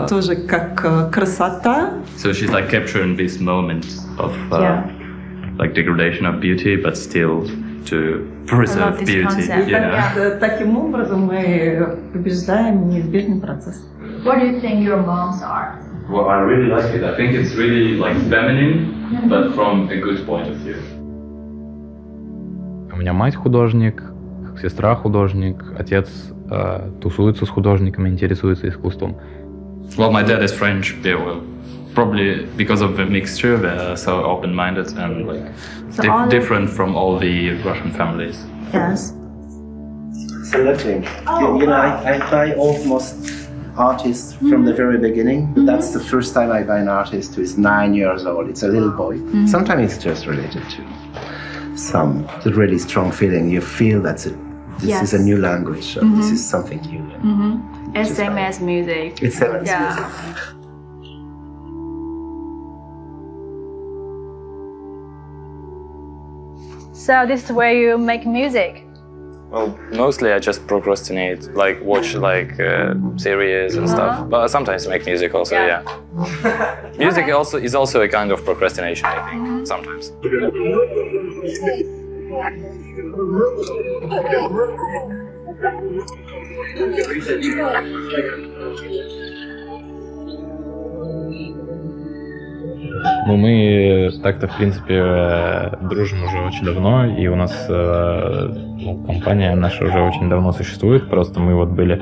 S4: тоже как красота.
S5: So she's like capturing this moment of like degradation of beauty, but still to preserve beauty.
S4: Yeah. Таким образом мы побеждаем неизбежный процесс.
S26: What do you think your moms are?
S5: Well, I really like it. I think it's really like feminine, but from a good point of view.
S7: У меня мать художник, сестра художник, отец тусуется с художниками, интересуется искусством.
S5: Well, my dad is French, yeah, well, probably because of the mixture, they're so open-minded and like different from all the Russian families.
S4: Yes.
S9: Selecting. You know, I buy almost artists from the very beginning. That's the first time I buy an artist who is 9 years old. It's a little boy. Sometimes it's just related to some really strong feeling. You feel that this is a new language. This is something new.
S26: It's same as music.
S9: It's same as music.
S26: So this is where you make music?
S10: Well, mostly I just procrastinate, like watch like series and stuff. But sometimes make music also, yeah. Music also is also a kind of procrastination, I think, sometimes.
S7: Ну, мы так-то, в принципе, дружим уже очень давно, и у нас компания наша уже очень давно существует. Просто мы вот были,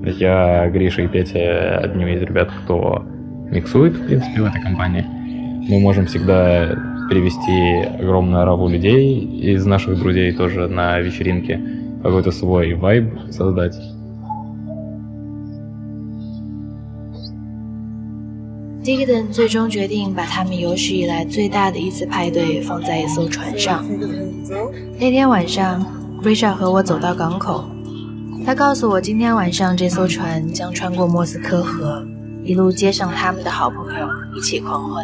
S7: я, Гриша и Петя, одними из ребят, кто миксует, в принципе, в этой компании. Мы можем всегда привести огромную ораву людей из наших друзей тоже на вечеринке, какой-то свой вайб создать.
S2: Digidon 最终决定把他们有史以来最大的一次派对放在一艘船上。那天晚上 Risha 和我走到港口，他告诉我今天晚上这艘船将穿过莫斯科河，一路接上他们的好朋友，一起狂欢。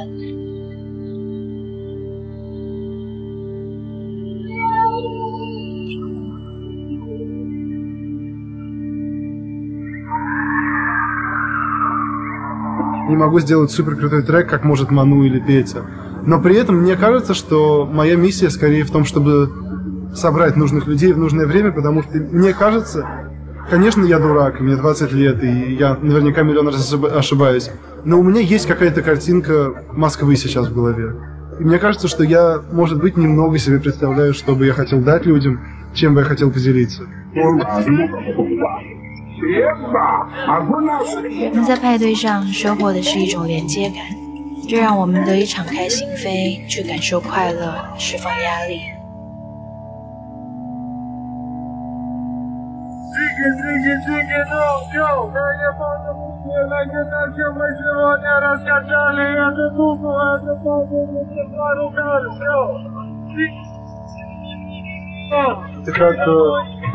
S14: Не могу сделать супер крутой трек, как может Ману или Петя. Но при этом мне кажется, что моя миссия скорее в том, чтобы собрать нужных людей в нужное время, потому что мне кажется, конечно, я дурак, мне 20 лет, и я наверняка миллион раз ошибаюсь, но у меня есть какая-то картинка Москвы сейчас в голове. И мне кажется, что я, может быть, немного себе представляю, что бы я хотел дать людям, чем бы я хотел поделиться.
S2: 我们在派对上收获的是一种连接感，这让我们得以敞开心扉，去感受快乐，释放压力。
S14: Это как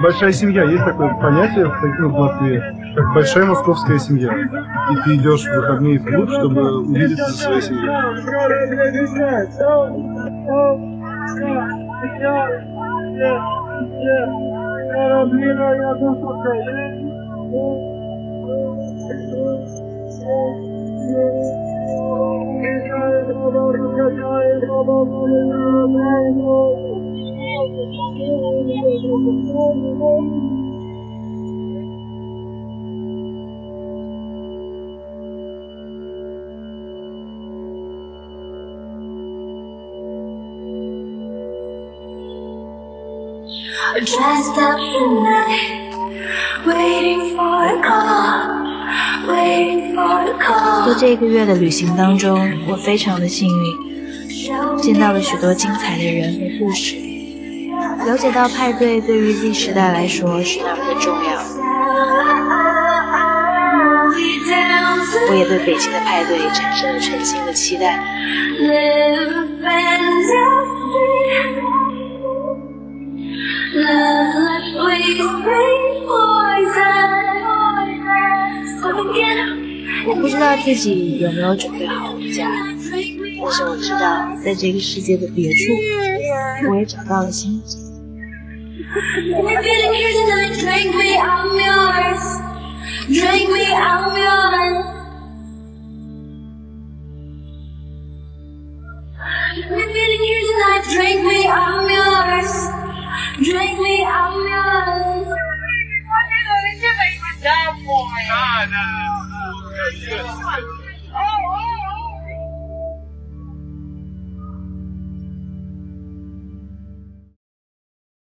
S14: большая семья, есть такое понятие в Москве, как большая московская семья. И ты идешь в выходные в клуб, чтобы увидеться со своей семьей.
S2: Dressed up tonight, waiting for a call, waiting for a call. 在这个月的旅行当中，我非常的幸运，见到了许多精彩的人和故事，了解到派对对于 Z 时代来说是那么的重要。我也对北京的派对产生了全新的期待。我不知道自己有没有准备好回家，但是我知道，在这个世界的别处，我也找到了心结。Drink me, I'm yours. Oh my God.